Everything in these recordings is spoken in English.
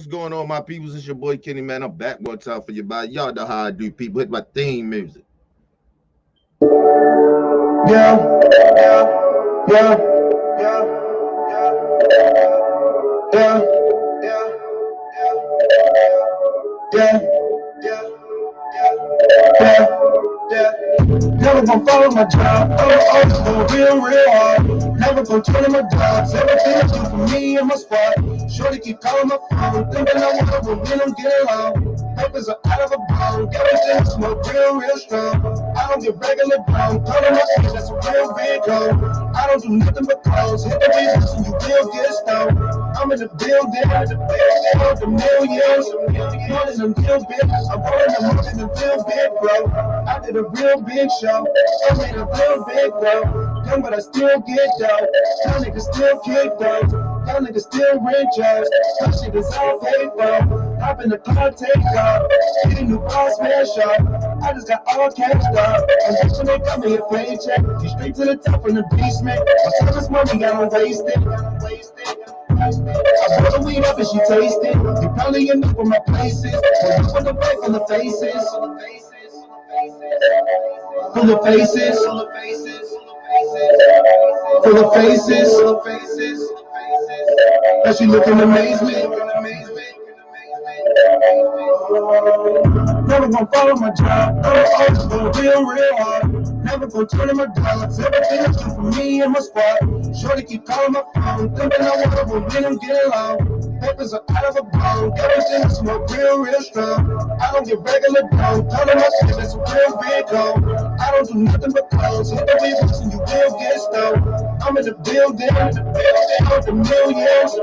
What's going on, my peoples? It's your boy Kenny, man. I'm back one time for you, bye. Y'all know how I do, people. Hit my theme music. Yeah, yeah, yeah, yeah, yeah, yeah, yeah, yeah, yeah, yeah. Never gonna follow my job. I'm going real hard. Never gonna turn in my dogs. Everything I do for me and my squad. Shorty keep calling my phone, thinking I want her, but we don't get along. Papers are out of a bone. Everything smoke real strong. I don't get regular brown. Calling my shit, that's a real big hole. I don't do nothing but calls. Hit the reasons and you will get stoned. I'm in the building, with the millions. More than a little bit. I'm rolling the motion and feel big, bro. I did a real big show. I made a real big bro. Young, but I still get dough. Y'all niggas still kick though. Y'all niggas still rent jobs. My shit is all paid for. Hop in the car, take off. Get a new boss, man, shop. I just got all cash, dog. And that's when they got me a paycheck. You straight to the top in the basement. My time is money, I don't waste it. I brought the weed up and she tasted. You probably end up with my places. But you put the back on the faces. Full of faces. Full of faces. Now she look in amazement. Never gonna follow my job. I'm always going real hard. Never gonna turn in my dogs. Everything I do for me and my squad. Shorty keep calling my phone, thinking I want her, but we don't get along. Papers are out of a bone. Everything smoke real strong. I don't get regular down. Calling my shit, that's a real big hole. I don't do nothing but calls. Hit the reasons and you will get stoned. I'm in the building, with the millions.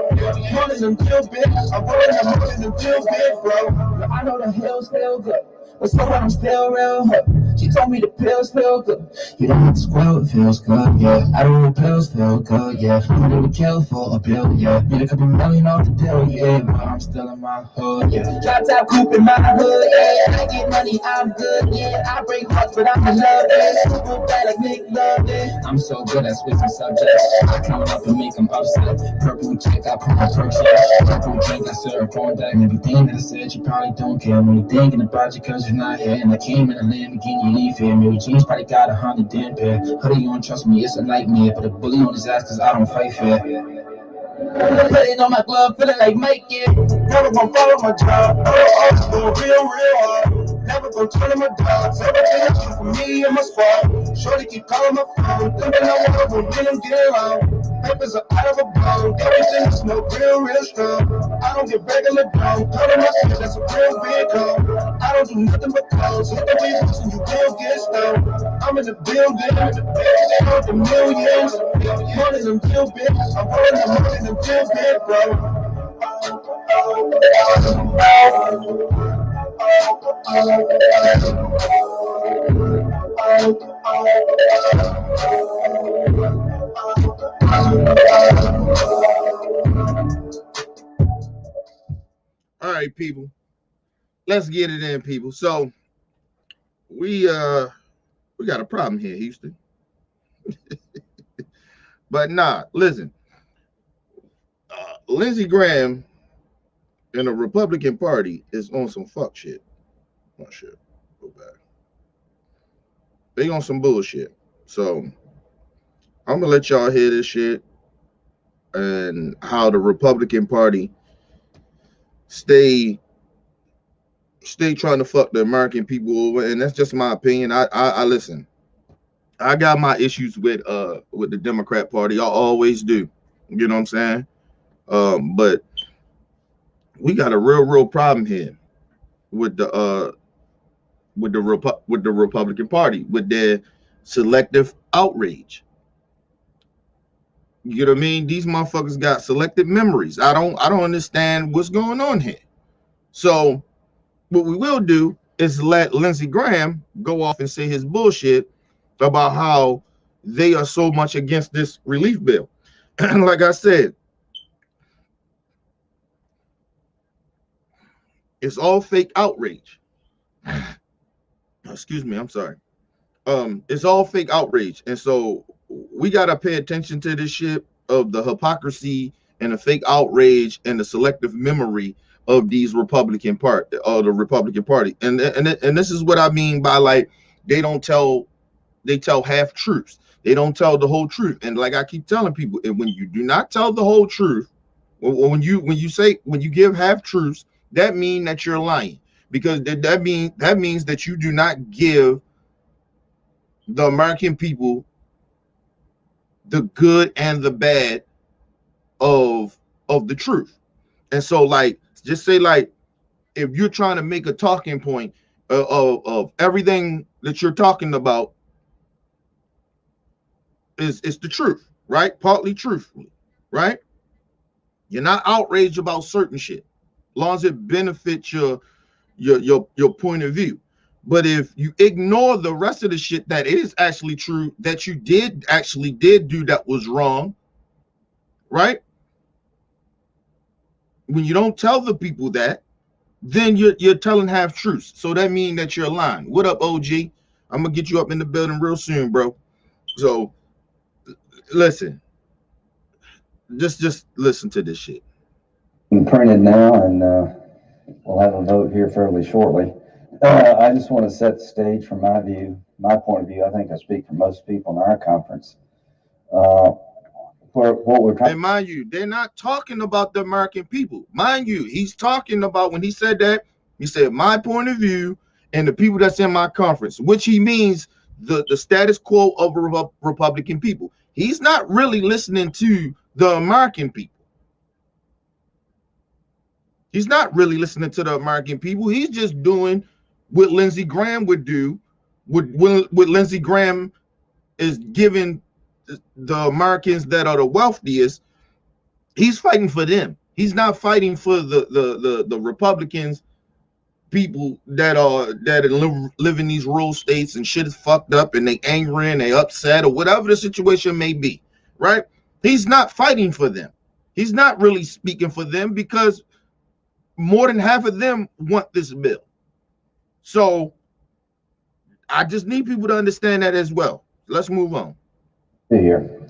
More than a little bit. I'm rolling the motion and feel big, bro. I know the hills feel good, but so I'm still real hooked. She told me the pills feel good. You don't have to squirrel, it feels good, yeah. I don't know pills feel good, yeah. I need to kill for a bill, yeah. Need a couple million off the deal, yeah. But I'm still in my hood, yeah. Drop top coupe in my hood, yeah. I get money, I'm good, yeah. I break hearts, but I'm in love, yeah. Super bad like Nick Love, yeah. I'm so good at switching subjects. I come up and make them upset. Purple chick, I put my perks, yeah. Purple drink, I syrup on deck. And everything that I said, you probably don't care. I'm only thinking about you cause you're not here. And I came in a Lamborghini leave here. Mary Jean's probably got 100 damn pair. Hoodie, you don't trust me, it's a nightmare. Put a bully on his ass cause I don't fight fair. Putting on my glove, feeling like Mike, yeah. Never gonna follow my job. I'm always going real hard. Never gonna turn in my dogs. Everything I do for me and my squad. Shorty keep calling my phone, thinking I want her, but we don't get along. Papers are out of a bone. Everything smoke real strong. I don't get regular down. Calling my shit, that's a real big hole. I don't do nothing but calls. Hit the reasons and you will get stoned. I'm in the building, with the millions. More than a little bit. I'm rolling the motion and feel big, bro. All right, people. Let's get it in, people. So we got a problem here, Houston. But nah, listen. Lindsey Graham and the Republican Party is on some fuck shit. Oh shit. Go back. They on some bullshit. So I'm gonna let y'all hear this shit and how the Republican Party stay trying to fuck the American people over. And that's just my opinion. I listen. I got my issues with the Democrat Party. I always do. You know what I'm saying? But we got a real problem here with the Republican Party with their selective outrage. You know what I mean? These motherfuckers got selective memories. I don't understand what's going on here. So what we will do is let Lindsey Graham go off and say his bullshit about how they are so much against this relief bill. And like I said, it's all fake outrage. Excuse me, I'm sorry. It's all fake outrage. And so we got to pay attention to this shit of the hypocrisy and the fake outrage and the selective memory of these Republican part or the Republican Party. And this is what I mean by like they tell half truths. They don't tell the whole truth. And like I keep telling people, and when you do not tell the whole truth, when you give half truths, that means that you're lying, because that means that you do not give the American people the good and the bad of the truth. And so, like, just say, like, if you're trying to make a talking point of everything that you're talking about is the truth, right? Partly truthfully, right? You're not outraged about certain shit, as long as it benefits your point of view. But if you ignore the rest of the shit that is actually true, that you did do that was wrong, right? When you don't tell the people that, then you're telling half truths. So that means that you're lying. What up, OG? I'm gonna get you up in the building real soon, bro. So listen, just listen to this shit. I'm printed now, and we'll have a vote here fairly shortly. I just want to set the stage from my point of view. I think I speak for most people in our conference. For what we're trying. And mind you, they're not talking about the American people. Mind you, he's talking about, when he said that, he said my point of view and the people that's in my conference, which he means the status quo of Republican people. He's not really listening to the American people. He's not really listening to the American people. He's just doing what Lindsey Graham would do. What Lindsey Graham is giving the Americans that are the wealthiest. He's fighting for them. He's not fighting for the Republicans, people that live in these rural states and shit is fucked up and they angry and they upset or whatever the situation may be, right? He's not fighting for them. He's not really speaking for them, because more than half of them want this bill. So I just need people to understand that as well. Let's move on. Here,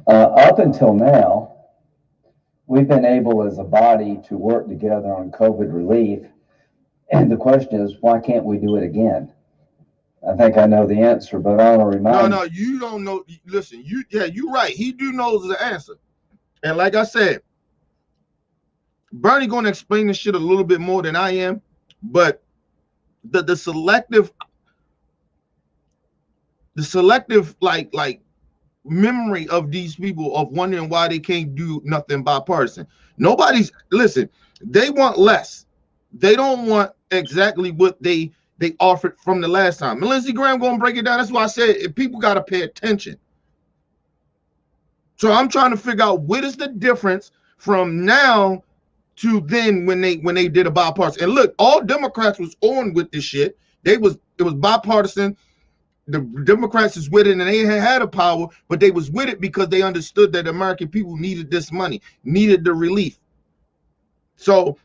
up until now, we've been able as a body to work together on COVID relief. And the question is, why can't we do it again? I think I know the answer, but I want to remind. No, you don't know. Listen, you're right. He do knows the answer. And like I said, Bernie going to explain this shit a little bit more than I am, but the selective like memory of these people of wondering why they can't do nothing bipartisan. Listen, they want less. They don't want exactly what they offered from the last time. And Lindsey Graham going to break it down. That's why I said if people got to pay attention. So I'm trying to figure out what is the difference from now to then when they did a bipartisan. And look, all Democrats was on with this shit. It was bipartisan. The Democrats is with it, and they had a power, but they was with it because they understood that the American people needed this money, needed the relief. So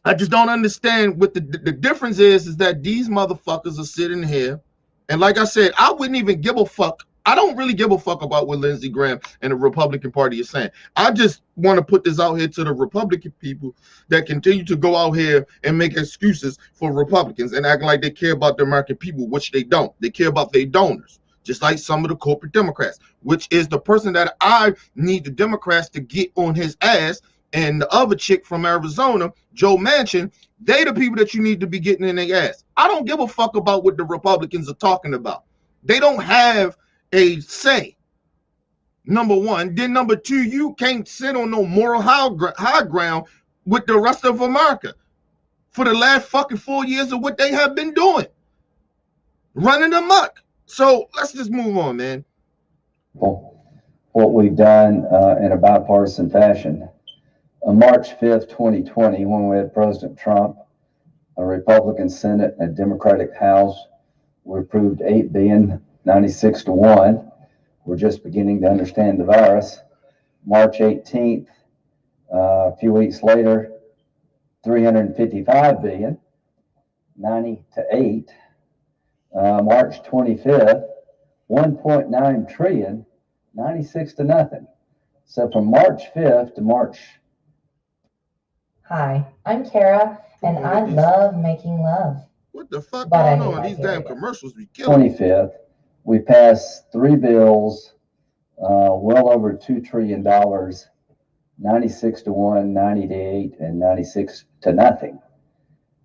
I just don't understand what the difference is that these motherfuckers are sitting here, and like I said, I wouldn't even give a fuck. I don't really give a fuck about what Lindsey Graham and the Republican Party is saying. I just want to put this out here to the Republican people that continue to go out here and make excuses for Republicans and act like they care about the American people, which they don't. They care about their donors, just like some of the corporate Democrats, which is the person that I need the Democrats to get on his ass. And the other chick from Arizona, Joe Manchin, they the people that you need to be getting in their ass. I don't give a fuck about what the Republicans are talking about. They don't have a say, number one. Then number two, you can't sit on no moral high ground with the rest of America for the last fucking 4 years of what they have been doing, running amok. So let's just move on, man. What we've done in a bipartisan fashion. On March 5th, 2020, when we had President Trump, a Republican Senate, and a Democratic House, we approved $8 billion, 96-1. We're just beginning to understand the virus. March 18th, a few weeks later, $355 billion, 90-8. March 25th, $1.9 trillion, 96-0. So from March 5th to March, Hi, I'm Kara, and Come on I with these. love making love, What the fuck but I going hate on? my These damn period. commercials be killing me. 25th, we passed three bills, well over $2 trillion, 96 to 1, 90 to 8, and 96 to nothing.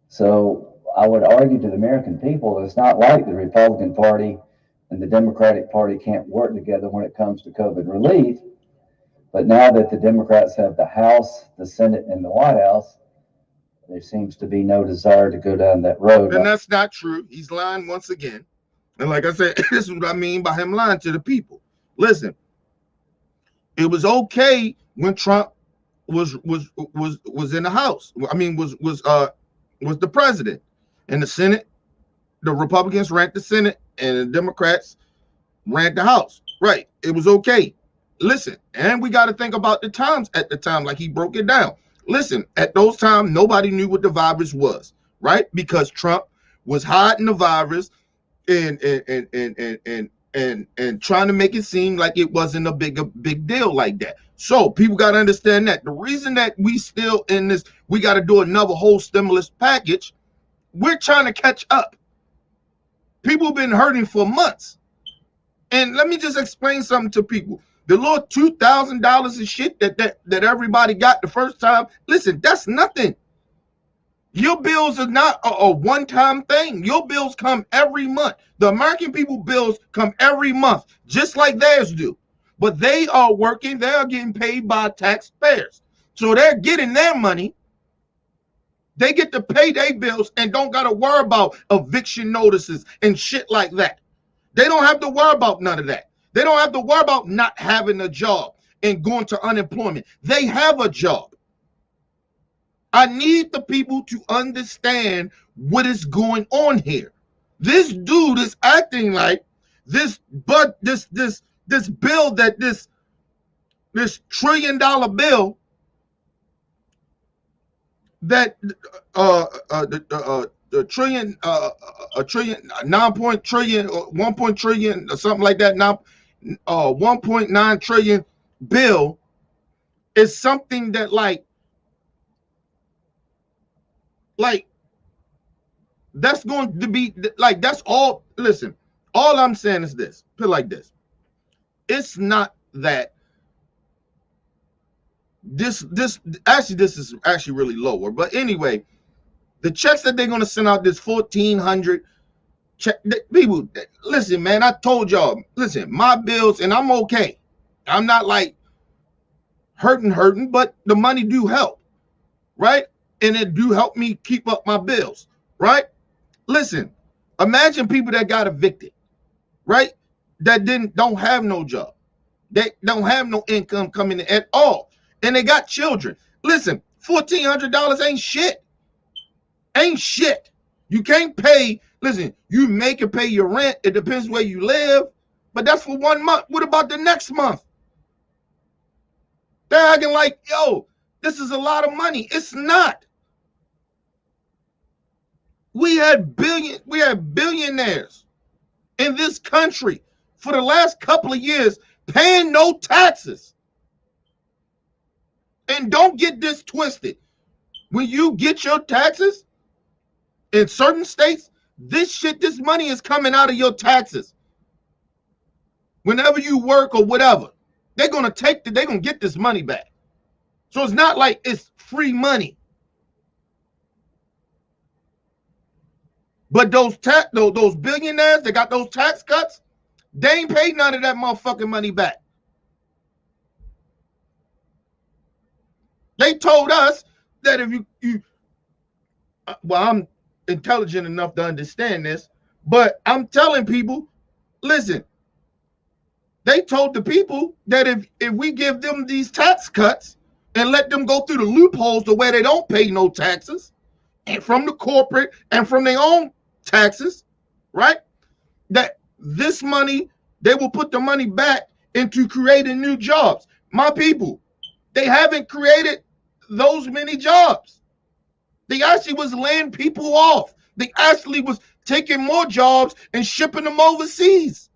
So I would argue to the American people, it's not like the Republican Party and the Democratic Party can't work together when it comes to COVID relief. But now that the Democrats have the House, the Senate, and the White House, there seems to be no desire to go down that road. And that's not true. He's lying once again. And like I said, this is what I mean by him lying to the people. Listen, it was okay when Trump was in the House. I mean, was the president. In the Senate, the Republicans ran the Senate and the Democrats ran the House. Right. It was okay. Listen, and we got to think about the times at the time, like he broke it down. Listen, at those times, nobody knew what the virus was, right? Because Trump was hiding the virus and trying to make it seem like it wasn't a big deal like that. So people got to understand that the reason that we still in this, we got to do another whole stimulus package. We're trying to catch up. People have been hurting for months. And let me just explain something to people. The little $2,000 of shit that everybody got the first time, listen, that's nothing. Your bills are not a one-time thing. Your bills come every month. The American people bills come every month, just like theirs do. But they are working, they are getting paid by taxpayers. So they're getting their money. They get to pay their bills and don't got to worry about eviction notices and shit like that. They don't have to worry about none of that. They don't have to worry about not having a job and going to unemployment. They have a job. I need the people to understand what is going on here. This dude is acting like this bill that this $1 trillion bill that the trillion, a trillion, 9 trillion, 1 trillion, or something like that. Now, 1.9 trillion bill is something that like that's going to be like, that's all. Listen, all I'm saying is this, put it like this. It's not that this is actually really lower, but anyway, the checks that they're going to send out, this 1,400 check, people, listen, man, I told y'all, listen, my bills, and I'm okay. I'm not like hurting, but the money do help, right? And it do help me keep up my bills, right? Listen, imagine people that got evicted, right? That don't have no job. They don't have no income coming in at all. And they got children. Listen, $1,400 ain't shit. Ain't shit. You can't pay, listen, you make and pay your rent. It depends where you live, but that's for 1 month. What about the next month? They're acting like, yo, this is a lot of money. It's not. We had billionaires in this country for the last couple of years paying no taxes. And don't get this twisted. When you get your taxes in certain states, this money is coming out of your taxes. Whenever you work or whatever, they're gonna get this money back. So it's not like it's free money. But those billionaires that got those tax cuts, they ain't paid none of that motherfucking money back. They told us that if you well, I'm intelligent enough to understand this, but I'm telling people, listen, they told the people that if we give them these tax cuts and let them go through the loopholes to where they don't pay no taxes, and from the corporate and from their own taxes, right? That this money, they will put the money back into creating new jobs. My people, they haven't created those many jobs. They actually was laying people off. They actually was taking more jobs and shipping them overseas.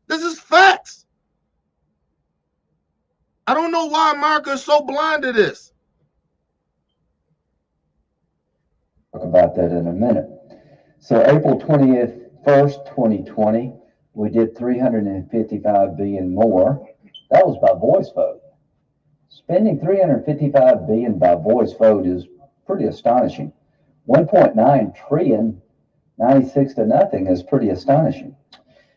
This is facts. I don't know why America is so blind to this. that in a minute. So April 1st, 2020, we did 355 billion more. That was by voice vote. Spending 355 billion by voice vote is pretty astonishing. 1.9 trillion, 96 to nothing is pretty astonishing.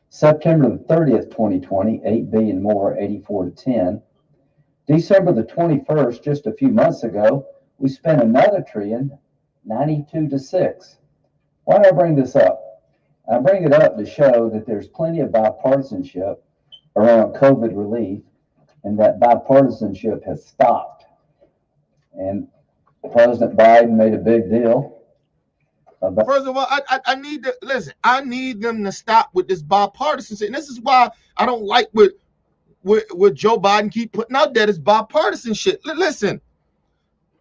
September the 30th, 2020, 8 billion more, 84 to 10. December the 21st, just a few months ago, we spent another trillion, 92 to 6. Why do I bring this up? I bring it up to show that there's plenty of bipartisanship around COVID relief, and that bipartisanship has stopped. And President Biden made a big deal about. First of all, I need to listen. I need them to stop with this bipartisanship, and this is why I don't like what Joe Biden keep putting out there. This bipartisanship.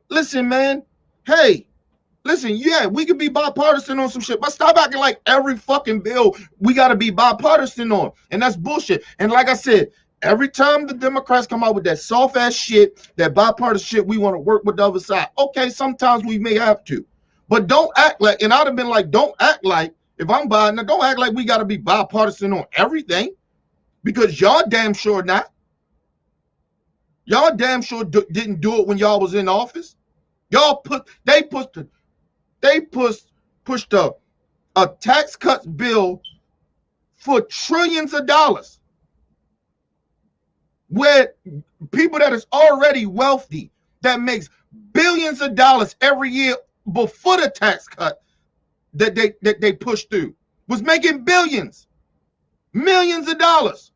Listen, man. Hey. Listen, yeah, we could be bipartisan on some shit, but stop acting like every fucking bill we got to be bipartisan on. And that's bullshit. And like I said, every time the Democrats come out with that soft ass shit, that bipartisan shit, we want to work with the other side. Okay, sometimes we may have to. But don't act like, and I'd have been like, don't act like, if I'm Biden, don't act like we got to be bipartisan on everything. Because y'all damn sure not. Y'all damn sure didn't do it when y'all was in office. They pushed a tax cuts bill for trillions of dollars, where people that is already wealthy, that makes billions of dollars every year before the tax cut that they pushed through, was making billions, millions of dollars.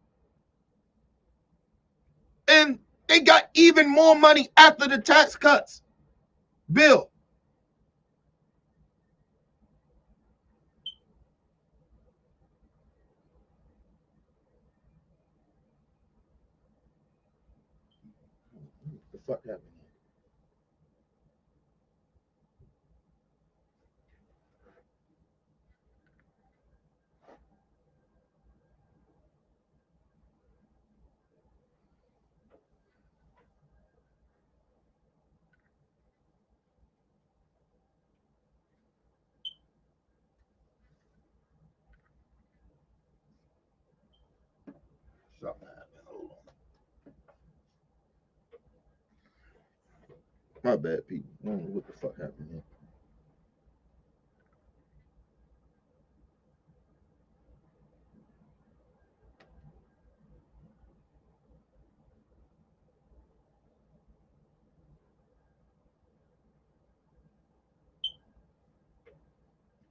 And they got even more money after the tax cuts bill. The fuck happened? Something happened. Hold on. My bad, people. I don't know what the fuck happened here.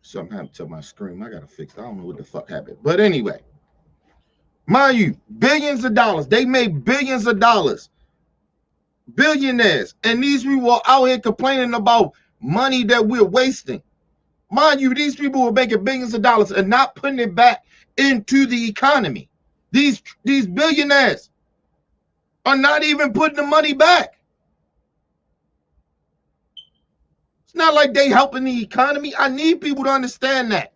Something happened to my screen. I gotta fix it. I don't know what the fuck happened. But anyway, mind you, billions of dollars. They made billions of dollars. Billionaires. And these people are out here complaining about money that we're wasting. Mind you, these people were making billions of dollars and not putting it back into the economy. These billionaires are not even putting the money back. It's not like they helping the economy. I need people to understand that.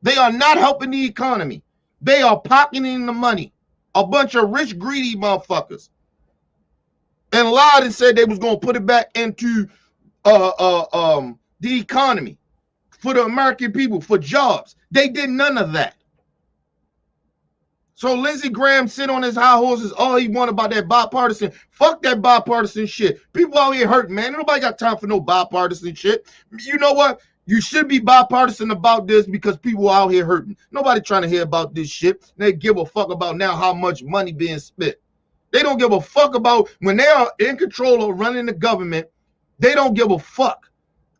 They are not helping the economy. They are pocketing the money. A bunch of rich, greedy motherfuckers. And lied and said they was going to put it back into the economy for the American people, for jobs. They did none of that. So Lindsey Graham sit on his high horses, all he want about that bipartisan. Fuck that bipartisan shit. People out here hurting, man. Nobody got time for no bipartisan shit. You know what? You should be bipartisan about this because people out here hurting. Nobody trying to hear about this shit. They give a fuck about now how much money being spent. They don't give a fuck about when they are in control of running the government. They don't give a fuck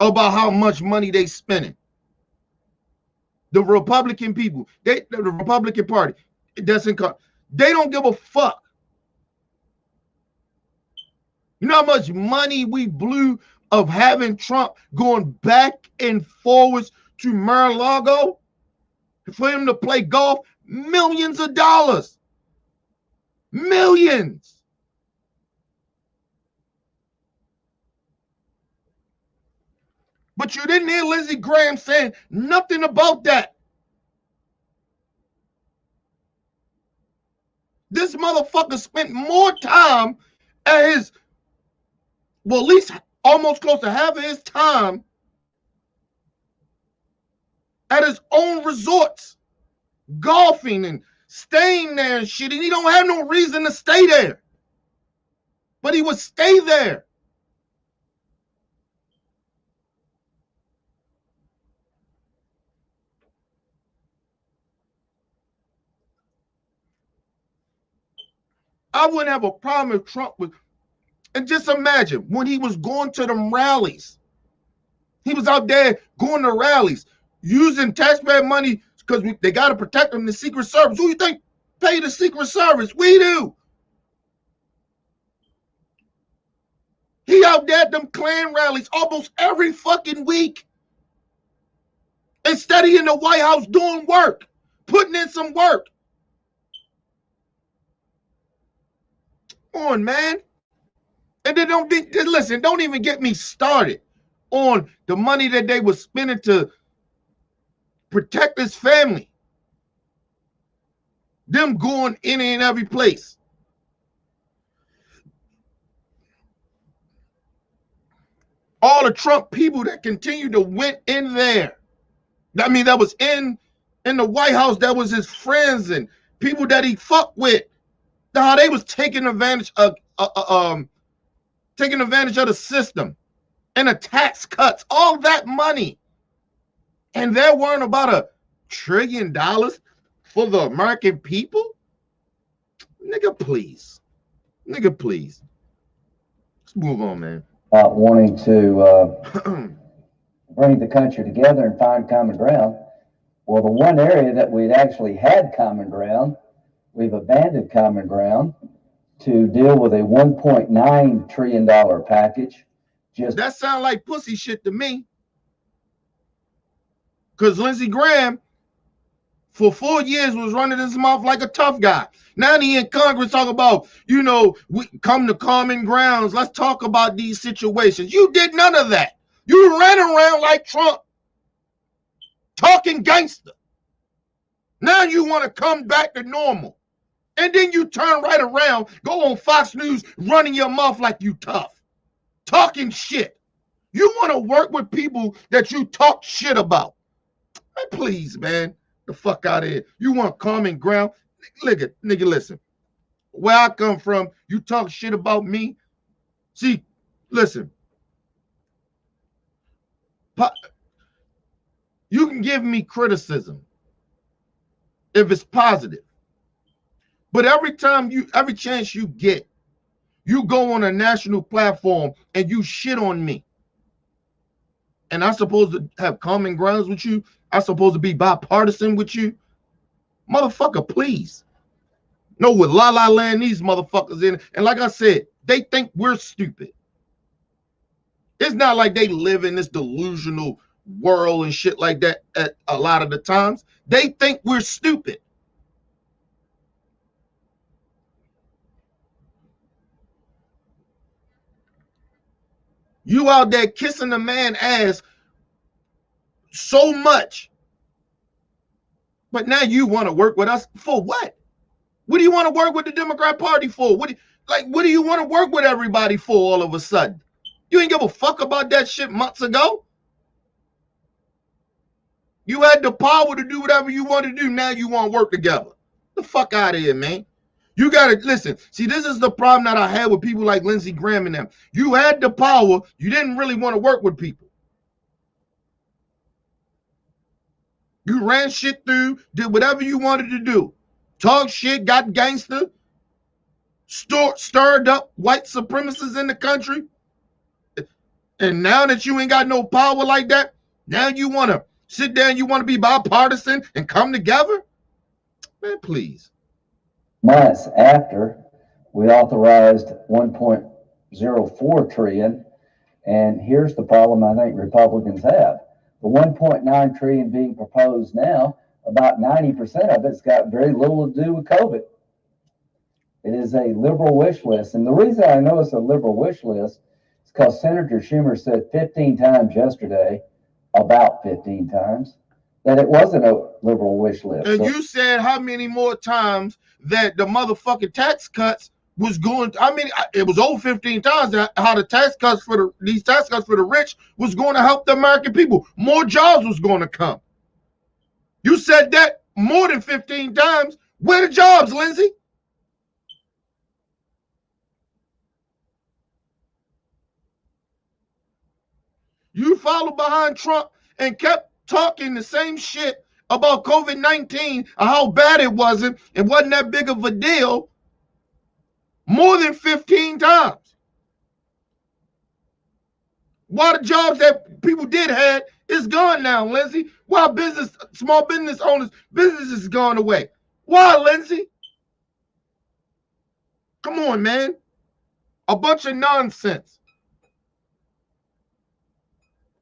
about how much money they spending. The Republican people, the Republican Party, it doesn't come. They don't give a fuck. You know how much money we blew of having Trump going back and forwards to Mar-a-Lago for him to play golf? Millions of dollars. Millions. But you didn't hear Lindsey Graham saying nothing about that. This motherfucker spent more time at his, well, at least almost close to half of his time at his own resorts, golfing and staying there and shit, and he don't have no reason to stay there. But he would stay there. I wouldn't have a problem if Trump was, and just imagine when he was going to them rallies. He was out there going to rallies, using taxpayer money because they got to protect them, the Secret Service. Who you think pay the Secret Service? We do. He out there at them Klan rallies almost every fucking week. Instead of in the White House doing work, putting in some work. Come on, man. And then don't even get me started on the money that they were spending to protect his family. Them going in and every place. All the Trump people that continue to went in there. I mean, that was in the White House, that was his friends and people that he fucked with. How they was taking advantage of the system and the tax cuts, all that money. And they're worrying about $1 trillion for the American people? Nigga, please. Nigga, please. Let's move on, man. Wanting to bring the country together and find common ground. Well, the one area that we'd actually had common ground, we've abandoned common ground to deal with a $1.9 trillion package. That sounds like pussy shit to me. Because Lindsey Graham, for 4 years, was running his mouth like a tough guy. Now he in Congress talking about, we come to common grounds. Let's talk about these situations. You did none of that. You ran around like Trump, talking gangster. Now you want to come back to normal. And then you turn right around, go on Fox News, running your mouth like you tough, talking shit. You want to work with people that you talk shit about. Man, please, man, the fuck out of here. You want common ground? Nigga, listen. Where I come from, you talk shit about me. See, listen. You can give me criticism if it's positive. But every chance you get, you go on a national platform and you shit on me. And I'm supposed to have common grounds with you. I'm supposed to be bipartisan with you. Motherfucker, please. No, with La La Land, these motherfuckers in. And like I said, they think we're stupid. It's not like they live in this delusional world and shit like that at a lot of the times. They think we're stupid. You out there kissing the man's ass so much. But now you want to work with us for what? What do you want to work with the Democrat Party for? What do you want to work with everybody for all of a sudden? You ain't give a fuck about that shit months ago. You had the power to do whatever you want to do. Now you want to work together. The fuck out of here, man. You got to listen. See, this is the problem that I had with people like Lindsey Graham and them. You had the power. You didn't really want to work with people. You ran shit through, did whatever you wanted to do. Talk shit, got gangster, stirred up white supremacists in the country. And now that you ain't got no power like that, now you want to sit there and you want to be bipartisan and come together? Man, please. Months after, we authorized $1.04 trillion. And here's the problem I think Republicans have. The $1.9 trillion being proposed now, about 90% of it's got very little to do with COVID. It is a liberal wish list. And the reason I know it's a liberal wish list is because Senator Schumer said 15 times yesterday, about 15 times, that it wasn't a liberal wish list. And so, you said how many more times that the motherfucking tax cuts was going to, I mean, it was over 15 times that how the tax cuts these tax cuts for the rich was going to help the American people. More jobs was going to come. You said that more than 15 times. Where the jobs, Lindsey? You followed behind Trump and kept talking the same shit about COVID-19 and how bad it wasn't that big of a deal more than 15 times. Why the jobs that people did have is gone now, Lindsey? Why small business owners, business is gone away? Why, Lindsey? Come on, man. A bunch of nonsense.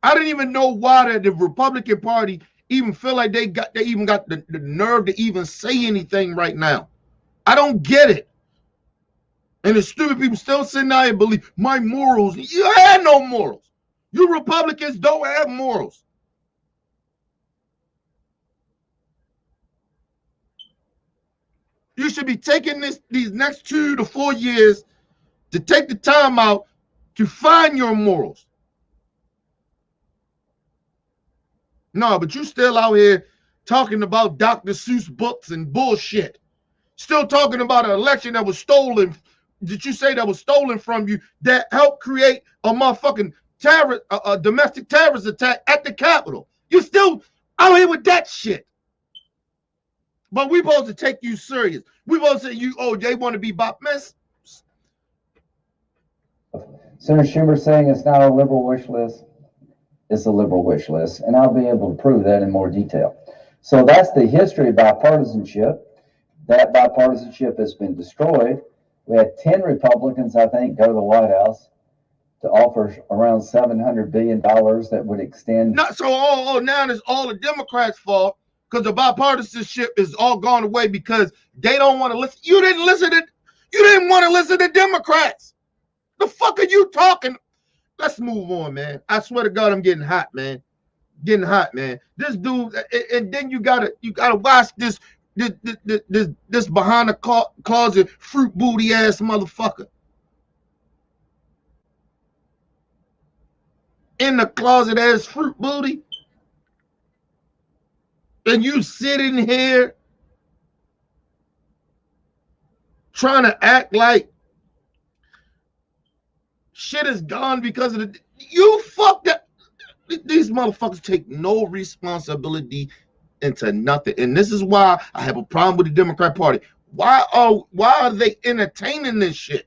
I didn't even know why the Republican Party even feel like they even got the nerve to even say anything right now. I don't get it. And the stupid people still sitting out and believe my morals. You had no morals. You Republicans don't have morals. You should be taking these next 2 to 4 years to take the time out to find your morals. No, but you still out here talking about Dr. Seuss books and bullshit. Still talking about an election that was stolen. Did you say that was stolen from you that helped create a motherfucking a domestic terrorist attack at the Capitol? You still out here with that shit. But we supposed to take you serious. We supposed to say they want to be Bob Mess. Senator Schumer saying it's not a liberal wish list. It's a liberal wish list, and I'll be able to prove that in more detail. So that's the history of bipartisanship. That bipartisanship has been destroyed. We had 10 Republicans, I think, go to the White House to offer around $700 billion that would extend. Not so. Now it's all the Democrats' fault because the bipartisanship is all gone away because they don't want to listen. You didn't want to listen to Democrats. The fuck are you talking? Let's move on, man. I swear to God, I'm getting hot, man. Getting hot, man. This dude, and then you gotta watch this behind the closet fruit booty ass motherfucker. In the closet ass fruit booty. And you sitting here trying to act like shit is gone because of you fucked up. These motherfuckers take no responsibility into nothing. And this is why I have a problem with the Democrat Party. Why are they entertaining this shit?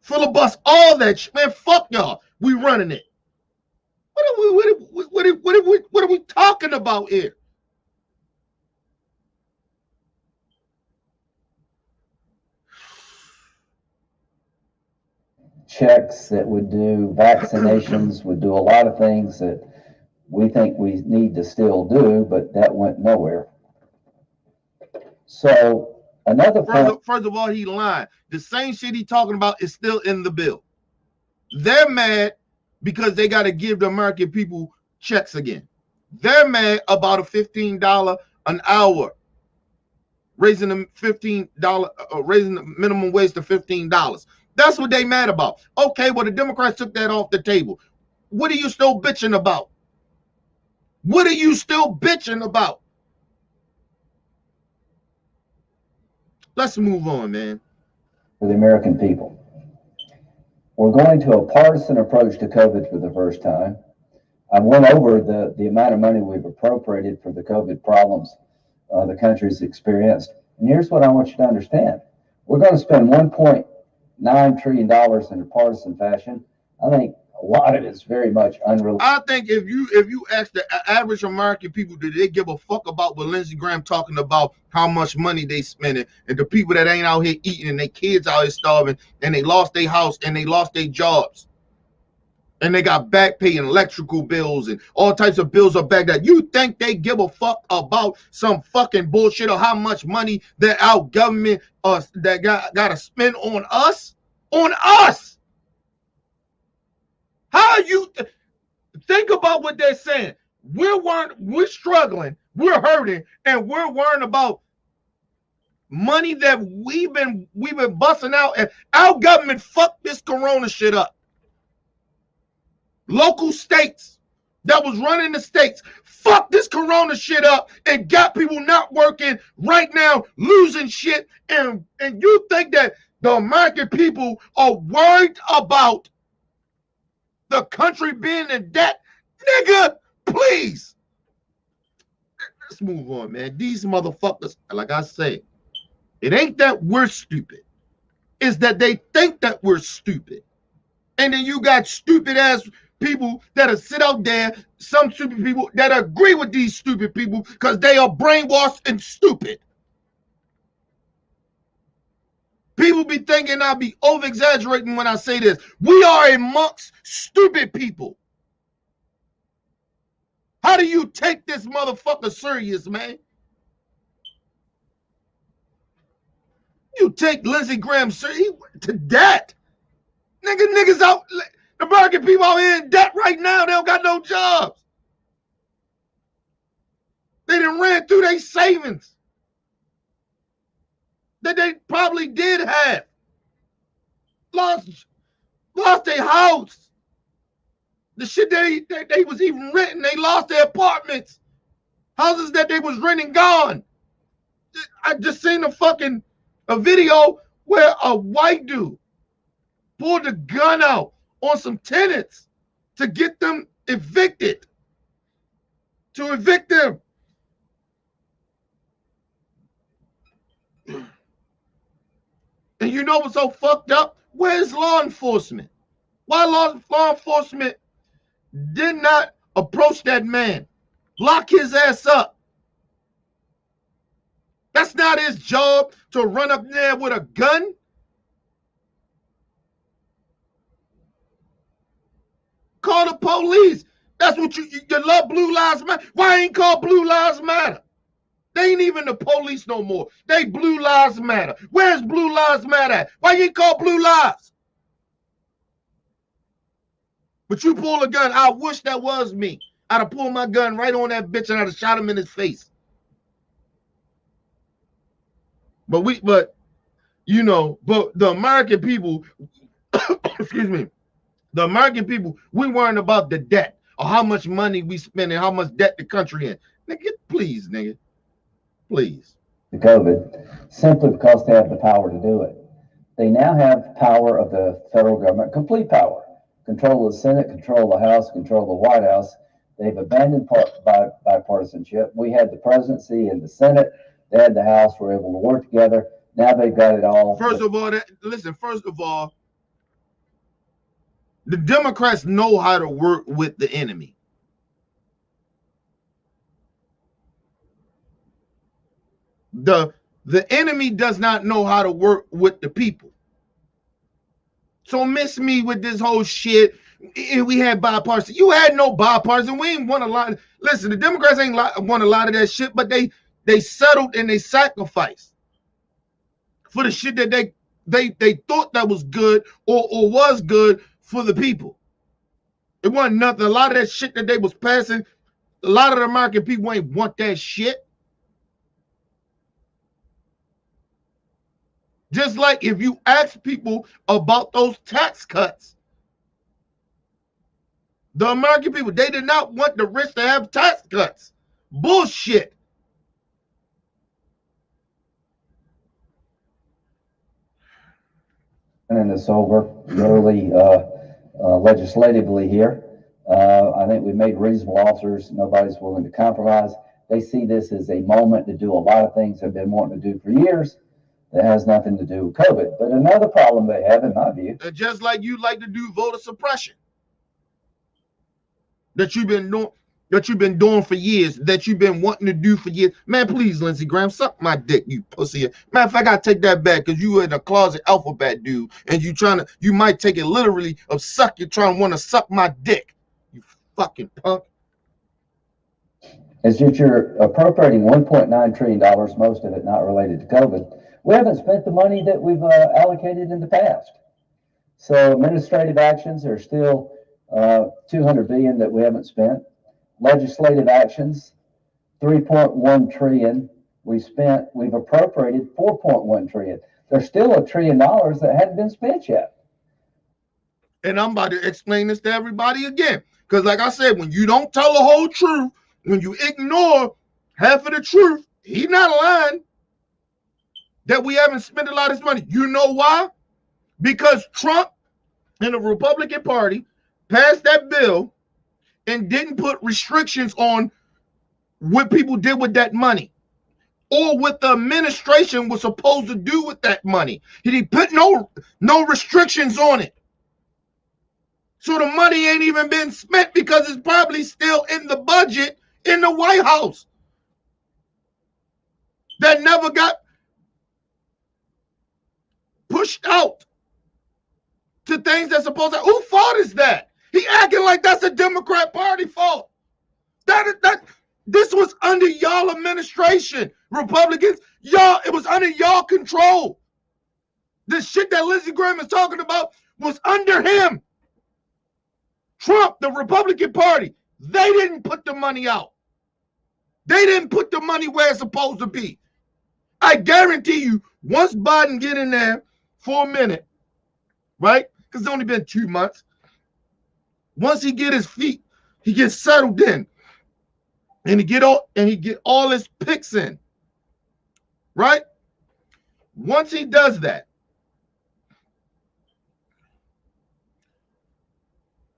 Filibuster all that shit. Man, fuck y'all. We running it. What are we talking about here? Checks that would do vaccinations, would do a lot of things that we think we need to still do, but that went nowhere. So another point. First of all, he lied. The same shit he talking about is still in the bill. They're mad because they got to give the American people checks again. They're mad about a $15 an hour, raising raising the minimum wage to $15. That's what they mad about. Okay, well, the Democrats took that off the table. What are you still bitching about? What are you still bitching about? Let's move on, man. For the American people. We're going to a partisan approach to COVID for the first time. I went over the amount of money we've appropriated for the COVID problems the country's experienced. And here's what I want you to understand. We're going to spend $1.9 trillion in a partisan fashion. I think a lot of it is very much unrealistic. I think if you ask the average American people, do they give a fuck about what Lindsey Graham talking about, how much money they spending, and the people that ain't out here eating and their kids out here starving and they lost their house and they lost their jobs and they got back pay and electrical bills and all types of bills are back that you think they give a fuck about some fucking bullshit or how much money that our government that got to spend on us? On us! How you think about what they're saying? We're struggling, we're hurting, and we're worrying about money that we've been busting out, and our government fucked this corona shit up. Local states that was running the states fucked this corona shit up and got people not working right now, losing shit. And you think that the American people are worried about the country being in debt? Nigga, please. Let's move on, man. These motherfuckers, like I say, it ain't that we're stupid. It's that they think that we're stupid. And then you got stupid ass people that'll sit out there, some stupid people that agree with these stupid people because they are brainwashed and stupid. People be thinking I be over exaggerating when I say this. We are amongst stupid people. How do you take this motherfucker serious, man? You take Lindsey Graham serious to that. Niggas out, the American people out here in debt right now. They don't got no jobs. They done ran through their savings that they probably did have. Lost their house. The shit that they was even renting, they lost their apartments. Houses that they was renting gone. I just seen a video where a white dude pulled a gun out on some tenants to get them evicted. To evict them. And you know what's so fucked up? Where's law enforcement? Why law enforcement did not approach that man? Lock his ass up. That's not his job to run up there with a gun. Call the police. That's what you love Blue Lives Matter. Why ain't called Blue Lives Matter? They ain't even the police no more. They Blue Lives Matter. Where's Blue Lives Matter at? Why you ain't called Blue Lives? But you pull a gun. I wish that was me. I'd have pulled my gun right on that bitch and I'd have shot him in his face. But the American people, excuse me, the American people, we weren't about the debt or how much money we spend and how much debt the country in. Nigga, please, nigga. Please. The COVID, simply because they have the power to do it. They now have power of the federal government, complete power. Control of the Senate, control of the House, control of the White House. They've abandoned bipartisanship. We had the presidency and the Senate. They had the House. Were able to work together. Now they've got it all. First of all, the Democrats know how to work with the enemy. The enemy does not know how to work with the people. So miss me with this whole shit. We had bipartisan. You had no bipartisan. We ain't won a lot. Listen, the Democrats ain't won a lot of that shit, but they settled and they sacrificed for the shit that they thought that was good or was good for the people. It wasn't nothing. A lot of that shit that they was passing, a lot of the American people ain't want that shit. Just like if you ask people about those tax cuts, the American people, they did not want the rich to have tax cuts. Bullshit. And it's over really legislatively here. I think we made reasonable offers. Nobody's willing to compromise. They see this as a moment to do a lot of things they've been wanting to do for years. That has nothing to do with COVID. But another problem they have, in my view, just like you like to do voter suppression, that you've been doing for years, that you've been wanting to do for years. Man, please, Lindsey Graham, suck my dick, you pussy. Matter of fact, I take that back because you were in a closet alphabet dude, and you might take it literally of suck. You're trying to want to suck my dick, you fucking punk. is that you're appropriating $1.9 trillion, most of it not related to COVID. We haven't spent the money that we've allocated in the past. So administrative actions are still $200 billion that we haven't spent. Legislative actions, $3.1 trillion. We've appropriated $4.1 trillion. There's still $1 trillion that hadn't been spent yet. And I'm about to explain this to everybody again, Because like I said, when you don't tell the whole truth, when you ignore half of the truth, he's not lying that we haven't spent a lot of this money. You know why? Because Trump and the Republican Party passed that bill and didn't put restrictions on what people did with that money or what the administration was supposed to do with that money. He put no restrictions on it. So the money ain't even been spent because it's probably still in the budget in the White House that never got pushed out to things that's supposed to. Who fault is that? He acting like that's a Democrat Party fault. This was under y'all administration, Republicans. Y'all, it was under y'all control. The shit that Lindsey Graham is talking about was under him. Trump, the Republican Party, they didn't put the money out. They didn't put the money where it's supposed to be. I guarantee you, once Biden get in there for a minute, right? Because it's only been 2 months. Once he get his feet, he gets settled in, and he get all his picks in, right? Once he does that,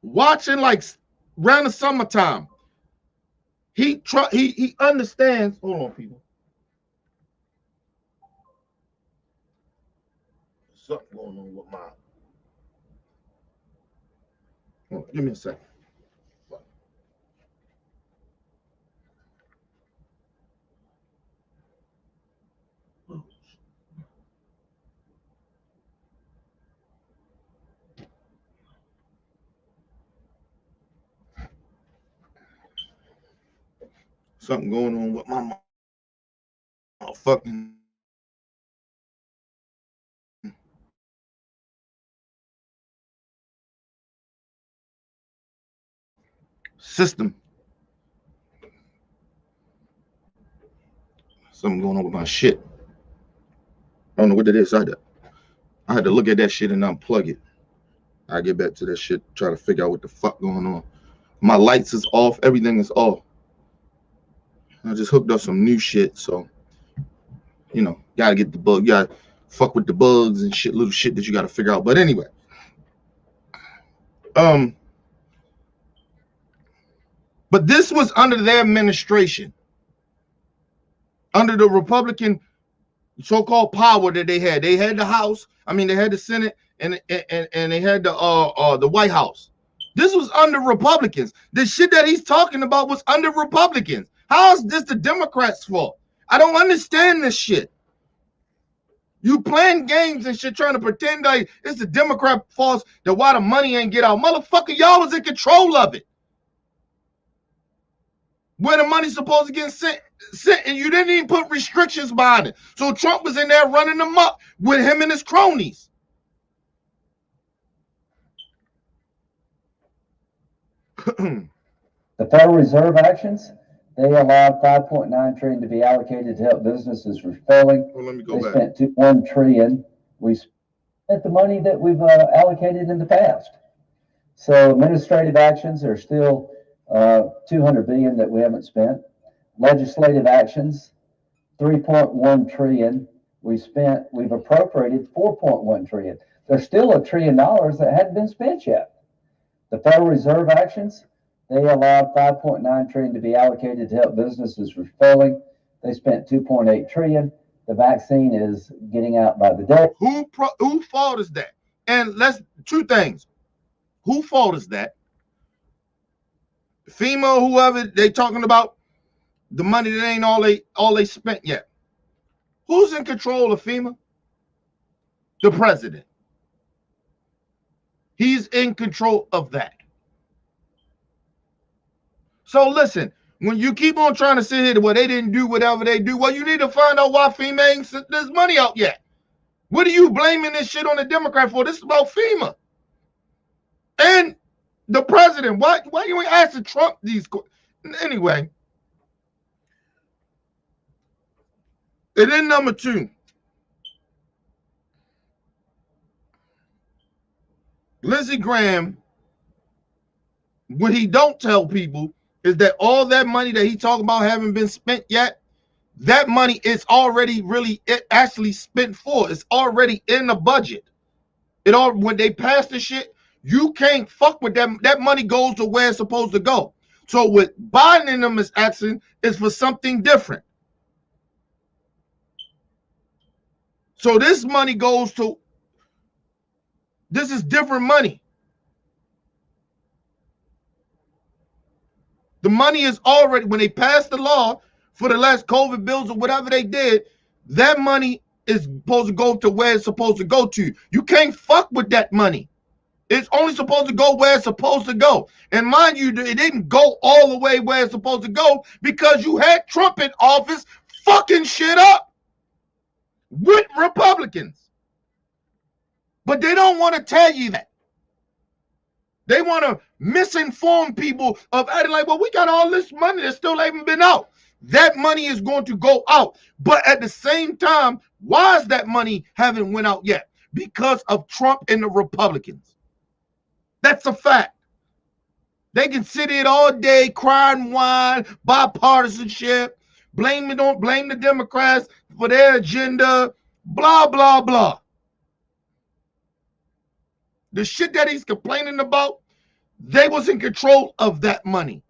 watching like around the summertime, he understands. Hold on, people. Something going on with my. Hold on, give me a second. Something going on with my fucking system. Something going on with my shit. I don't know what it is. I had to look at that shit and unplug it. I get back to that shit, try to figure out what the fuck going on. My lights is off. Everything is off. I just hooked up some new shit, so you know, gotta get the bug. You gotta fuck with the bugs and shit, little shit that you gotta figure out. But anyway, but this was under their administration, under the Republican so-called power that they had. They had the House. I mean, they had the Senate, and they had the White House. This was under Republicans. The shit that he's talking about was under Republicans. How is this the Democrats' fault? I don't understand this shit. You playing games and shit, trying to pretend like it's the Democrat fault that why the money ain't get out. Motherfucker, y'all was in control of it. Where the money's supposed to get sent, and you didn't even put restrictions behind it. So Trump was in there running them up with him and his cronies. The Federal Reserve actions, they allowed $5.9 trillion to be allocated to help businesses refilling. Well, let me go they back. spent $1 trillion. We spent the money that we've allocated in the past. So administrative actions are still $200 billion that we haven't spent. Legislative actions, $3.1 trillion. We've appropriated $4.1 trillion. There's still $1 trillion that hadn't been spent yet. The Federal Reserve actions, they allowed $5.9 trillion to be allocated to help businesses refilling. They spent $2.8 trillion. The vaccine is getting out by the day. Who fault is that? And let's two things. Who fault is that? FEMA, whoever they talking about, the money that ain't all they spent yet. Who's in control of FEMA? The president. He's in control of that. So listen, when you keep on trying to sit here, well, they didn't do whatever they do, well, you need to find out why FEMA ain't sent this money out yet. What are you blaming this shit on the Democrat for? This is about FEMA. And the president, why you ain't asking Trump these questions? Anyway. And then number two, Lindsey Graham What he don't tell people is that all that money that he talking about haven't been spent yet, that money is already actually spent for. It's already in the budget. When they pass the shit, you can't fuck with them. That money goes to where it's supposed to go. So what Biden and them is asking is for something different. So this money goes to, this is different money. The money is already, when they passed the law for the last COVID bills or whatever they did, that money is supposed to go to where it's supposed to go to. You can't fuck with that money. It's only supposed to go where it's supposed to go. And mind you, it didn't go all the way where it's supposed to go because you had Trump in office fucking shit up with Republicans. But they don't want to tell you that. They want to misinform people of acting like, well, we got all this money that still haven't been out. That money is going to go out. But at the same time, why is that money haven't went out yet? Because of Trump and the Republicans. That's a fact. They can sit here all day, cry and whine, bipartisanship, blame the Democrats for their agenda, blah, blah, blah. The shit that he's complaining about, they was in control of that money,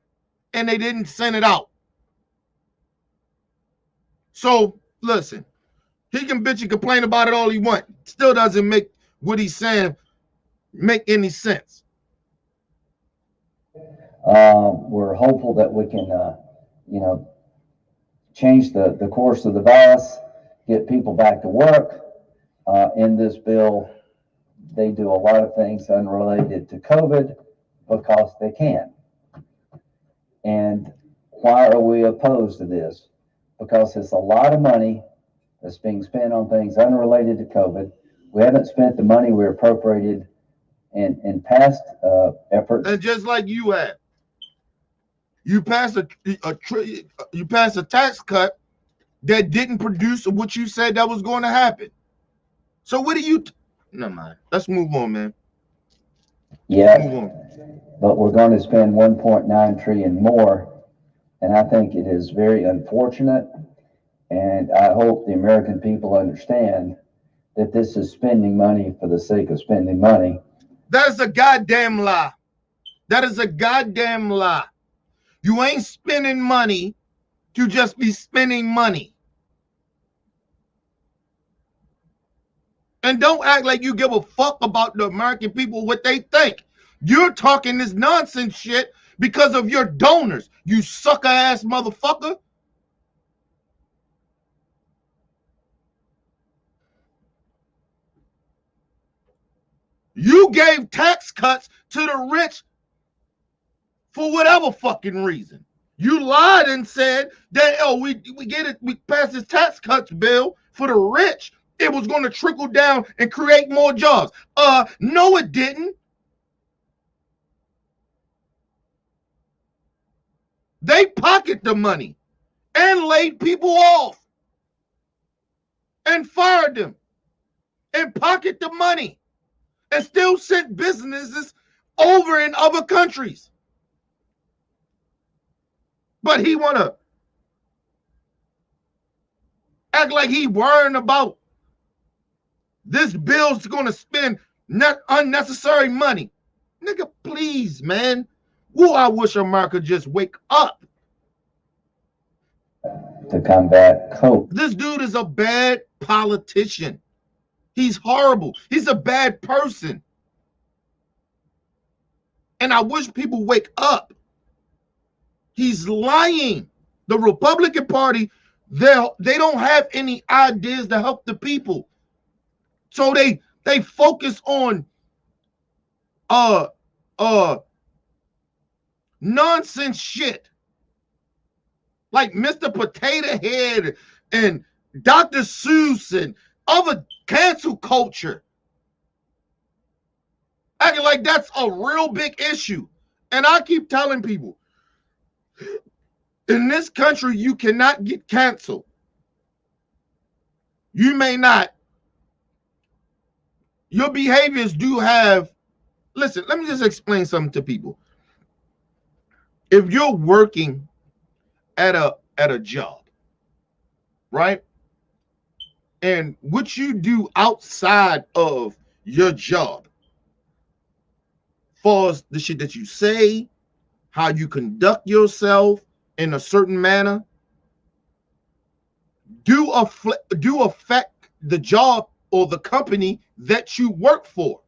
and they didn't send it out. So, listen, he can bitch and complain about it all he wants. Still doesn't make what he's saying make any sense. We're hopeful that we can, change the course of the virus, get people back to work. In this bill, they do a lot of things unrelated to COVID because they can. And why are we opposed to this? Because it's a lot of money that's being spent on things unrelated to COVID. We haven't spent the money we appropriated in past efforts. And just like you have. You passed a tax cut that didn't produce what you said that was going to happen. So what do you? Never mind. Let's move on, man. Yeah, but we're going to spend 1.9 trillion more, and I think it is very unfortunate. And I hope the American people understand that this is spending money for the sake of spending money. That is a goddamn lie. That is a goddamn lie. You ain't spending money to just be spending money. And don't act like you give a fuck about the American people, what they think. You're talking this nonsense shit because of your donors, you sucker ass motherfucker. You gave tax cuts to the rich for whatever fucking reason. You lied and said that, we passed this tax cuts bill for the rich. It was going to trickle down and create more jobs. No, it didn't. They pocketed the money and laid people off and fired them and pocketed the money and still sent businesses over in other countries. But he want to act like he worrying about this bill's going to spend unnecessary money. Nigga, please, man. Woo, I wish America just wake up. To combat COVID. This dude is a bad politician. He's horrible. He's a bad person. And I wish people wake up. He's lying. The Republican Party, they don't have any ideas to help the people. So they focus on nonsense shit. Like Mr. Potato Head and Dr. Seuss and other cancel culture. Acting like that's a real big issue. And I keep telling people, in this country, you cannot get canceled. You may not. Your behaviors do have, listen, let me just explain something to people. If you're working at a job, right? And what you do outside of your job, far as the shit that you say, how you conduct yourself in a certain manner, do affect the job or the company that you work for.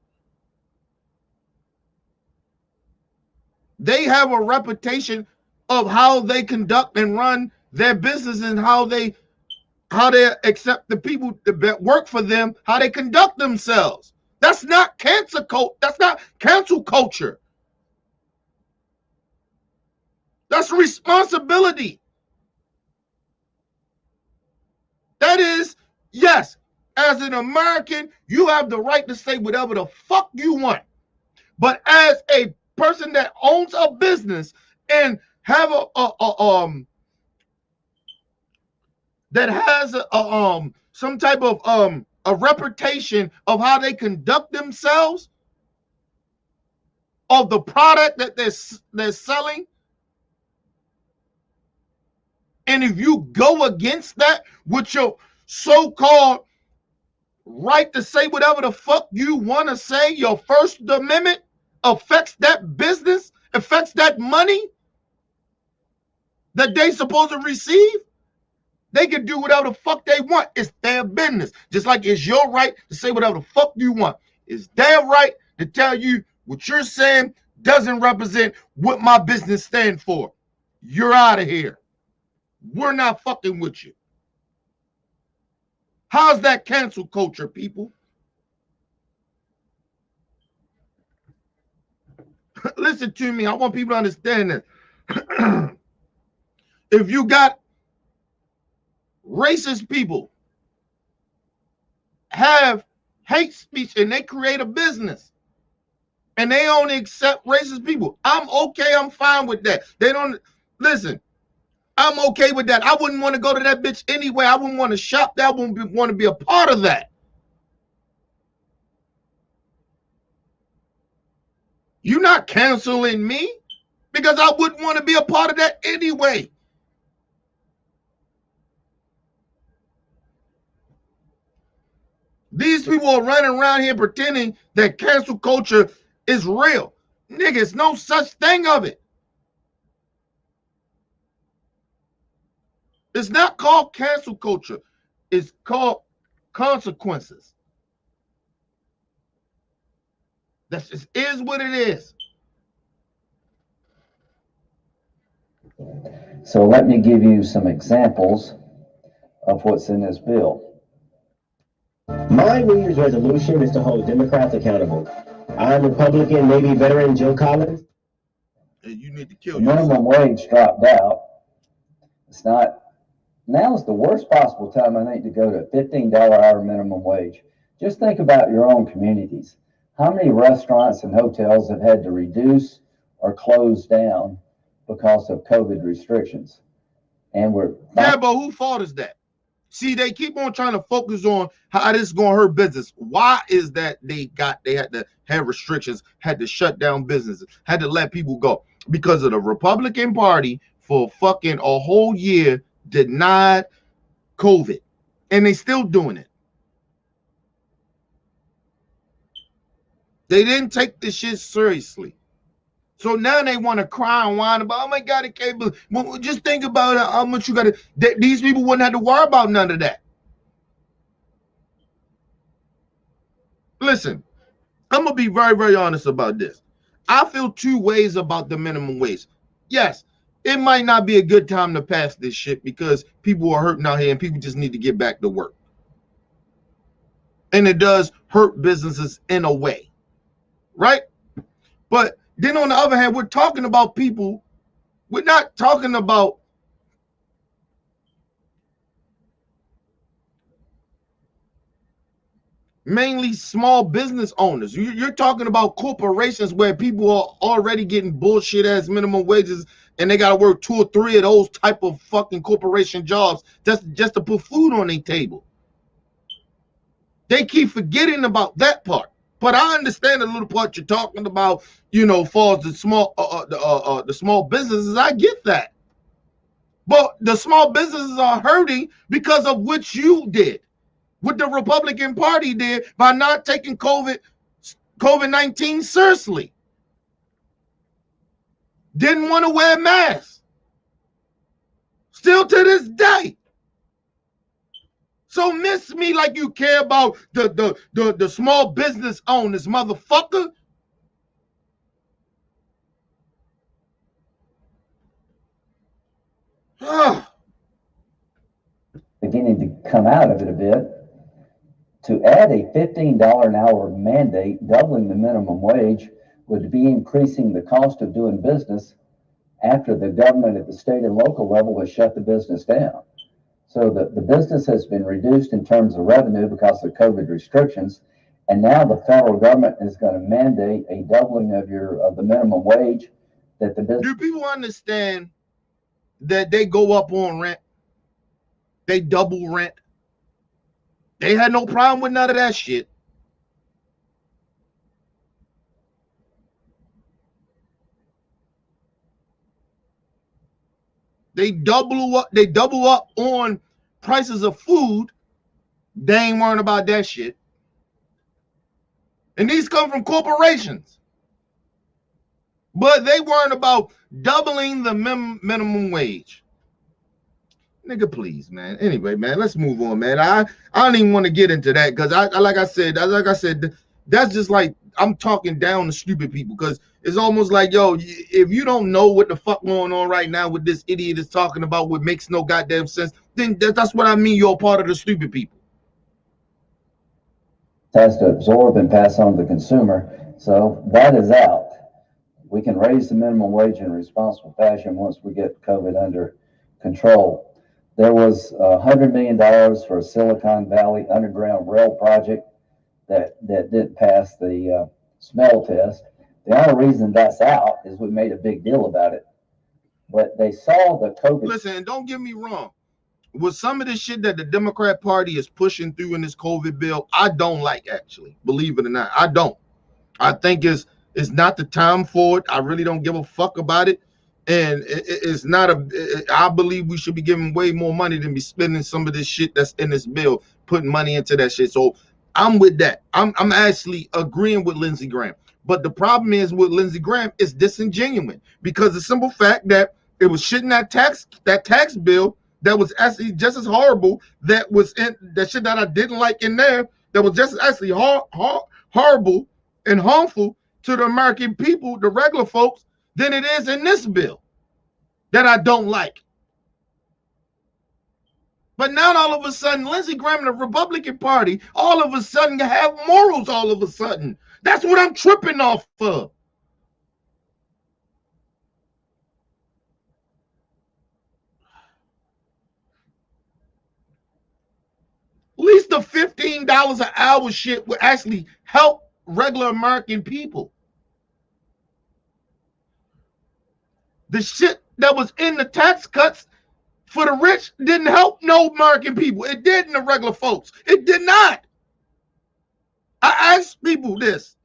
They have a reputation of how they conduct and run their business and how they accept the people that work for them, how they conduct themselves. That's not that's not cancel culture. That's responsibility. That is, yes, as an American, you have the right to say whatever the fuck you want. But as a person that owns a business and have that has some type of a reputation of how they conduct themselves, of the product that they're selling, and if you go against that with your so-called right to say whatever the fuck you want to say, your First Amendment affects that business, affects that money that they supposed to receive, they can do whatever the fuck they want. It's their business. Just like it's your right to say whatever the fuck you want. It's their right to tell you what you're saying doesn't represent what my business stands for. You're out of here. We're not fucking with you. How's that cancel culture, people? Listen to me. I want people to understand this. If you got racist people have hate speech and they create a business and they only accept racist people, I'm okay. I'm fine with that. They don't listen. I'm okay with that. I wouldn't want to go to that bitch anyway. I wouldn't want to shop there. I wouldn't want to be a part of that. You're not canceling me because I wouldn't want to be a part of that anyway. These people are running around here pretending that cancel culture is real. Niggas, no such thing of it. It's not called cancel culture. It's called consequences. That just is what it is. So let me give you some examples of what's in this bill. My New Year's resolution is to hold Democrats accountable. I'm Republican Navy veteran Joe Collins. And you need to kill yourself. Minimum wage dropped out. It's not. Now is the worst possible time, I think, to go to $15 hour minimum wage. Just think about your own communities. How many restaurants and hotels have had to reduce or close down because of COVID restrictions? And yeah, but whose fault is that? See, they keep on trying to focus on how this is going to hurt business. Why is that they had to have restrictions, had to shut down businesses, had to let people go? Because of the Republican Party for fucking a whole year denied COVID, and they still doing it. They didn't take this shit seriously. So now they want to cry and whine about, oh my God, it can't believe. Well, just think about how much you got to, these people wouldn't have to worry about none of that. Listen, I'm going to be very, very honest about this. I feel two ways about the minimum wage. Yes, it might not be a good time to pass this shit because people are hurting out here and people just need to get back to work. And it does hurt businesses in a way, right? But then on the other hand, we're talking about people. We're not talking about mainly small business owners. You're talking about corporations where people are already getting bullshit ass minimum wages and they got to work 2 or 3 of those type of fucking corporation jobs just to put food on their table. They keep forgetting about that part. But I understand the little part you're talking about, you know, for the small businesses. I get that. But the small businesses are hurting because of what you did, what the Republican Party did by not taking COVID-19 seriously. Didn't want to wear masks. Still to this day. So miss me like you care about the small business owners, motherfucker. Beginning to come out of it a bit. To add a $15 an hour mandate, doubling the minimum wage, would be increasing the cost of doing business after the government at the state and local level has shut the business down. So the business has been reduced in terms of revenue because of COVID restrictions. And now the federal government is going to mandate a doubling of the minimum wage that the business. Do people understand that they go up on rent? They double rent. They had no problem with none of that shit. They double up on prices of food. They ain't worrying about that shit. And these come from corporations. But they weren't about doubling the minimum wage. Nigga, please, man. Anyway, man, let's move on, man. I don't even want to get into that because like I said, that's just like I'm talking down to stupid people because it's almost like, yo, if you don't know what the fuck going on right now with this idiot is talking about what makes no goddamn sense, then that's what I mean. You're a part of the stupid people. Has to absorb and pass on to the consumer. So that is out. We can raise the minimum wage in a responsible fashion once we get COVID under control. There was $100 million for a Silicon Valley underground rail project that didn't pass the smell test. The only reason that's out is we made a big deal about it. But they saw the COVID. Listen, don't get me wrong. With some of the shit that the Democrat Party is pushing through in this COVID bill, I don't like, actually. Believe it or not, I don't. I think it's not the time for it. I really don't give a fuck about it. And it's not I believe we should be giving way more money than be spending some of this shit that's in this bill, putting money into that shit. So I'm with that. I'm actually agreeing with Lindsey Graham. But the problem is with Lindsey Graham is disingenuous because the simple fact that it was shit in that tax bill that was actually just as horrible, that was in that shit that I didn't like in there, that was just actually horrible and harmful to the American people, the regular folks, than it is in this bill that I don't like. But now all of a sudden, Lindsey Graham and the Republican Party all of a sudden have morals all of a sudden. That's what I'm tripping off of. At least the $15 an hour shit would actually help regular American people. The shit that was in the tax cuts for the rich didn't help no American people. It didn't the regular folks. It did not. I asked people this.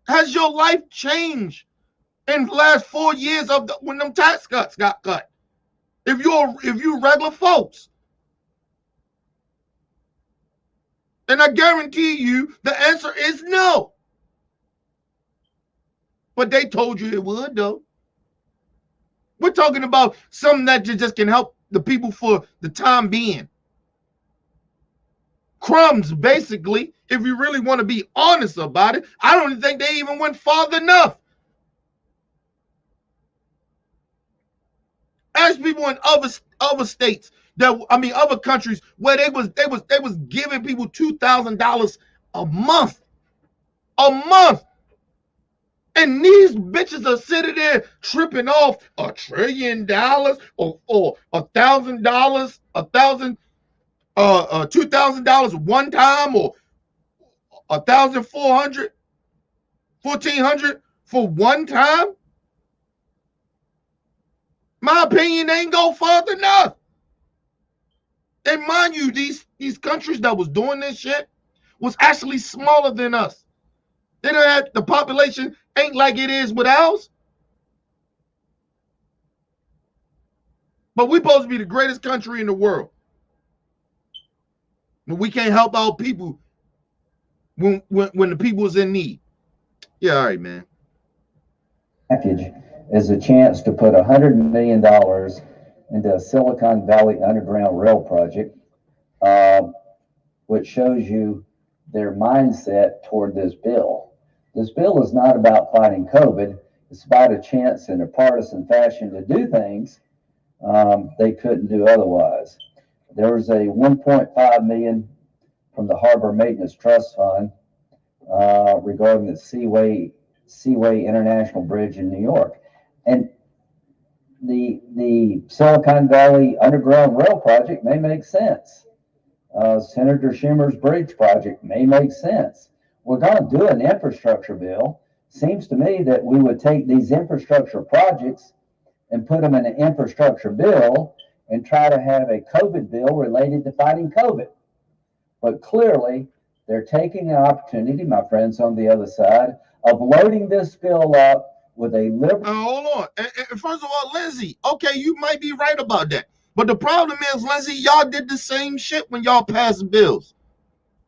Has your life changed in the last 4 years of when them tax cuts got cut? If you regular folks. And I guarantee you the answer is no. But they told you it would, though. We're talking about something that just can help the people for the time being. Crumbs, basically, if you really want to be honest about it. I don't think they even went far enough. Ask people in other states other countries where they was giving people $2,000 a month. A month. And these bitches are sitting there tripping off $1 trillion or $1,000, $2,000 one time, or $1,400 for one time. My opinion ain't go far enough. And mind you, these countries that was doing this shit was actually smaller than us. They don't have, the population ain't like it is with ours. But we're supposed to be the greatest country in the world. But we can't help our people when the people is in need. Yeah, all right, man. Package is a chance to put $100 million into a Silicon Valley Underground Rail project, which shows you their mindset toward this bill. This bill is not about fighting COVID. It's about a chance in a partisan fashion to do things they couldn't do otherwise. There was a $1.5 million from the Harbor Maintenance Trust Fund regarding the Seaway International Bridge in New York. And the Silicon Valley Underground Rail project may make sense. Senator Schumer's bridge project may make sense. We're going to do an infrastructure bill. Seems to me that we would take these infrastructure projects and put them in an infrastructure bill and try to have a COVID bill related to fighting COVID. But clearly, they're taking an opportunity, my friends on the other side, of loading this bill up with a liberal. Hold on. And first of all, Lindsey, okay, you might be right about that. But the problem is, Lindsey, y'all did the same shit when y'all passed bills.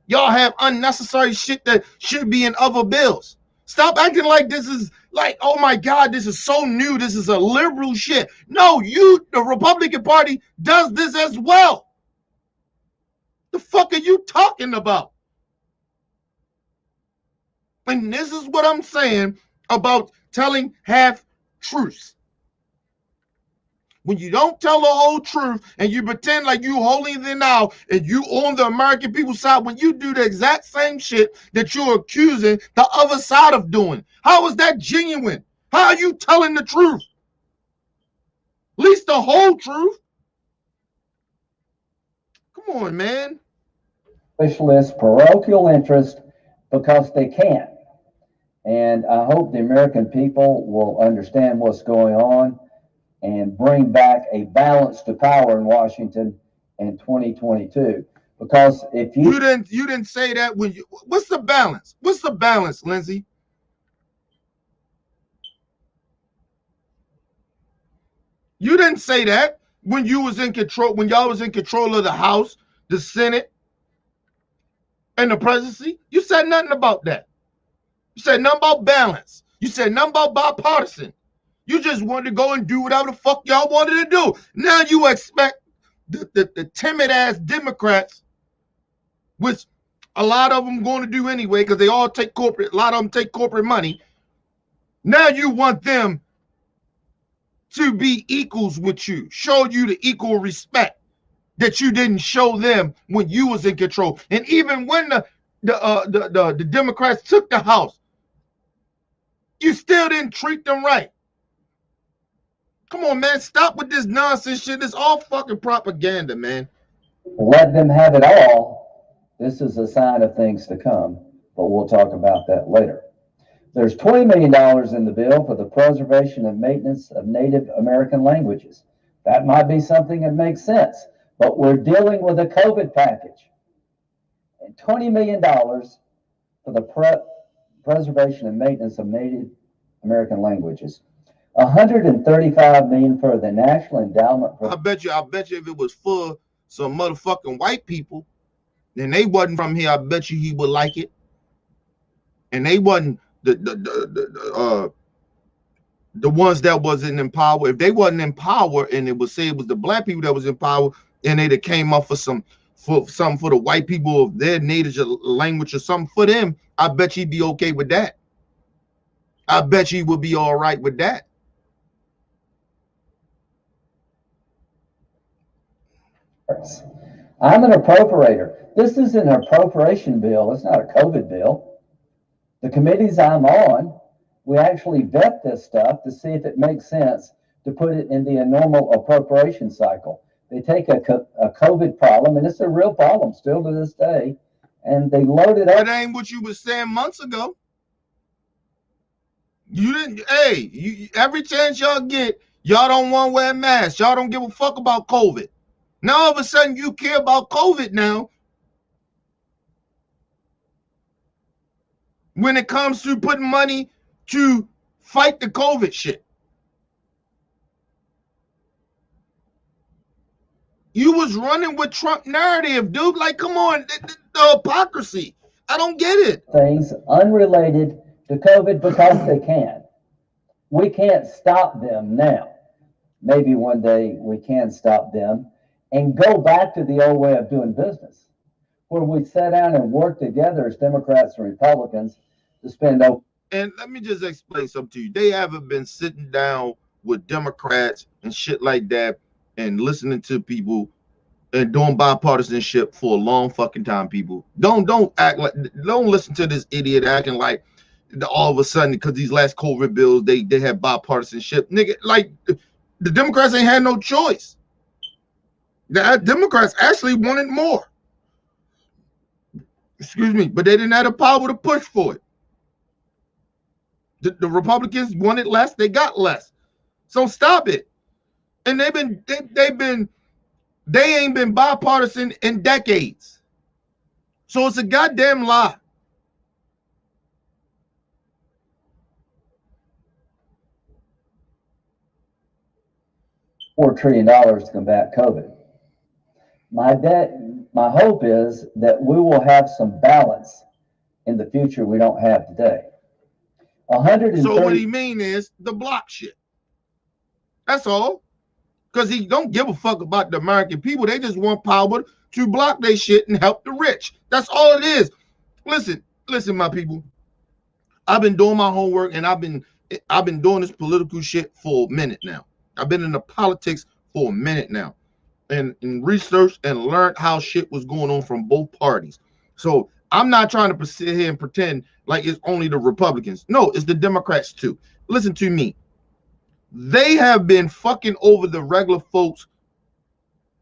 Y'all have unnecessary shit that should be in other bills. Stop acting like this is like, oh my God, this is so new. This is a liberal shit. No, the Republican Party does this as well. The fuck are you talking about? And this is what I'm saying about telling half truths. When you don't tell the whole truth and you pretend like you holier than thou and you on the American people's side, when you do the exact same shit that you're accusing the other side of doing. How is that genuine? How are you telling the truth? At least the whole truth. Come on, man. Socialist parochial interest because they can. And I hope the American people will understand what's going on and bring back a balance to power in Washington in 2022. Because if you didn't say that when you, what's the balance? What's the balance, Lindsey? You didn't say that when you was in control, when y'all was in control of the House, the Senate, and the presidency. You said nothing about that. You said nothing about balance. You said nothing about bipartisan. You just wanted to go and do whatever the fuck y'all wanted to do. Now you expect the timid ass Democrats, which a lot of them going to do anyway because they all take corporate, a lot of them take corporate money. Now you want them to be equals with you, show you the equal respect that you didn't show them when you was in control. And even when the Democrats took the House, you still didn't treat them right. Come on, man. Stop with this nonsense shit. It's all fucking propaganda, man. Let them have it all. This is a sign of things to come, but we'll talk about that later. There's $20 million in the bill for the preservation and maintenance of Native American languages. That might be something that makes sense, but we're dealing with a COVID package. And $20 million for the preservation and maintenance of Native American languages. $135 million for the National Endowment for. I bet you if it was for some motherfucking white people, and they wasn't from here, I bet you he would like it. And they wasn't the ones that wasn't in power. If they wasn't in power, and it was say it was the black people that was in power, and they came up for something for the white people of their native language or something for them, I bet you'd be okay with that. I bet you would be all right with that. I'm an appropriator. This is an appropriation bill. It's not a COVID bill. The committees I'm on, we actually vet this stuff to see if it makes sense to put it in the normal appropriation cycle. They take a COVID problem, and it's a real problem still to this day, and they load it up. That ain't what you was saying months ago. You didn't, hey, every chance y'all get, y'all don't want to wear masks. Y'all don't give a fuck about COVID. Now all of a sudden you care about COVID now. when it comes to putting money to fight the COVID shit. You was running with Trump narrative, dude. Like, come on, the hypocrisy. I don't get it. Things unrelated to COVID because they can. We can't stop them now. Maybe one day we can stop them and go back to the old way of doing business, where we sit down and work together as Democrats and Republicans to spend over. And let me just explain something to you. They haven't been sitting down with Democrats and shit like that and listening to people and doing bipartisanship for a long fucking time, people. Don't act like, don't listen to this idiot acting like all of a sudden because these last COVID bills, they have bipartisanship. Nigga, like the Democrats ain't had no choice. The Democrats actually wanted more. Excuse me, but they didn't have the power to push for it. The Republicans wanted less, they got less. So stop it. And they ain't been bipartisan in decades. So it's a goddamn lie. $4 trillion to combat COVID. My hope is that we will have some balance in the future we don't have today. 130. So what he mean is the block shit. That's all. Because he don't give a fuck about the American people. They just want power to block their shit and help the rich. That's all it is. Listen, my people. I've been doing my homework and I've been doing this political shit for a minute now. I've been in the politics for a minute now and researched and learned how shit was going on from both parties. So I'm not trying to sit here and pretend like it's only the Republicans. No, it's the Democrats too. Listen to me. They have been fucking over the regular folks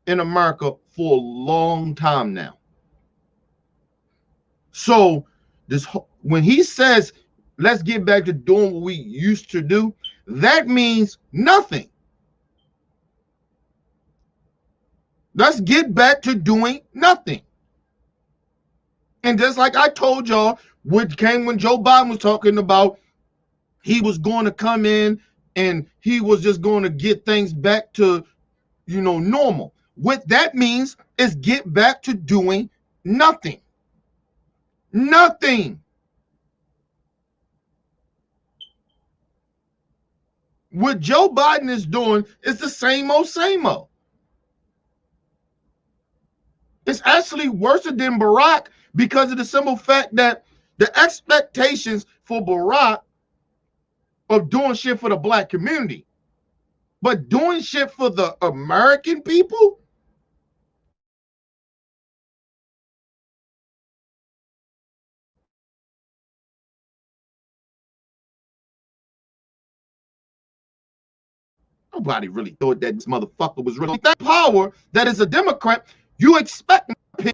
in America for a long time now. So when he says, let's get back to doing what we used to do, that means nothing. Let's get back to doing nothing. And just like I told y'all, what came when Joe Biden was talking about, he was going to come in and he was just going to get things back to, normal. What that means is get back to doing nothing. Nothing. What Joe Biden is doing is the same old, same old. It's actually worse than Barack because of the simple fact that the expectations for Barack of doing shit for the black community, but doing shit for the American people? Nobody really thought that this motherfucker was really that power that is a Democrat. You expect him,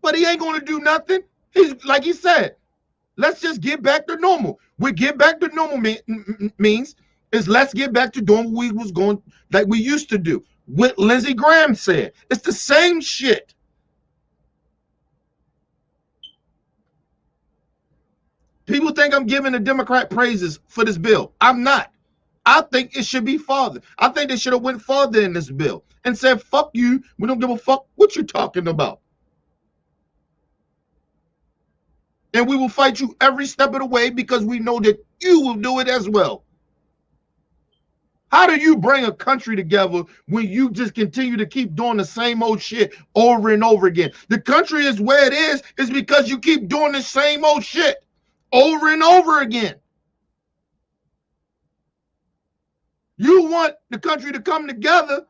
but he ain't going to do nothing. He's like he said, let's just get back to normal. We get back to normal means is let's get back to doing what we was going like we used to do. What Lindsey Graham said. It's the same shit. People think I'm giving the Democrat praises for this bill. I'm not. I think it should be farther. I think they should have went farther in this bill and said, fuck you. We don't give a fuck what you're talking about. And we will fight you every step of the way because we know that you will do it as well. How do you bring a country together when you just continue to keep doing the same old shit over and over again? The country is where it is because you keep doing the same old shit over and over again. You want the country to come together,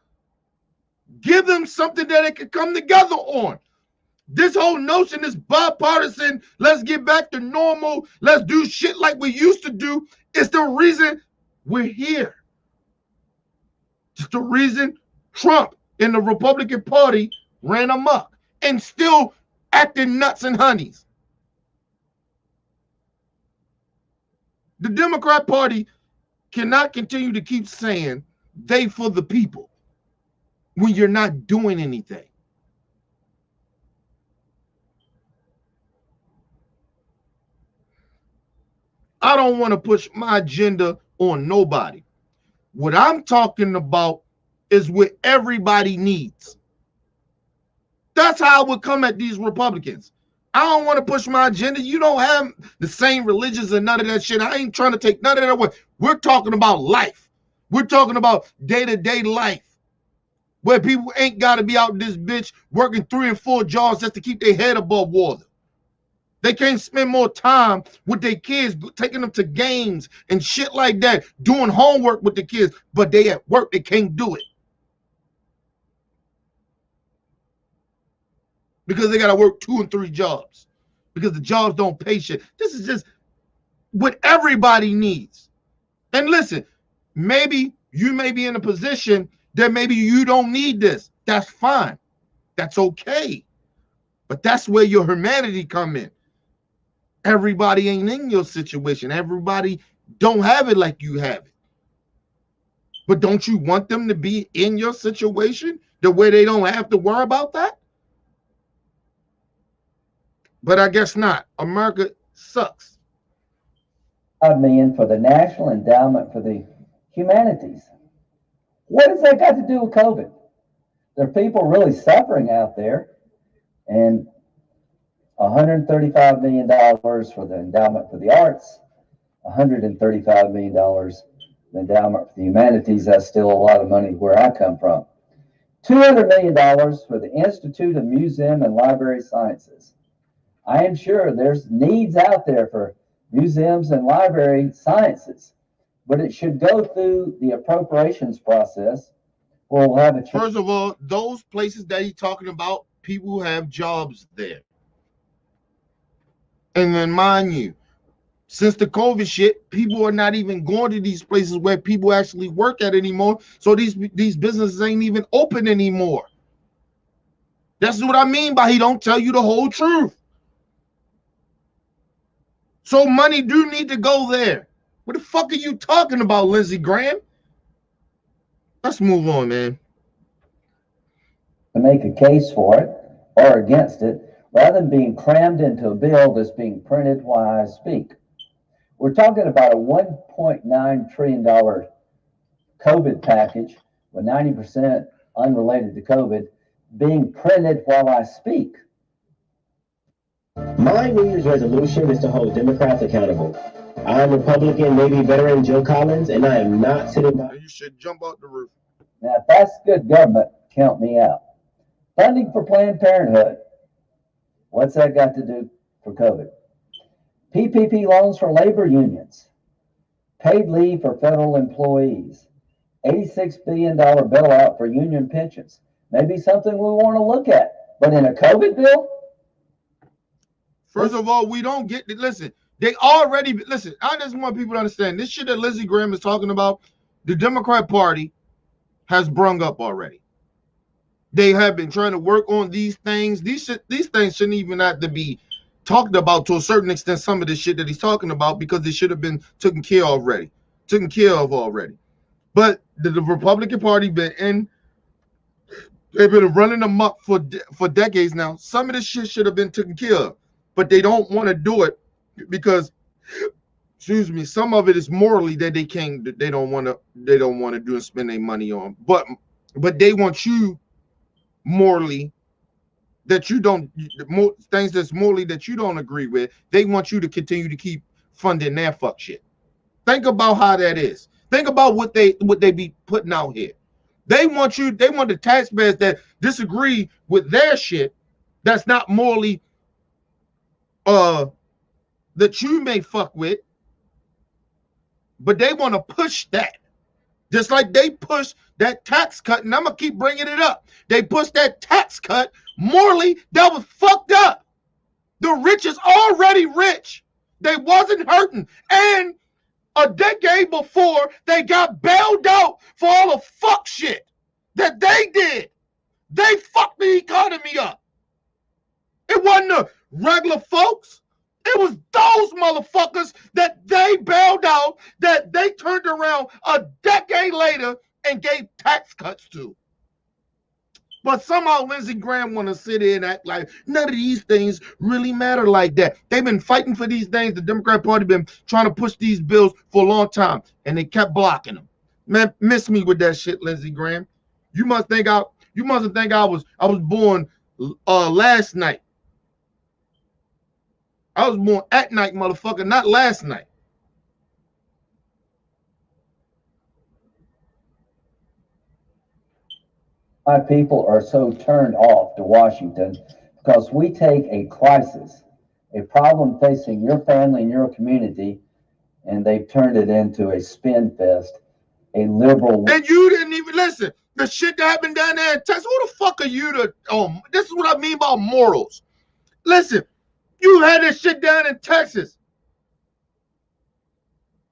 give them something that it can come together on. This whole notion is bipartisan, let's get back to normal, let's do shit like we used to do, is the reason we're here. It's the reason Trump and the Republican Party ran amok and still acting nuts and honeys. The Democrat Party cannot continue to keep saying they for the people when you're not doing anything. I don't want to push my agenda on nobody. What I'm talking about is what everybody needs. That's how I would come at these Republicans. I don't want to push my agenda. You don't have the same religions and none of that shit. I ain't trying to take none of that away. We're talking about life. We're talking about day-to-day life, where people ain't got to be out this bitch working 3 and 4 jobs just to keep their head above water. They can't spend more time with their kids, taking them to games and shit like that, doing homework with the kids, but they at work, they can't do it. Because they got to work 2 and 3 jobs. Because the jobs don't pay shit. This is just what everybody needs. And listen, maybe you may be in a position that maybe you don't need this. That's fine. That's okay. But that's where your humanity come in. Everybody ain't in your situation. Everybody don't have it like you have it. But don't you want them to be in your situation the way they don't have to worry about that? But I guess not. America sucks. $5 million for the National Endowment for the Humanities. What has that got to do with COVID? There are people really suffering out there, and $135 million for the Endowment for the Arts, $135 million the Endowment for the Humanities. That's still a lot of money where I come from. $200 million for the Institute of Museum and Library Sciences. I am sure there's needs out there for museums and library sciences, but it should go through the appropriations process. We'll have a First of all, those places that he's talking about, people have jobs there. And then mind you, since the COVID shit, people are not even going to these places where people actually work at anymore. So these businesses ain't even open anymore. That's what I mean by he don't tell you the whole truth. So money do need to go there. What the fuck are you talking about, Lindsey Graham? Let's move on, man. To make a case for it or against it, rather than being crammed into a bill that's being printed while I speak. We're talking about a $1.9 trillion COVID package with 90% unrelated to COVID being printed while I speak. My New Year's resolution is to hold Democrats accountable. I'm Republican Navy veteran Joe Collins, and I am not sitting by. You should jump out the roof. Now, if that's good government, count me out. Funding for Planned Parenthood. What's that got to do for COVID? PPP loans for labor unions. Paid leave for federal employees. $86 billion bailout for union pensions. Maybe something we want to look at. But in a COVID bill? First of all, we don't get it. Listen, they already, listen, I just want people to understand this shit that Lindsey Graham is talking about, the Democrat Party has brung up already. They have been trying to work on these things. These things shouldn't even have to be talked about to a certain extent, some of the shit that he's talking about, because they should have been taken care of already. But the Republican Party they've been running amok for decades now. Some of this shit should have been taken care of, but they don't want to do it because, excuse me, some of it is morally that they don't want to do and spend their money on. But they want you morally that you don't, things that's morally that you don't agree with, they want you to continue to keep funding their fuck shit. Think about how that is. Think about what they be putting out here. They want the taxpayers that disagree with their shit, that's not morally that you may fuck with, but they want to push that. Just like they push that tax cut, and I'm going to keep bringing it up. They pushed that tax cut morally, that was fucked up. The rich is already rich. They wasn't hurting. And a decade before, they got bailed out for all the fuck shit that they did. They fucked the economy up. It wasn't the regular folks. It was those motherfuckers that they bailed out, that they turned around a decade later and gave tax cuts to. But somehow Lindsey Graham want to sit here and act like none of these things really matter like that. They've been fighting for these things. The Democrat Party been trying to push these bills for a long time, and they kept blocking them. Man, miss me with that shit, Lindsey Graham. You must think I was born last night. I was born at night, motherfucker, not last night. My people are so turned off to Washington because we take a crisis, a problem facing your family and your community, and they've turned it into a spin fest, a liberal. And you didn't even listen. The shit that happened down there in Texas, who the fuck are you to, this is what I mean by morals. Listen, you had this shit down in Texas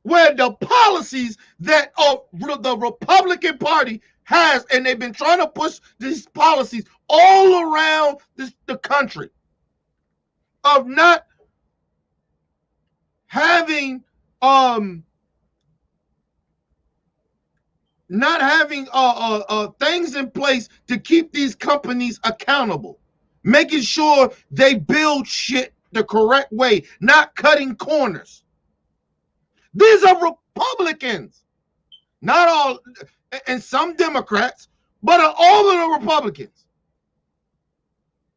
where the policies that the Republican Party has, and they've been trying to push these policies all around the country of not having things in place to keep these companies accountable, making sure they build shit the correct way, not cutting corners. These are Republicans, not all, and some Democrats, but all of the Republicans.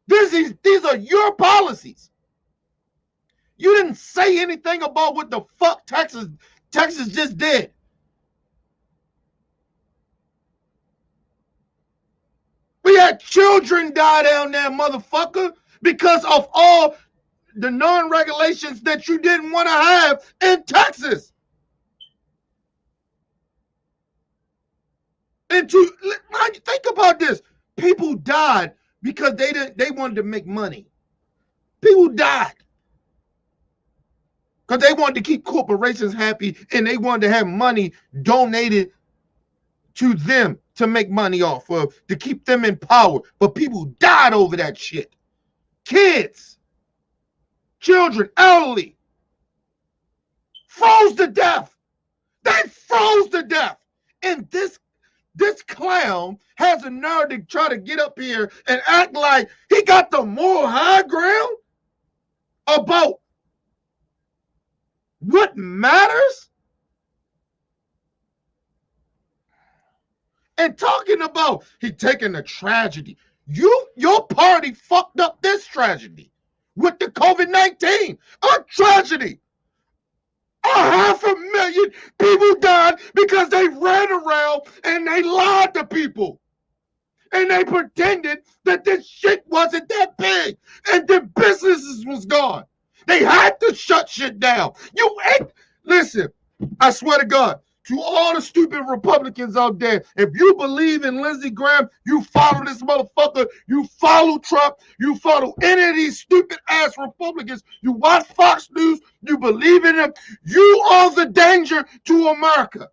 These are your policies. You didn't say anything about what the fuck Texas just did. We had children die down there, motherfucker, because of all the non-regulations that you didn't want to have in Texas. And think about this. People died because they wanted to make money. People died because they wanted to keep corporations happy and they wanted to have money donated to them to make money off of, to keep them in power. But people died over that shit. Kids, children, elderly, froze to death. They froze to death. And this clown has a nerve to try to get up here and act like he got the moral high ground about what matters. And talking about he taking a tragedy. Your party fucked up this tragedy with the COVID-19. A tragedy. 500,000 people died because they ran around and they lied to people. And they pretended that this shit wasn't that big. And the businesses was gone. They had to shut shit down. Listen, I swear to God, to all the stupid Republicans out there, if you believe in Lindsey Graham, you follow this motherfucker, you follow Trump, you follow any of these stupid ass Republicans, you watch Fox News, you believe in them, you are the danger to America.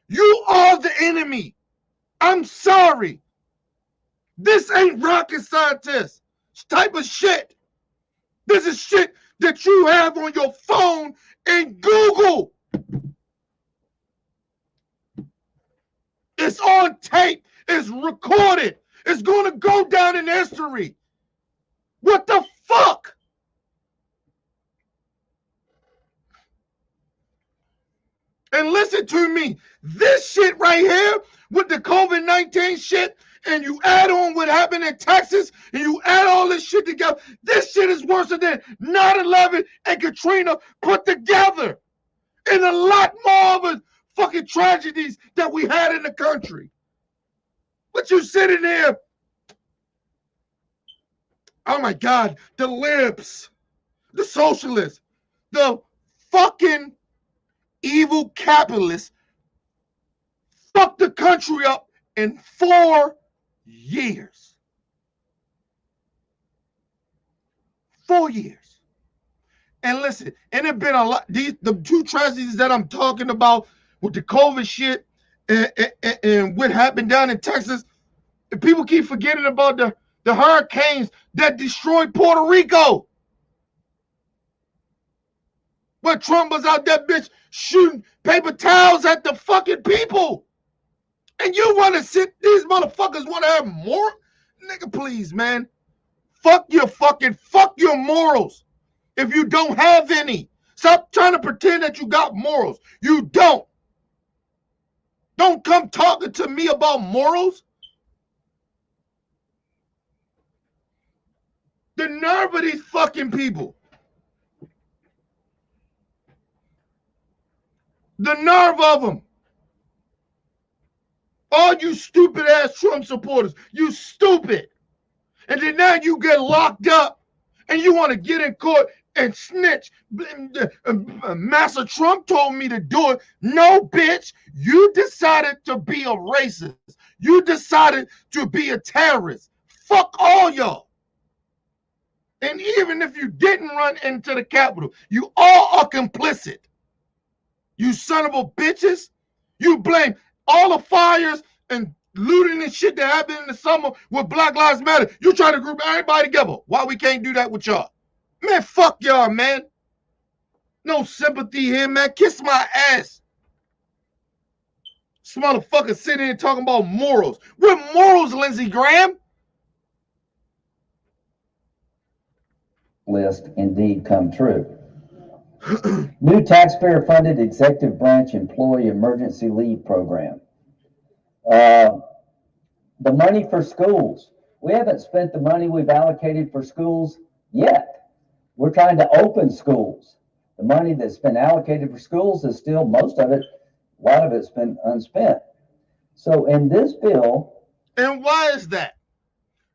You are the enemy. I'm sorry. This ain't rocket scientist type of shit. This is shit that you have on your phone and Google. It's on tape. It's recorded. It's going to go down in history. What the fuck? And listen to me. This shit right here with the COVID-19 shit, and you add on what happened in Texas, and you add all this shit together, this shit is worse than 9/11 and Katrina put together. And a lot more of us fucking tragedies that we had in the country. But you sitting there, oh my God, the libs, the socialists, the fucking evil capitalists fucked the country up in 4 years. 4 years. And listen, and it been a lot, the two tragedies that I'm talking about with the COVID shit and what happened down in Texas, and people keep forgetting about the hurricanes that destroyed Puerto Rico. Where Trump was out there, bitch, shooting paper towels at the fucking people. And you want to sit, these motherfuckers want to have more? Nigga, please, man. Fuck your morals. If you don't have any, stop trying to pretend that you got morals. You don't. Don't come talking to me about morals. The nerve of these fucking people. The nerve of them. All you stupid ass Trump supporters. You stupid. And then now you get locked up and you want to get in court and snitch. Master Trump told me to do it. No, bitch. You decided to be a racist. You decided to be a terrorist. Fuck all y'all. And even if you didn't run into the Capitol, you all are complicit. You son of a bitches. You blame all the fires and looting and shit that happened in the summer with Black Lives Matter. You try to group everybody together. Why we can't do that with y'all? Man, fuck y'all, man. No sympathy here, man. Kiss my ass. This motherfucker sitting here talking about morals. What morals, Lindsey Graham? List indeed come true. New taxpayer-funded executive branch employee emergency leave program. The money for schools. We haven't spent the money we've allocated for schools yet. We're trying to open schools. The money that's been allocated for schools is still, most of it, a lot of it's been unspent. So in this bill. And why is that?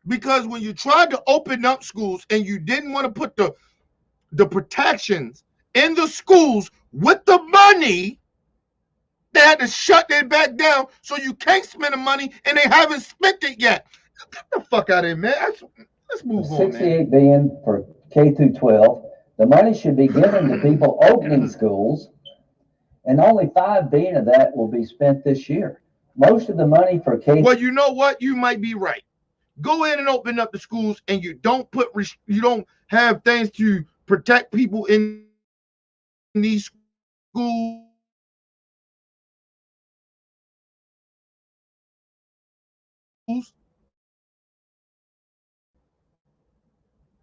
Because when you tried to open up schools and you didn't want to put the protections in the schools with the money, they had to shut that back down, so you can't spend the money, and they haven't spent it yet. Get the fuck out of here, man. Let's move on, man. $68 billion for K through 12. The money should be given to people opening schools, and only $5 billion of that will be spent this year. Most of the money for K. Well, you know what? You might be right. Go in and open up the schools, and you don't have things to protect people in these schools.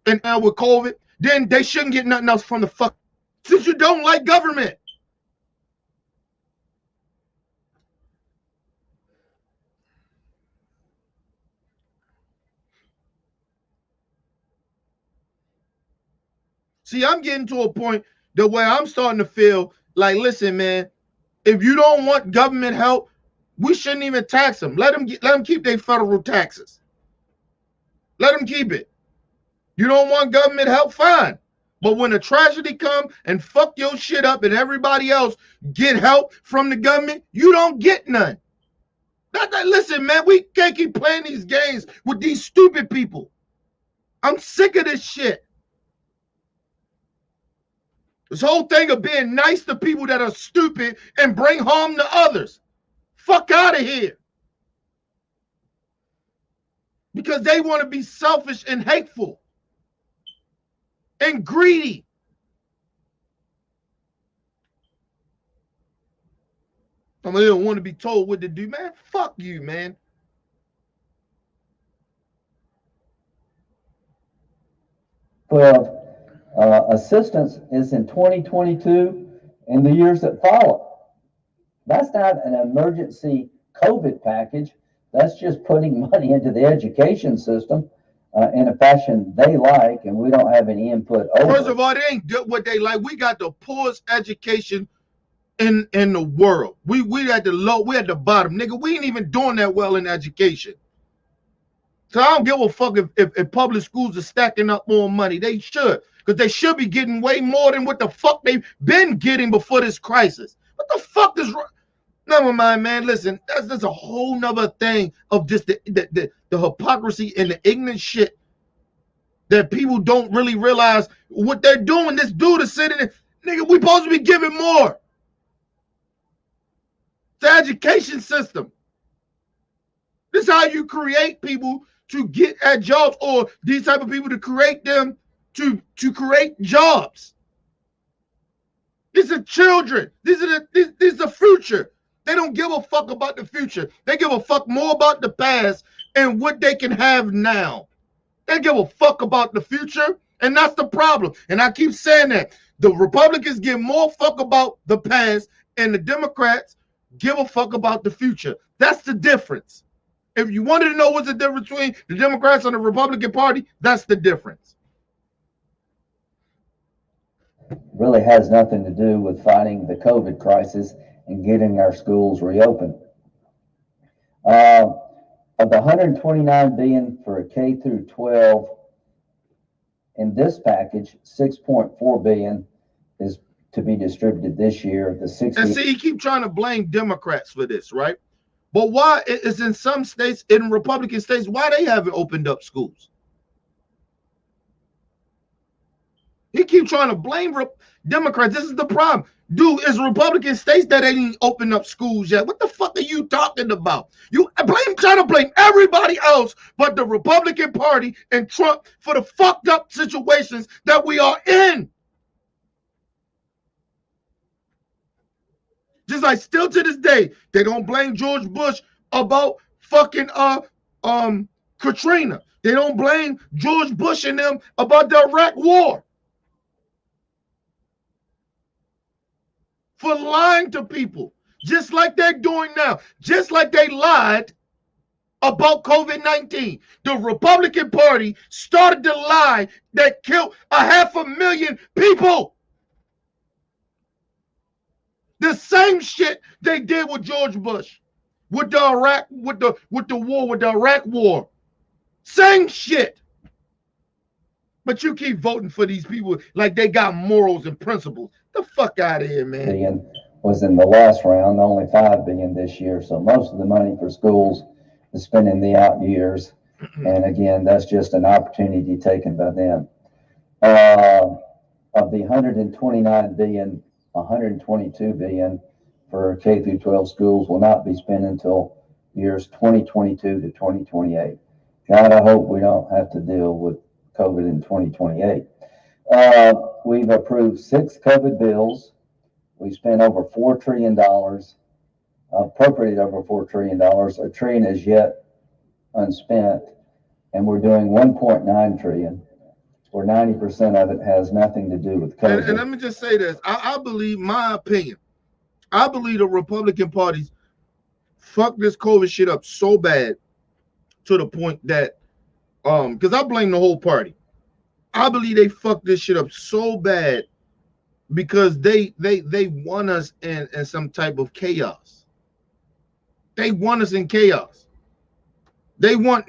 And now with COVID, then they shouldn't get nothing else from the fuck. Since you don't like government. See, I'm getting to a point the way I'm starting to feel like, listen, man, if you don't want government help, we shouldn't even tax them. Let them keep their federal taxes. Let them keep it. You don't want government help, fine. But when a tragedy come and fuck your shit up and everybody else get help from the government, you don't get none. Listen, man, we can't keep playing these games with these stupid people. I'm sick of this shit. This whole thing of being nice to people that are stupid and bring harm to others. Fuck out of here. Because they want to be selfish and hateful and greedy. I mean, they don't want to be told what to do, man. Fuck you, man. Well, assistance is in 2022 and the years that follow. That's not an emergency COVID package. That's just putting money into the education system in a fashion they like, and we don't have any input over. First of all, they ain't good what they like. We got the poorest education in the world. We at the bottom, nigga. We ain't even doing that well in education. So I don't give a fuck if public schools are stacking up more money. They should, because they should be getting way more than what the fuck they've been getting before this crisis. What the fuck is wrong? Never mind, man. Listen, that's a whole nother thing of just the hypocrisy and the ignorant shit that people don't really realize what they're doing. This dude is sitting there, nigga, we supposed to be giving more. The education system. This is how you create people to get at jobs, or these type of people to create them to create jobs. These are children. These are the future. They don't give a fuck about the future. They give a fuck more about the past in what they can have now. They give a fuck about the future, and that's the problem. And I keep saying that. The Republicans give more fuck about the past, and the Democrats give a fuck about the future. That's the difference. If you wanted to know what's the difference between the Democrats and the Republican Party, that's the difference. Really has nothing to do with fighting the COVID crisis and getting our schools reopened. Of the $129 billion for K through 12 in this package, $6.4 billion is to be distributed this year. The 60. And see, you keep trying to blame Democrats for this, right? But why is in some states, in Republican states, why they haven't opened up schools? You keep trying to blame Democrats. This is the problem. Dude, it's Republican states that ain't opened up schools yet. What the fuck are you talking about? You trying to blame everybody else but the Republican Party and Trump for the fucked up situations that we are in. Just like still to this day, they don't blame George Bush about fucking Katrina. They don't blame George Bush and them about the Iraq war. For lying to people, just like they're doing now, just like they lied about COVID-19. The Republican Party started the lie that killed 500,000 people. The same shit they did with George Bush, with the Iraq, with the war, with the Iraq war. Same shit. But you keep voting for these people like they got morals and principles. The fuck out of here, man. Billion was in the last round, only $5 billion this year. So most of the money for schools is spent in the out years. And again, that's just an opportunity taken by them. Of the $129 billion, $122 billion for K through 12 schools will not be spent until years 2022 to 2028. God, I hope we don't have to deal with COVID in 2028. We've approved 6 COVID bills. We spent over $4 trillion, appropriated over $4 trillion. $1 trillion is yet unspent, and we're doing $1.9 trillion, where 90% of it has nothing to do with COVID. And let me just say this. I believe, my opinion, I believe the Republican parties fucked this COVID shit up so bad to the point that, because I blame the whole party. I believe they fucked this shit up so bad because they want us in some type of chaos. They want us in chaos. They want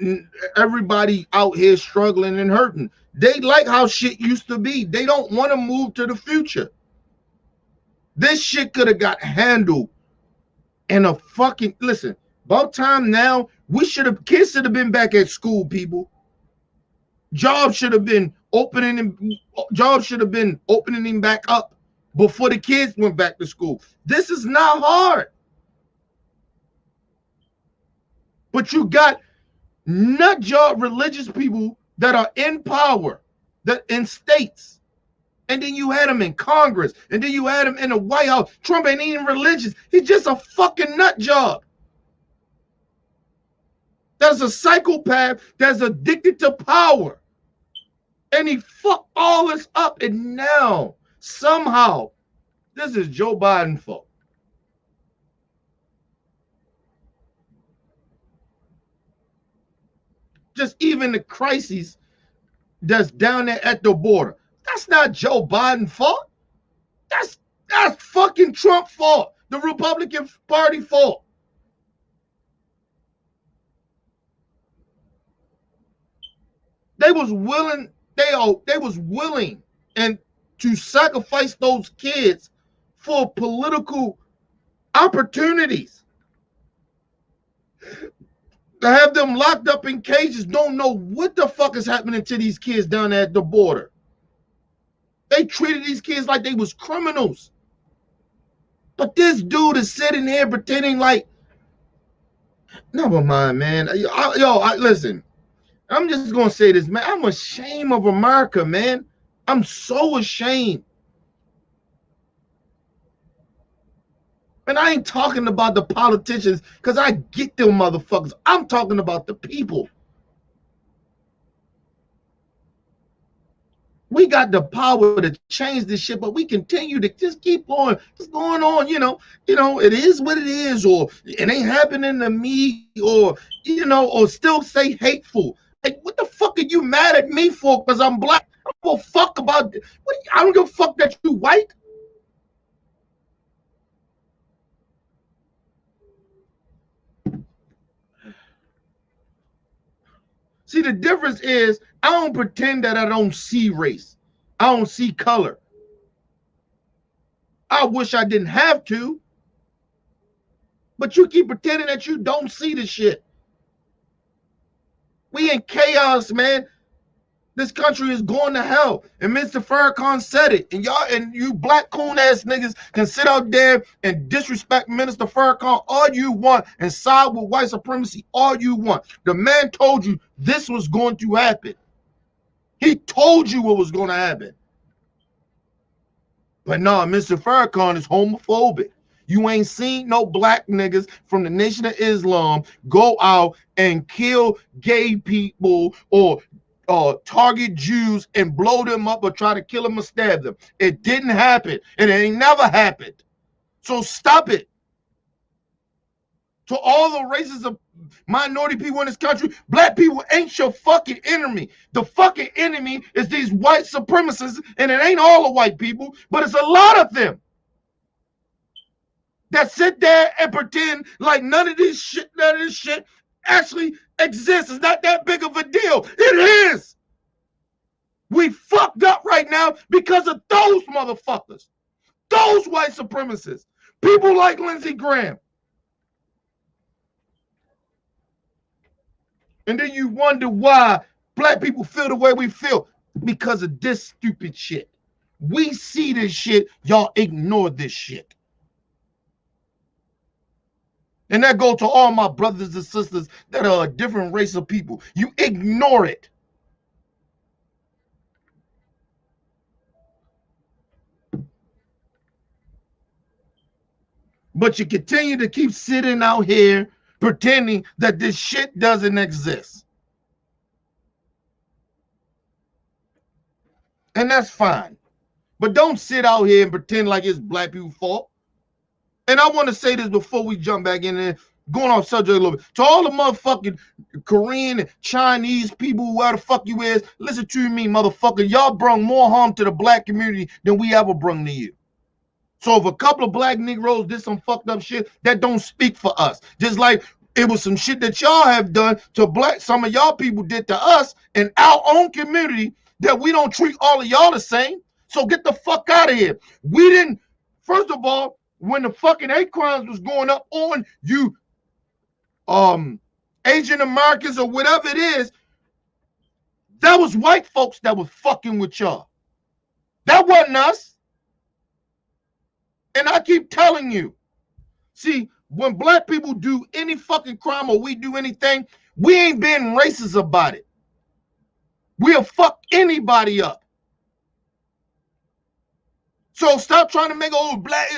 everybody out here struggling and hurting. They like how shit used to be. They don't want to move to the future. This shit could have got handled in a fucking, listen, about time now, kids should have been back at school, people. Jobs should have been opening back up before the kids went back to school. This is not hard. But you got nut job religious people that are in power, that in states, and then you had them in Congress, and then you had them in the White House. Trump ain't even religious. He's just a fucking nut job. That's a psychopath that's addicted to power. And he fucked all this up, and now somehow this is Joe Biden's fault. Just even the crises that's down there at the border, that's not Joe Biden's fault. That's fucking Trump's fault. The Republican Party fault. They was willing. They was willing and to sacrifice those kids for political opportunities. To have them locked up in cages, don't know what the fuck is happening to these kids down there at the border. They treated these kids like they was criminals. But this dude is sitting here pretending like, never mind, man. Listen. I'm just going to say this, man. I'm ashamed of America, man. I'm so ashamed. And I ain't talking about the politicians, because I get them motherfuckers. I'm talking about the people. We got the power to change this shit, but we continue to just keep going, just going on, it is what it is, or it ain't happening to me, or, or still say hateful. Like, what the fuck are you mad at me for? Because I'm black. I don't give a fuck about, I don't give a fuck that you white. See, the difference is I don't pretend that I don't see race. I don't see color. I wish I didn't have to. But you keep pretending that you don't see the shit. We in chaos, man. This country is going to hell. And Mr. Farrakhan said it. And y'all and you black coon ass niggas can sit out there and disrespect Minister Farrakhan all you want and side with white supremacy all you want. The man told you this was going to happen. He told you what was going to happen. But no, Mr. Farrakhan is homophobic. You ain't seen no black niggas from the Nation of Islam go out and kill gay people or target Jews and blow them up or try to kill them or stab them. It didn't happen. And it ain't never happened. So stop it. To all the races of minority people in this country, black people ain't your fucking enemy. The fucking enemy is these white supremacists, and it ain't all the white people, but it's a lot of them that sit there and pretend like none of this shit actually exists. It's not that big of a deal. It is. We fucked up right now because of those motherfuckers, those white supremacists, people like Lindsey Graham. And then you wonder why black people feel the way we feel, because of this stupid shit. We see this shit, y'all ignore this shit. And that goes to all my brothers and sisters that are a different race of people. You ignore it. But you continue to keep sitting out here pretending that this shit doesn't exist. And that's fine. But don't sit out here and pretend like it's black people's fault. And I want to say this before we jump back in there, going off subject a little bit. To all the motherfucking Korean and Chinese people, whoever the fuck you is, listen to me, motherfucker. Y'all brung more harm to the black community than we ever brung to you. So if a couple of black Negroes did some fucked up shit, that don't speak for us. Just like it was some shit that y'all have done to some of y'all people did to us in our own community that we don't treat all of y'all the same. So get the fuck out of here. We didn't, first of all, when the fucking hate crimes was going up on you, Asian Americans or whatever it is, that was white folks that was fucking with y'all. That wasn't us. And I keep telling you, see, when black people do any fucking crime or we do anything, we ain't being racist about it. We'll fuck anybody up. So stop trying to make all black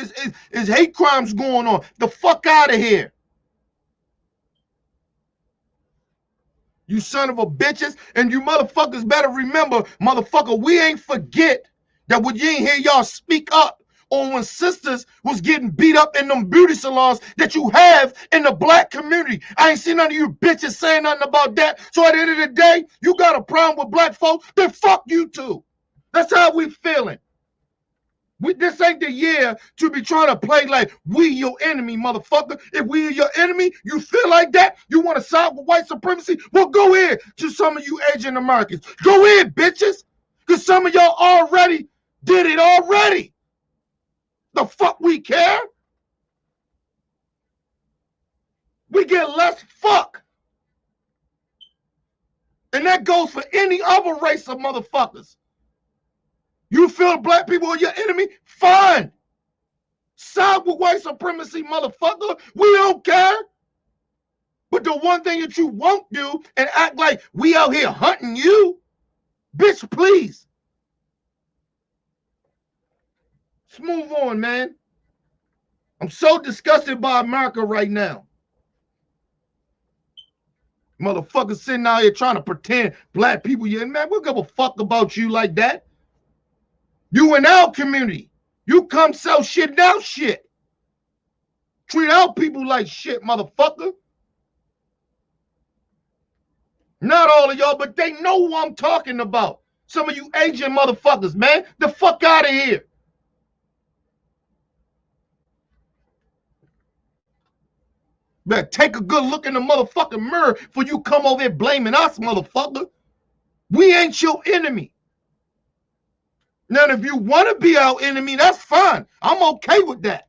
is hate crimes going on. The fuck out of here. You son of a bitches, and you motherfuckers better remember, motherfucker, we ain't forget that when you ain't hear y'all speak up on when sisters was getting beat up in them beauty salons that you have in the black community. I ain't seen none of you bitches saying nothing about that. So at the end of the day, you got a problem with black folks, then fuck you too. That's how we feeling. This ain't the year to be trying to play like we your enemy, motherfucker. If we are your enemy, you feel like that? You want to side with white supremacy? Well, go in to some of you Asian Americans. Go in, bitches. Because some of y'all already did it already. The fuck we care? We get less fuck. And that goes for any other race of motherfuckers. You feel black people are your enemy? Fine. Side with white supremacy, motherfucker. We don't care. But the one thing that you won't do and act like we out here hunting you, bitch, please. Let's move on, man. I'm so disgusted by America right now. Motherfuckers sitting out here trying to pretend black people, yeah, man, we don't give a fuck about you like that. You in our community. You come sell shit now shit. Treat our people like shit, motherfucker. Not all of y'all, but they know who I'm talking about. Some of you Asian motherfuckers, man. The fuck out of here. Better take a good look in the motherfucking mirror before you come over here blaming us, motherfucker. We ain't your enemy. Now, if you want to be our enemy, that's fine. I'm okay with that.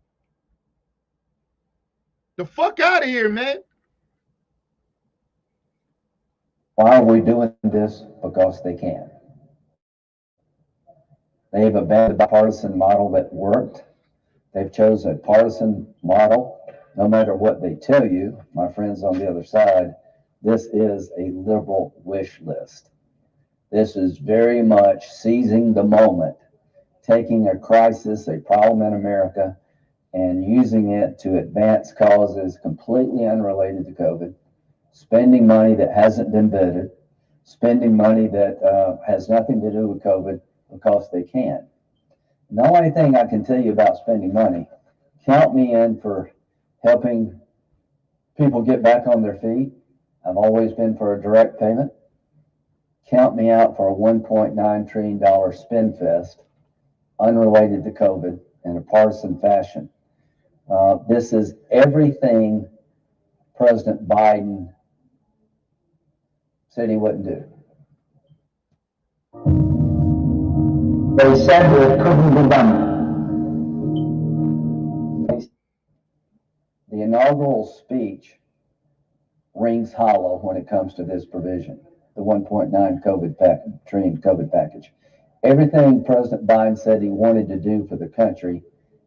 The fuck out of here, man. Why are we doing this? Because they can. They've abandoned the partisan model that worked. They've chosen a partisan model. No matter what they tell you, my friends on the other side, this is a liberal wish list. This is very much seizing the moment, taking a crisis, a problem in America, and using it to advance causes completely unrelated to COVID, spending money that hasn't been vetted, spending money that has nothing to do with COVID because they can. And the only thing I can tell you about spending money, count me in for helping people get back on their feet. I've always been for a direct payment. Count me out for a $1.9 trillion spend fest, unrelated to COVID, in a partisan fashion. This is everything President Biden said he wouldn't do. They said it couldn't be done. The inaugural speech rings hollow when it comes to this provision, the 1.9 trillion COVID package. Everything President Biden said he wanted to do for the country,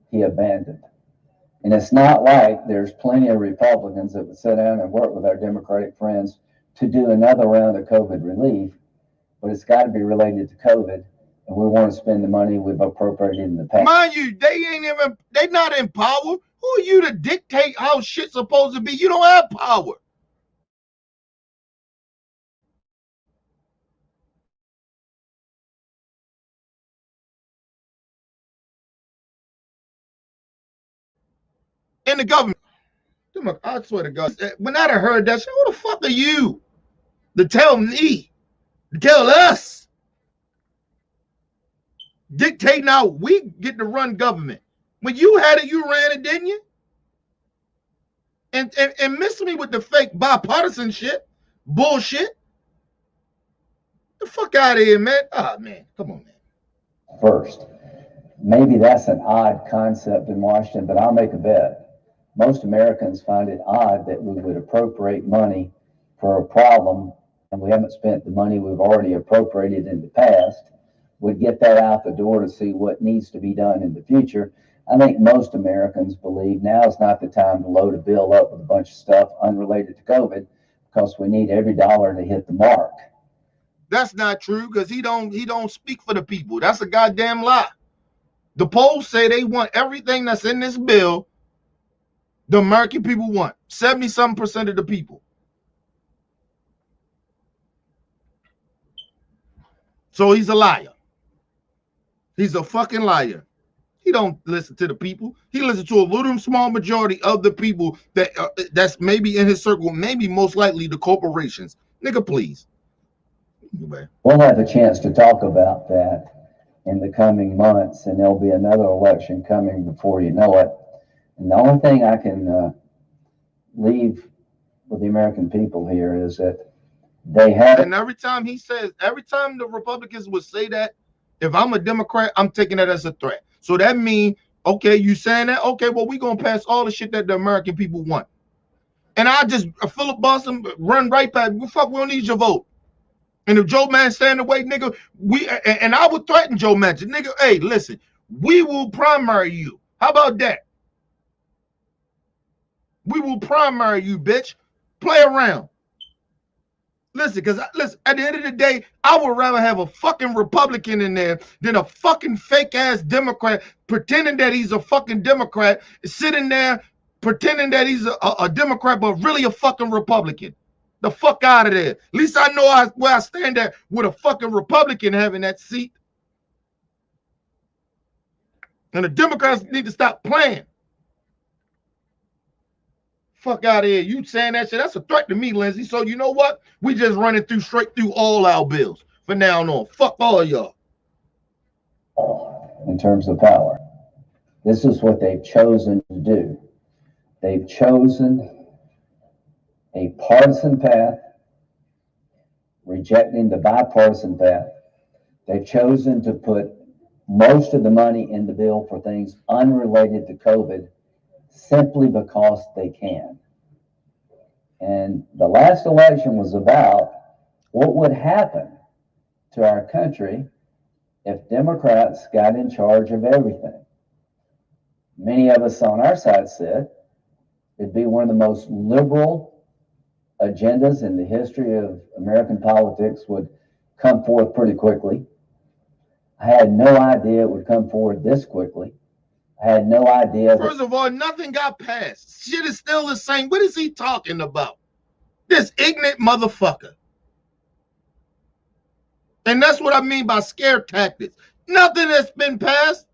he abandoned. And it's not like there's plenty of Republicans that would sit down and work with our Democratic friends to do another round of COVID relief, but it's got to be related to COVID, and we want to spend the money we've appropriated in the past. Mind you, they not in power. Who are you to dictate how shit's supposed to be? You don't have power. In the government. I swear to God, when I'd have heard that shit, who the fuck are you to tell me, to tell us, dictating how we get to run government? When you had it, you ran it, didn't you? And miss me with the fake bipartisan shit, bullshit. The fuck out of here, man. Ah, man, come on, man. First, maybe that's an odd concept in Washington, but I'll make a bet. Most Americans find it odd that we would appropriate money for a problem and we haven't spent the money we've already appropriated in the past. We'd get that out the door to see what needs to be done in the future. I think most Americans believe now is not the time to load a bill up with a bunch of stuff unrelated to COVID because we need every dollar to hit the mark. That's not true because he don't speak for the people. That's a goddamn lie. The polls say they want everything that's in this bill. The American people want 70-something% of the people. So he's a liar. He's a fucking liar. He don't listen to the people. He listens to a little small majority of the people that's maybe in his circle, maybe most likely the corporations. Nigga, please. We'll have a chance to talk about that in the coming months, and there'll be another election coming before you know it. And the only thing I can leave with the American people here is that they have. And every time the Republicans would say that, if I'm a Democrat, I'm taking that as a threat. So that means, okay, you saying that? Okay, well, we're going to pass all the shit that the American people want. And I just, Philip Boston, run right past, fuck, we don't need your vote. And if Joe Manchin stand away, nigga, and I would threaten Joe Manchin, nigga, hey, listen, we will primary you. How about that? We will primary you, bitch. Play around. Listen, because listen, at the end of the day, I would rather have a fucking Republican in there than a fucking fake ass Democrat pretending that he's a fucking Democrat, sitting there pretending that he's a Democrat, but really a fucking Republican. The fuck out of there. At least I know where I stand at with a fucking Republican having that seat. And the Democrats need to stop playing. Fuck out of here. You saying that shit, that's a threat to me, Lindsay. So you know what? We just running straight through all our bills from now on. Fuck all y'all. In terms of power, this is what they've chosen to do. They've chosen a partisan path, rejecting the bipartisan path. They've chosen to put most of the money in the bill for things unrelated to COVID simply because they can. And the last election was about what would happen to our country if Democrats got in charge of everything. Many of us on our side said it'd be one of the most liberal agendas in the history of American politics, would come forth pretty quickly. I had no idea it would come forward this quickly. I had no idea. First of all, nothing got passed. Shit is still the same. What is he talking about? This ignorant motherfucker. And that's what I mean by scare tactics. Nothing has been passed.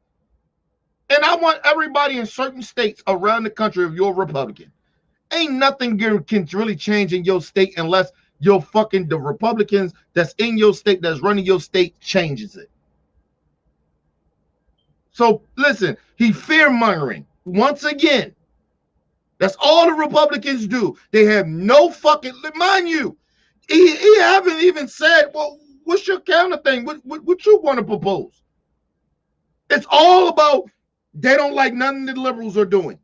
And I want everybody in certain states around the country, if you're a Republican, ain't nothing can really change in your state unless the Republicans that's in your state, that's running your state, changes it. So listen, he fear-mongering once again. That's all the Republicans do. They have no fucking, mind you, he haven't even said, well, what's your counter thing? What you want to propose? It's all about they don't like nothing the liberals are doing.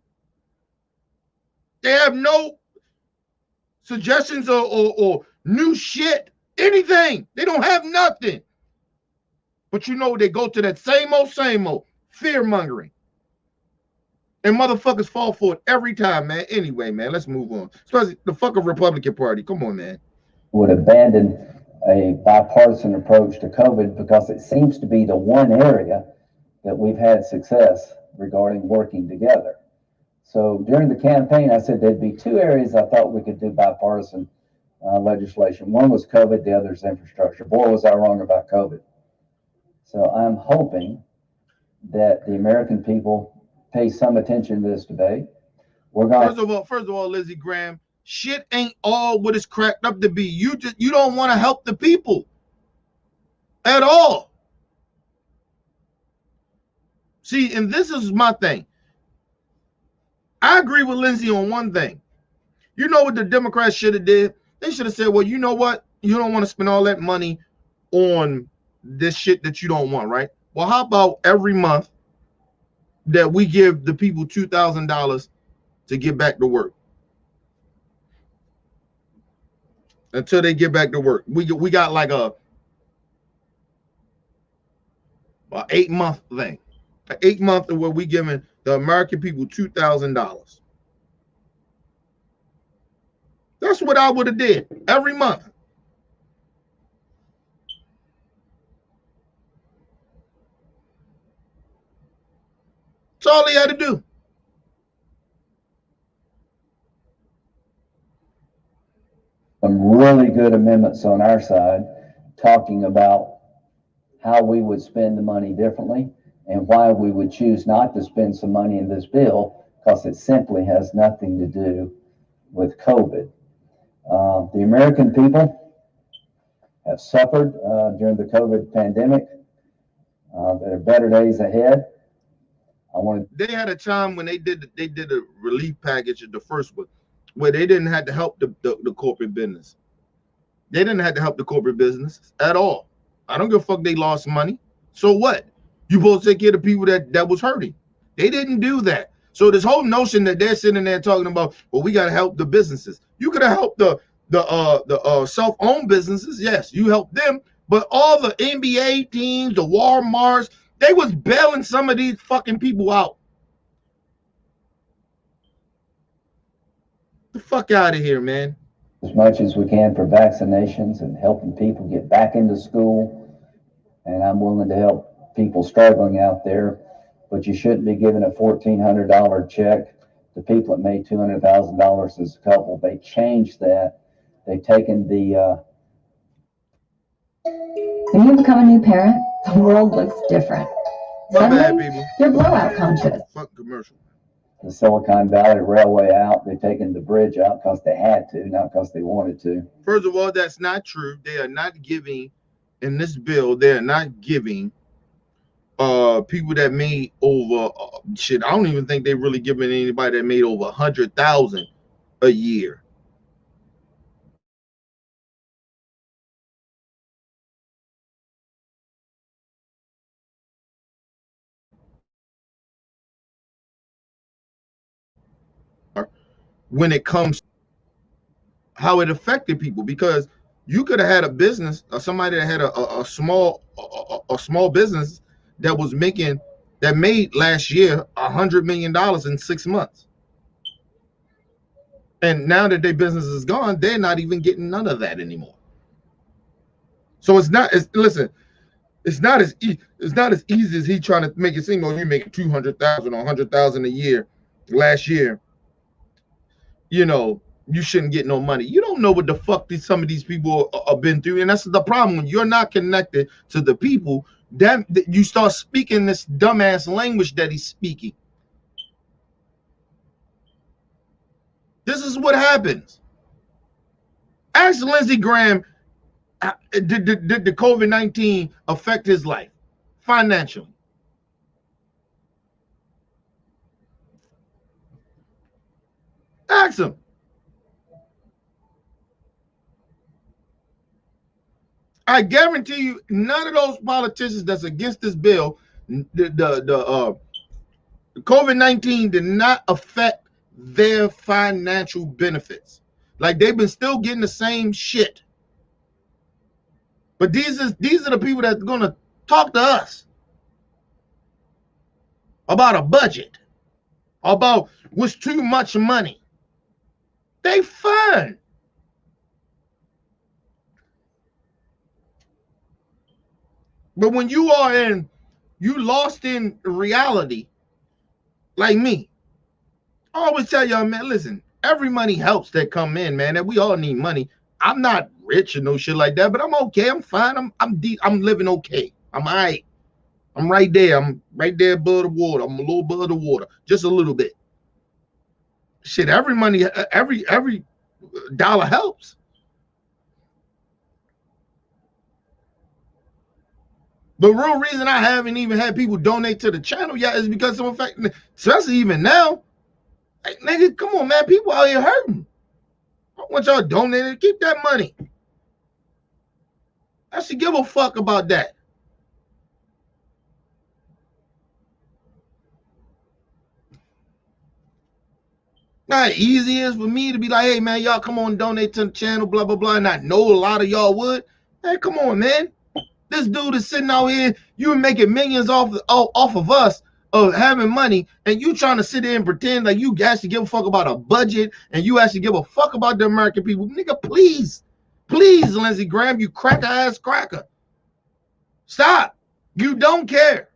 They have no suggestions or new shit, anything. They don't have nothing. But you know, they go to that same old fear-mongering. And motherfuckers fall for it every time, man. Anyway, man, let's move on. Especially the fucking Republican Party. Come on, man. Would abandon a bipartisan approach to COVID because it seems to be the one area that we've had success regarding working together. So during the campaign, I said there'd be two areas I thought we could do bipartisan legislation. One was COVID, the other is infrastructure. Boy, was I wrong about COVID. So I'm hoping that the American people pay some attention to this debate. We're going. First of all, Lizzie Graham, shit ain't all what it's cracked up to be. You don't want to help the people at all. See, and this is my thing. I agree with Lindsay on one thing. You know what the Democrats should have did? They should have said, well, you know what? You don't want to spend all that money on this shit that you don't want, right? Well, how about every month that we give the people $2,000 to get back to work? Until they get back to work. We got like a 8-month thing. An 8-month where we giving the American people $2,000. That's what I would have did every month. That's all he had to do. Some really good amendments on our side talking about how we would spend the money differently and why we would choose not to spend some money in this bill, because it simply has nothing to do with COVID. The American people have suffered during the COVID pandemic. There are better days ahead. They had a time when they did a relief package, the first one, where they didn't have to help the corporate business. They didn't have to help the corporate business at all. I don't give a fuck they lost money. So what? You supposed to take care of the people that was hurting. They didn't do that. So this whole notion that they're sitting there talking about, well, we got to help the businesses. You could have helped the self-owned businesses. Yes, you helped them. But all the NBA teams, the Walmarts, they was bailing some of these fucking people out. The fuck out of here, man. as much as we can for vaccinations and helping people get back into school. And I'm willing to help people struggling out there, but you shouldn't be giving a $1,400 check to people that made $200,000 as a couple. They changed that. They've taken the, When you become a new parent, the world looks different. My bad, Suddenly, people. you're blowout conscious. Fuck commercial. the Silicon Valley Railway out. They've taken the bridge out because they had to, not because they wanted to. First of all, that's not true. They are not giving, in this bill, they are not giving people that made over shit. I don't even think they're really giving anybody that made over 100,000 a year. When it comes to how it affected people, because you could have had a business or somebody that had a small business that made last year $100 million in 6 months, and now that their business is gone, they're not even getting none of that anymore. So it's not as easy as he trying to make it seem. Oh, you making 200,000 or 100,000 a year last year, you know, you shouldn't get no money. You don't know what the fuck some of these people have been through, and that's the problem. When you're not connected to the people, that you start speaking this dumbass language that he's speaking. This is what happens. Ask Lindsey Graham, did the COVID-19 affect his life financially? Ask him. I guarantee you, none of those politicians that's against this bill, the COVID-19 did not affect their financial benefits. Like, they've been still getting the same shit. But these are the people that's gonna talk to us about a budget, about what's too much money. They fine. But when you lost in reality, like me, I always tell y'all, man, listen, every money helps that come in, man, that we all need money. I'm not rich or no shit like that, but I'm okay. I'm fine. I'm living okay. I'm all right. I'm right there. I'm right there above the water. I'm a little above the water, just a little bit. Shit, every money, every dollar helps. The real reason I haven't even had people donate to the channel yet is because of the fact, especially even now, like, nigga, come on, man, people out here hurting. I want y'all donating. Keep that money. I should give a fuck about that. Not easy is for me to be like, hey, man, y'all come on, donate to the channel, blah, blah, blah. And I know a lot of y'all would. Hey, come on, man. This dude is sitting out here, you making millions off of us of having money, and you trying to sit there and pretend like you actually give a fuck about a budget and you actually give a fuck about the American people. Nigga, please, Lindsey Graham, you cracker ass cracker. Stop. You don't care.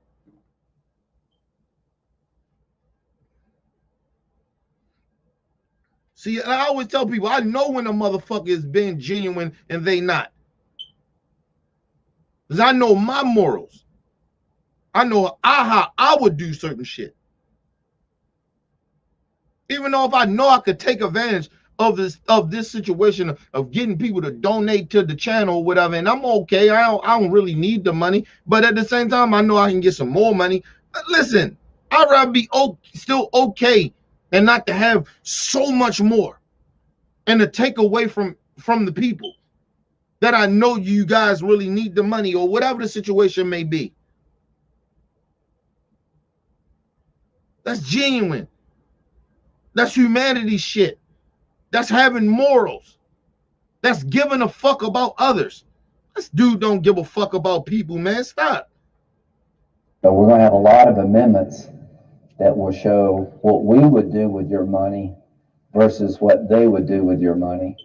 See, I always tell people, I know when a motherfucker is being genuine and they not. Because I know my morals. I know how I would do certain shit. Even though if I know I could take advantage of this situation of getting people to donate to the channel or whatever, and I'm okay. I don't really need the money, but at the same time, I know I can get some more money. But listen, I'd rather be still okay and not to have so much more and to take away from the people that I know you guys really need the money or whatever the situation may be. That's genuine. That's humanity shit. That's having morals. That's giving a fuck about others. This dude don't give a fuck about people, man. Stop. So we're going to have a lot of amendments that will show what we would do with your money versus what they would do with your money.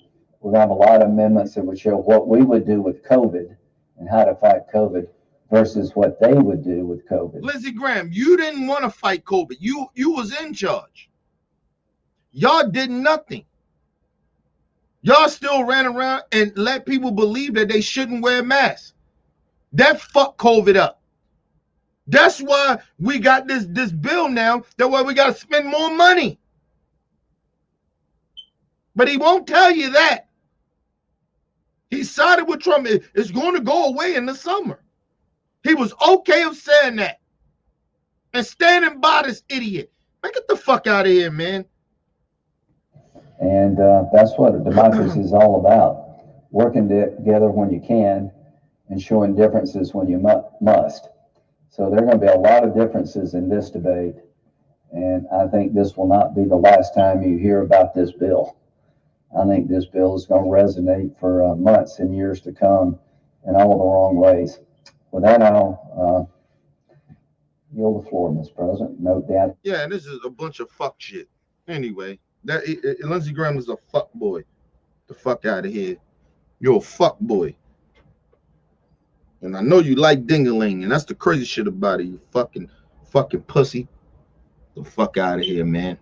we're going to have a lot of amendments that would show what we would do with COVID and how to fight COVID versus what they would do with COVID. Lindsey Graham, you didn't want to fight COVID. You was in charge. Y'all did nothing. Y'all still ran around and let people believe that they shouldn't wear masks. That fucked COVID up. That's why we got this bill now. That's why we got to spend more money. But he won't tell you that. He sided with Trump. It's going to go away in the summer. He was okay with saying that and standing by this idiot. Man, get the fuck out of here, man. And that's what democracy is all about. Working together when you can and showing differences when you must. So there are going to be a lot of differences in this debate. And I think this will not be the last time you hear about this bill. I think this bill is going to resonate for months and years to come in all the wrong ways. With that, I'll yield the floor, Mr. President. Note that. Yeah, this is a bunch of fuck shit. Anyway, Lindsey Graham is a fuck boy. The fuck out of here. You're a fuck boy. And I know you like ding-a-ling, and that's the crazy shit about it, you fucking pussy. The fuck out of here, man.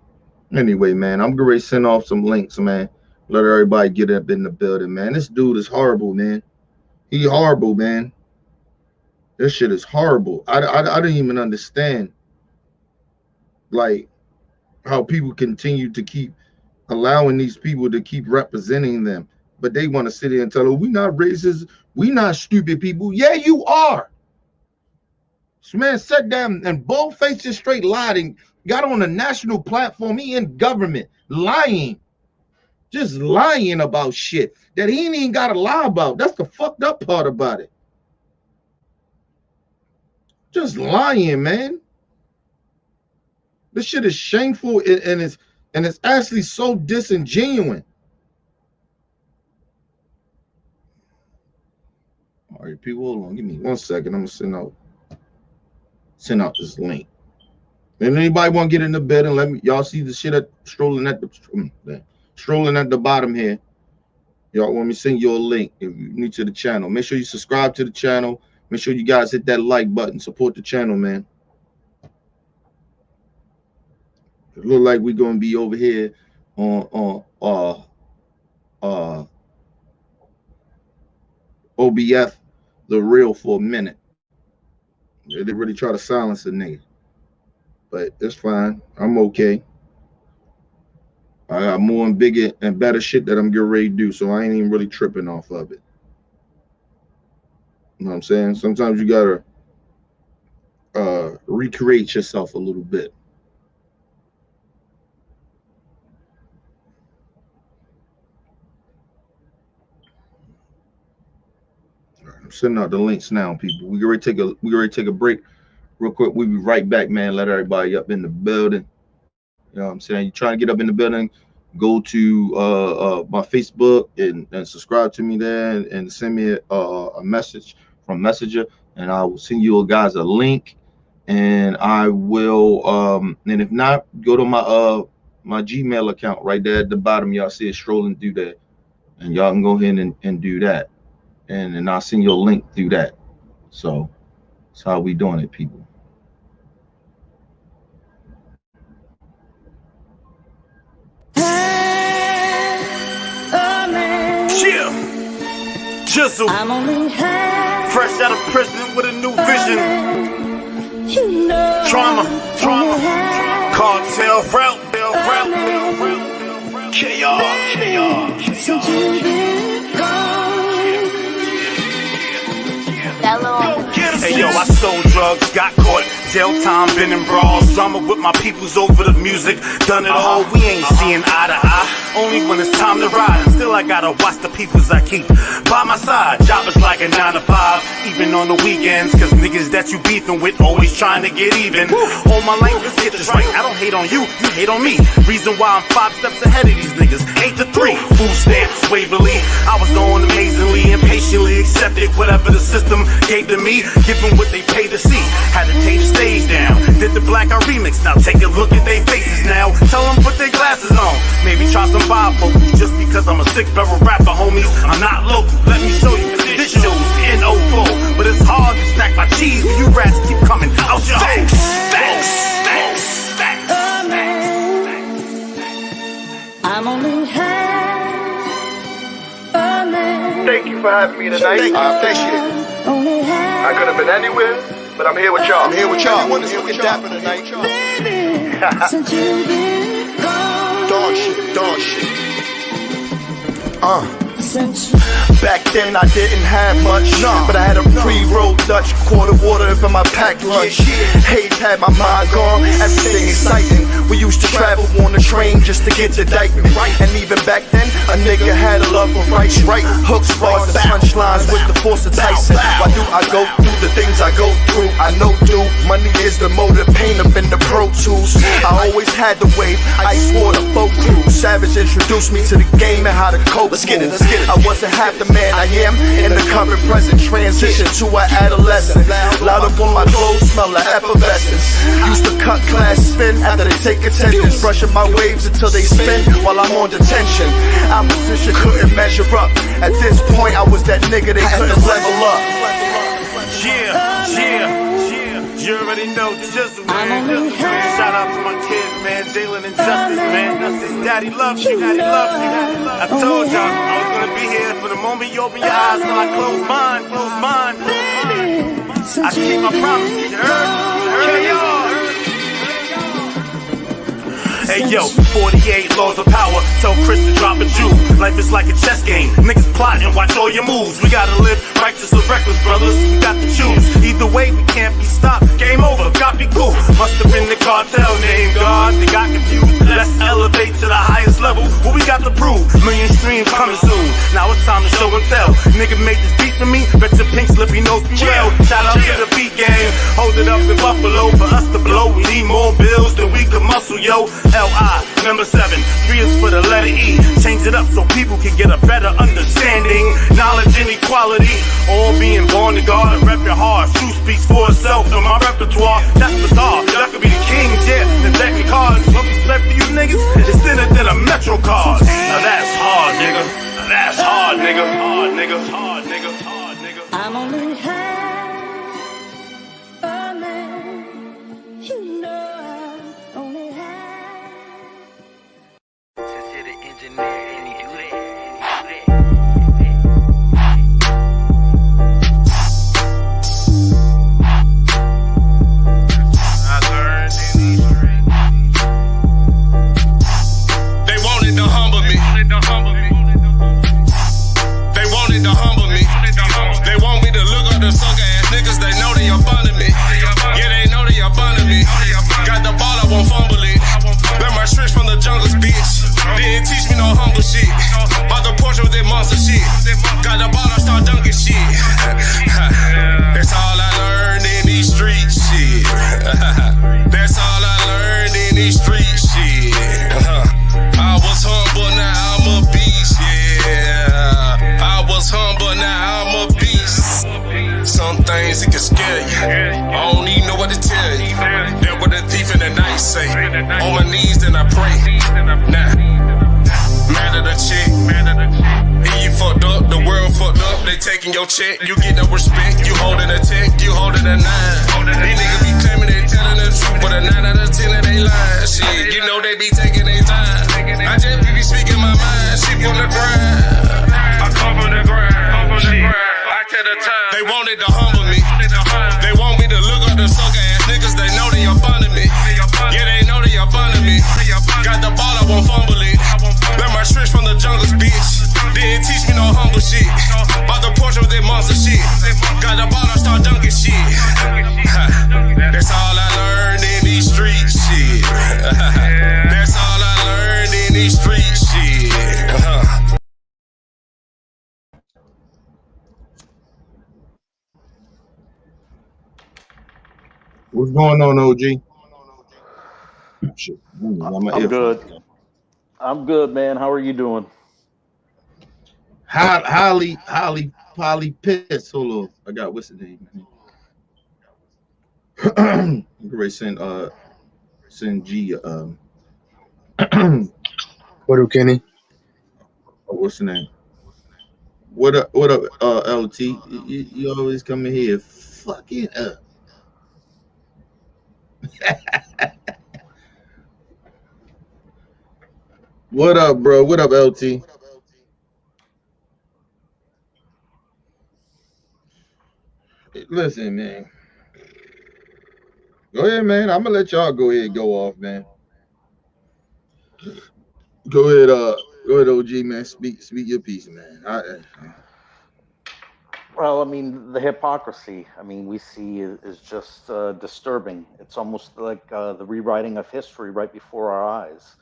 Anyway, man, I'm going to send off some links, man. Let everybody get up in the building, man. This dude is horrible, man. He horrible, man. This shit is horrible. I didn't even understand, like, how people continue to keep allowing these people to keep representing them. But they want to sit here and tell them, we not racist, we not stupid people. Yeah, you are. This man sat down and bold-faced and straight lied and got on a national platform. He in government lying. Just lying about shit that he ain't even got to lie about. That's the fucked up part about it. Just lying, man. This shit is shameful and it's actually so disingenuous. All right, people, hold on. Give me 1 second. I'm gonna send out this link. And anybody want to get in the bed and let me, y'all see the shit strolling at the bottom here. Y'all want me to send you a link if you're new to the channel. Make sure you subscribe to the channel. Make sure you guys hit that like button. Support the channel, man. It look like we're gonna be over here on OBF the real for a minute. They really try to silence a nigga, but it's fine. I'm okay. I got more and bigger and better shit that I'm getting ready to do, so I ain't even really tripping off of it. You know what I'm saying? Sometimes you gotta recreate yourself a little bit. I'm sending out the links now, people. We already take a break real quick. We'll be right back, man. Let everybody up in the building. You know what I'm saying? You trying to get up in the building, go to my Facebook and subscribe to me there and send me a message from Messenger, and I will send you guys a link. And I will and if not, go to my Gmail account right there at the bottom. Y'all see it strolling through there, and y'all can go ahead and do that. And I'll send you a link through that. So that's how we doing it, people. Yeah, Jizzle, fresh out of prison with a new vision. Trauma, cartel route, Hey yo, I sold drugs, got caught, jail time, been in brawls, drama with my peoples over the music, done it all, we ain't seeing eye to eye, only when it's time to ride, and still I gotta watch the peoples I keep by my side, job is like a 9 to 5, even on the weekends, cause niggas that you beefing with always trying to get even, all my language, get this right, I don't hate on you, you hate on me, reason why I'm 5 steps ahead of these niggas, 8 to 3, food stamps, Waverly, I was going amazingly, impatiently accepted whatever the system gave to me, give them what they paid to see, had to take the stage down, did the Blackout remix. Now take a look at their faces now. Tell them put their glasses on. Maybe try some bifocals. Just because I'm a 6-barrel rapper, homies, I'm not local. Let me show you. This show's N04. But it's hard to stack my cheese when you rats keep coming out your house. I'm only half a man. Thank you for having me tonight. I appreciate it. Only half. I could have been anywhere, but I'm here with y'all. I'm here with y'all. Everyone is looking dapper tonight. Baby, since you've been gone. Dog shit, dog shit. Since Back then I didn't have much, but I had a pre-rolled Dutch, quarter water for my packed lunch. Haze had my mind gone, everything exciting. We used to travel on the train just to get to Dykeman. And even back then, a nigga had a love for writing. Hooks, bars, and punchlines with the force of Tyson. Why do I go through the things I go through? I know, dude, money is the motive, pain up in the Pro Tools. I always had the wave, ice water, boat crew. Savage introduced me to the game and how to cope. Let's get it, let's get it. I wasn't half the man I am in the current present. Transition to an adolescent. Loud up on my clothes, smell like effervescence. Used to cut class spin after they take attendance. Brushing my waves until they spin while I'm on detention. Opposition couldn't measure up. At this point, I was that nigga they couldn't level up. Yeah. You already know Jizzle, man. Shout out to my kids, man. Jalen and Justice, man. Daddy loves you. I told y'all I was gonna be here for the moment you open your eyes till I close mine. I keep my promise. You heard? Y'all. Hey yo, 48 laws of power. Tell Chris to drop a Jew. Life is like a chess game. Niggas plotting, watch all your moves. We gotta live righteous or reckless, brothers. We got to choose. Either way, we can't be stopped. Game over, copy cool. Must have been the cartel named God. They got confused. Let's elevate to the highest level. What we got to prove? Million streams coming soon. Now it's time to show and tell. Nigga made this beat for me. Bet your pink slippy nose be well. Shout out to the beat gang. Hold it up in Buffalo for us to blow. We need more bills than we can muscle, yo. L.I. number 7. 3 is for the letter E. Change it up so people can get a better understanding. Knowledge and equality. All being born to God. Rep your heart. Truth speaks for itself. In my repertoire, that's bizarre. Y'all could be the kings, yeah. The deck of cards. What we play for you niggas is thinner than a Metro card. Now that's hard, nigga. That's hard, nigga. I'm only half a man. You know I'm only half. Since you're the engineer and you do that. They wanted to humble me. They wanted to humble me. They want me to look up the sucker ass niggas. They know they up under me. Yeah, they know they up under me. Got the ball, I won't fumble it. Learn my tricks from the jungles, bitch. Didn't teach me no humble shit. Bought the Porsche with that monster shit. Got the ball, I start dunking shit. That's all I learned in these streets, shit. That's all I learned in these streets, shit. I was humble, now I'm a beast, yeah. I was humble, now I'm a beast. Some things it can scare you. I don't even know what to tell you. That what the thief in the night say. On my knees, then I pray. Nah, mad at the chick. And you fucked up, the world fucked up. They taking your check, you get no respect. You holding a tech, you holding a 9. These niggas be claiming they telling the truth, but a 9 out of 10 of they lying. Shit, you know they be taking their time. I just be speaking my mind. Shit from the ground. I come from the ground. I tell the time. They wanted to humble me. They want me to look up the sucker ass niggas. They know they up under me. Yeah, they know they up under me. Got the ball, I won't fumble it. Learn my tricks from the jungles, bitch. Didn't teach me no humble shit. Bought the Porsche with that monster shit. Got the ball, I start dunking shit. That's all I learned in these streets, shit. That's all I learned in these streets, shit. What's going on, OG? Shit. I'm good. I'm good, man. How are you doing? Highly pissed. Hold on. I got what's the name? Great send G What up, Kenny? what's the name? What up, LT? You always come in here fucking up. What up, bro? What up, LT? Listen, man. Go ahead, man. I'm gonna let y'all go ahead and go off, man. Go ahead, OG, man. Speak your piece, man. Well, I mean, the hypocrisy, I mean, we see is just disturbing. It's almost like the rewriting of history right before our eyes.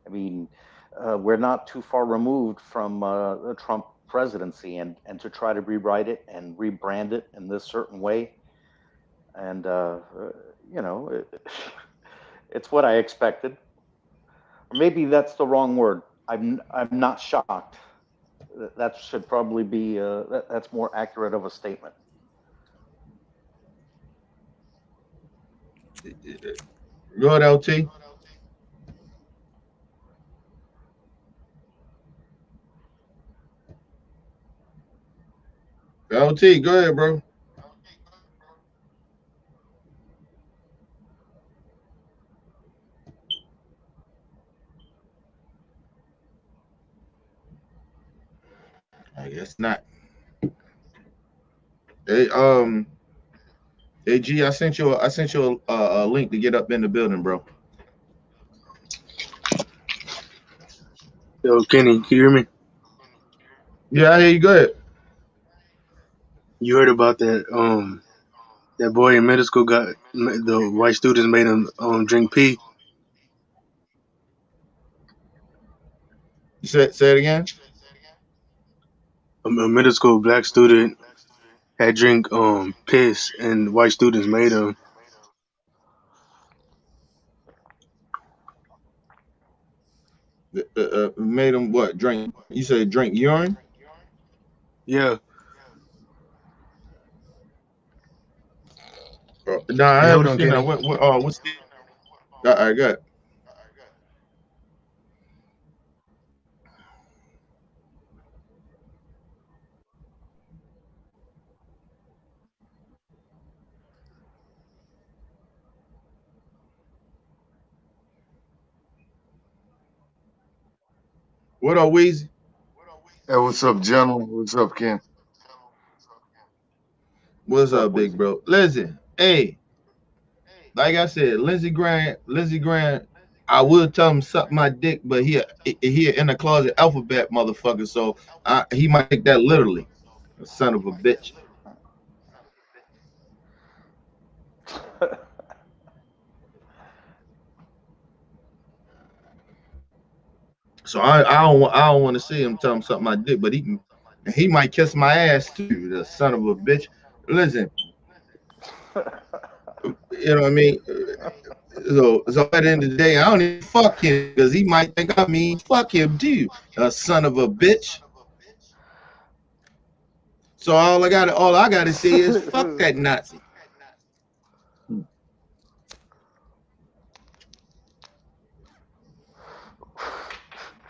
I mean, we're not too far removed from the Trump presidency, and to try to rewrite it and rebrand it in this certain way, and you know, it's what I expected. Or maybe that's the wrong word. I'm not shocked. That should probably be that's more accurate of a statement. Go ahead, LT. LT, go ahead, bro. I guess not. Hey, hey, G, I sent you a link to get up in the building, bro. Yo, Kenny, can you hear me? Yeah, I hear you. Go ahead. You heard about that boy in middle school got the white students made him drink pee. Say it again. A middle school black student had drink piss, and white students made him. Made him what? Drink? You said drink urine? Yeah. Nah, I Hey, hold haven't on, seen that. Kenny. What's the? I got. What up, Weezy? Hey, what's up, gentlemen? What's up, Ken? What's What's up, up, big Weezy? bro? Listen, hey, like I said, Lindsey Grant. I would tell him suck my dick, but he in the closet alphabet motherfucker, so he might take that literally. Son of a bitch. So I don't want to see him tell him something my dick, but he might kiss my ass too. The son of a bitch. Listen, you know what I mean. So at the end of the day, I don't even fuck him because he might think I mean fuck him too. A son of a bitch. So all I gotta say is fuck that Nazi.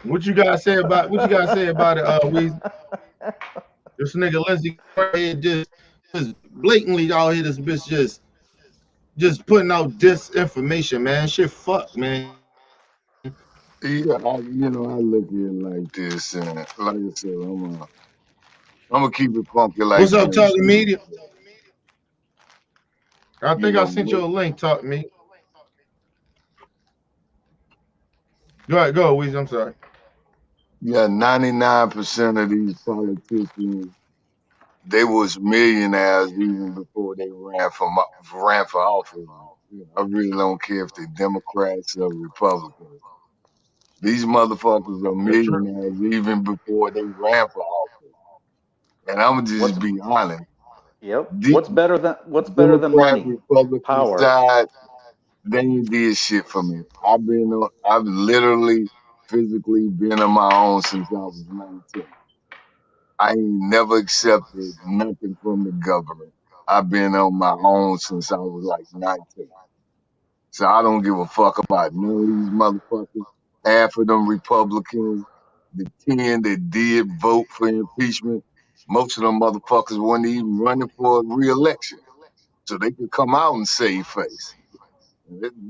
What you gotta say about it? Weezy? This nigga Lindsey just blatantly out here. This bitch just putting out disinformation, man. Shit, fuck, man. Yeah, I look at it like this, and like I said, I'm gonna keep it funky like What's up, James Talking Smith. Media? I You think I know, sent you a link. Talk to me. Go ahead, go, Weezy. I'm sorry. yeah, 99% of these politicians, they was millionaires even before they ran for office. I really don't care if they're Democrats or Republicans. These motherfuckers are That's true. millionaires even before they ran for office. And I'm gonna What's just be honest. Yep. The What's better than Democrat money? Republican Power. side, they ain't did shit for me. I've literally physically been on my own since I was 19. I ain't never accepted nothing from the government. I've been on my own since I was like 19. So I don't give a fuck about none of these motherfuckers. Half of them Republicans, the 10 that did vote for impeachment, most of them motherfuckers weren't even running for re-election. So they could come out and save face.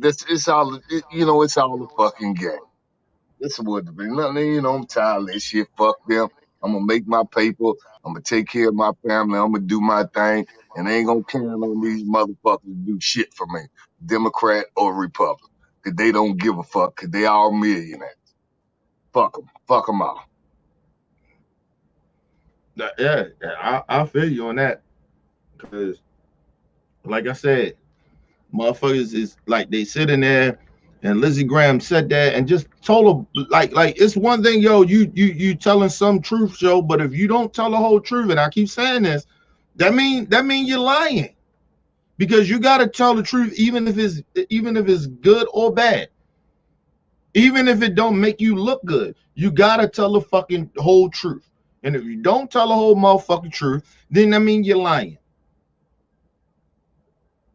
It's all, it's all a fucking game. This is what it be. Nothing, I'm tired of that shit. Fuck them. I'm gonna make my paper. I'm gonna take care of my family. I'm gonna do my thing. And I ain't gonna count on these motherfuckers to do shit for me, Democrat or Republican. Cause they don't give a fuck. Cause they all millionaires. Fuck them. Fuck them all. Yeah, I feel you on that. Because, like I said, motherfuckers is like they sitting there, and Lizzie Graham said that and just told her like it's one thing, yo, you telling some truth, Joe, but if you don't tell the whole truth, and I keep saying this, that mean you're lying, because you got to tell the truth, even if it's good or bad, even if it don't make you look good, you got to tell the fucking whole truth. And if you don't tell the whole motherfucking truth, then that means you're lying.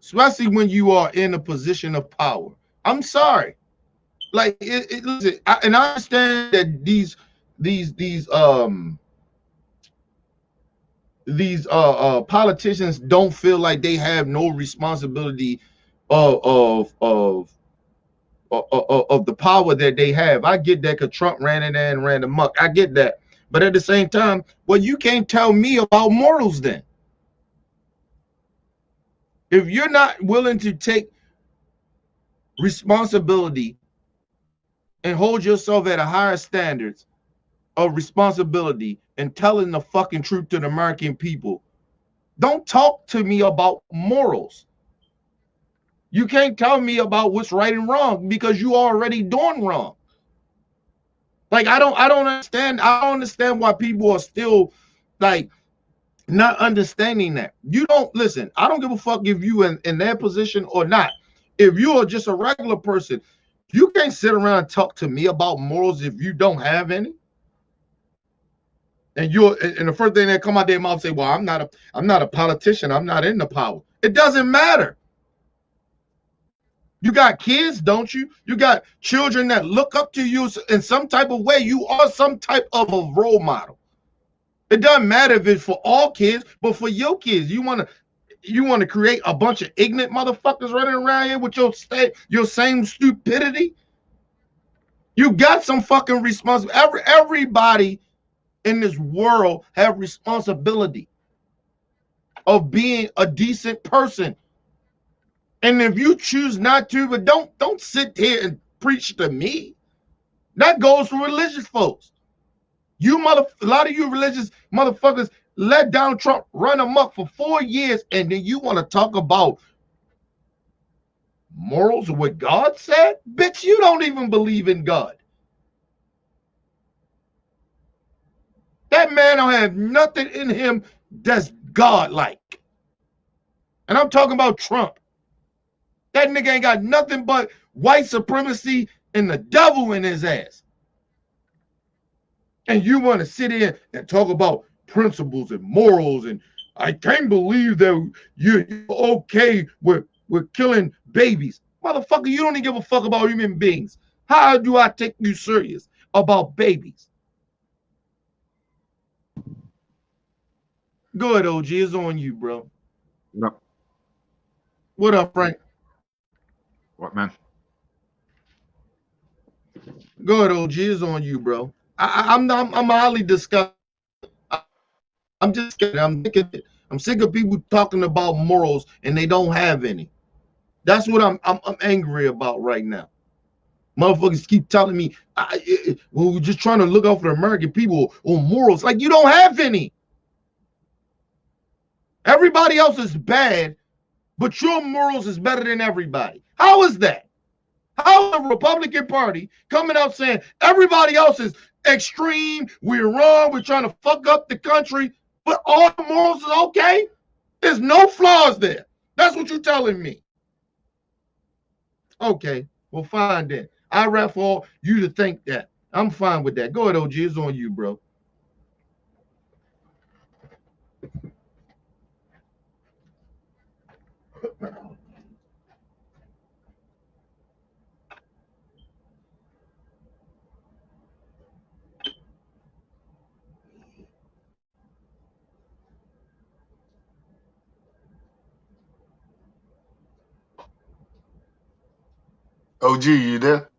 Especially when you are in a position of power. I'm sorry. Like, listen, I understand that these politicians don't feel like they have no responsibility of the power that they have. I get that, because Trump ran in there and ran amok. I get that. But at the same time, well, you can't tell me about morals then. If you're not willing to take responsibility and hold yourself at a higher standards of responsibility and telling the fucking truth to the American people, don't talk to me about morals. You can't tell me about what's right and wrong, because you already doing wrong. Like, I don't understand. I don't understand why people are still like not understanding that. You don't listen. I don't give a fuck if you in their position or not. If you are just a regular person, you can't sit around and talk to me about morals if you don't have any. And the first thing that come out their mouth say, well, I'm not a politician. I'm not in the power. It doesn't matter. You got kids, don't you? You got children that look up to you in some type of way. You are some type of a role model. It doesn't matter if it's for all kids, but for your kids, you want to create a bunch of ignorant motherfuckers running around here with your same stupidity. You got some fucking responsibility. Everybody in this world have responsibility of being a decent person. And if you choose not to, but don't sit here and preach to me. That goes for religious folks. A lot of you religious motherfuckers let Donald Trump run amok for 4 years, and then you want to talk about morals or what God said? Bitch, you don't even believe in God. That man don't have nothing in him that's God-like. And I'm talking about Trump. That nigga ain't got nothing but white supremacy and the devil in his ass. And you want to sit here and talk about principles and morals, and I can't believe that you're okay with killing babies. Motherfucker, you don't even give a fuck about human beings. How do I take you serious about babies? Go ahead, OG. It's on you, bro. What up? What up, Frank? What, man? Go ahead, OG. It's on you, bro. I'm highly disgusted. I'm sick of people talking about morals and they don't have any. That's what I'm angry about right now. Motherfuckers keep telling me, well, we're just trying to look out for the American people on morals. Like, you don't have any. Everybody else is bad, but your morals is better than everybody. How is that? How is the Republican Party coming out saying everybody else is extreme, we're wrong, we're trying to fuck up the country, but all the morals is okay? There's no flaws there. That's what you're telling me. Okay, well, fine then. I'd rather for you to think that. I'm fine with that. Go ahead, OG. It's on you, bro. OG, you there?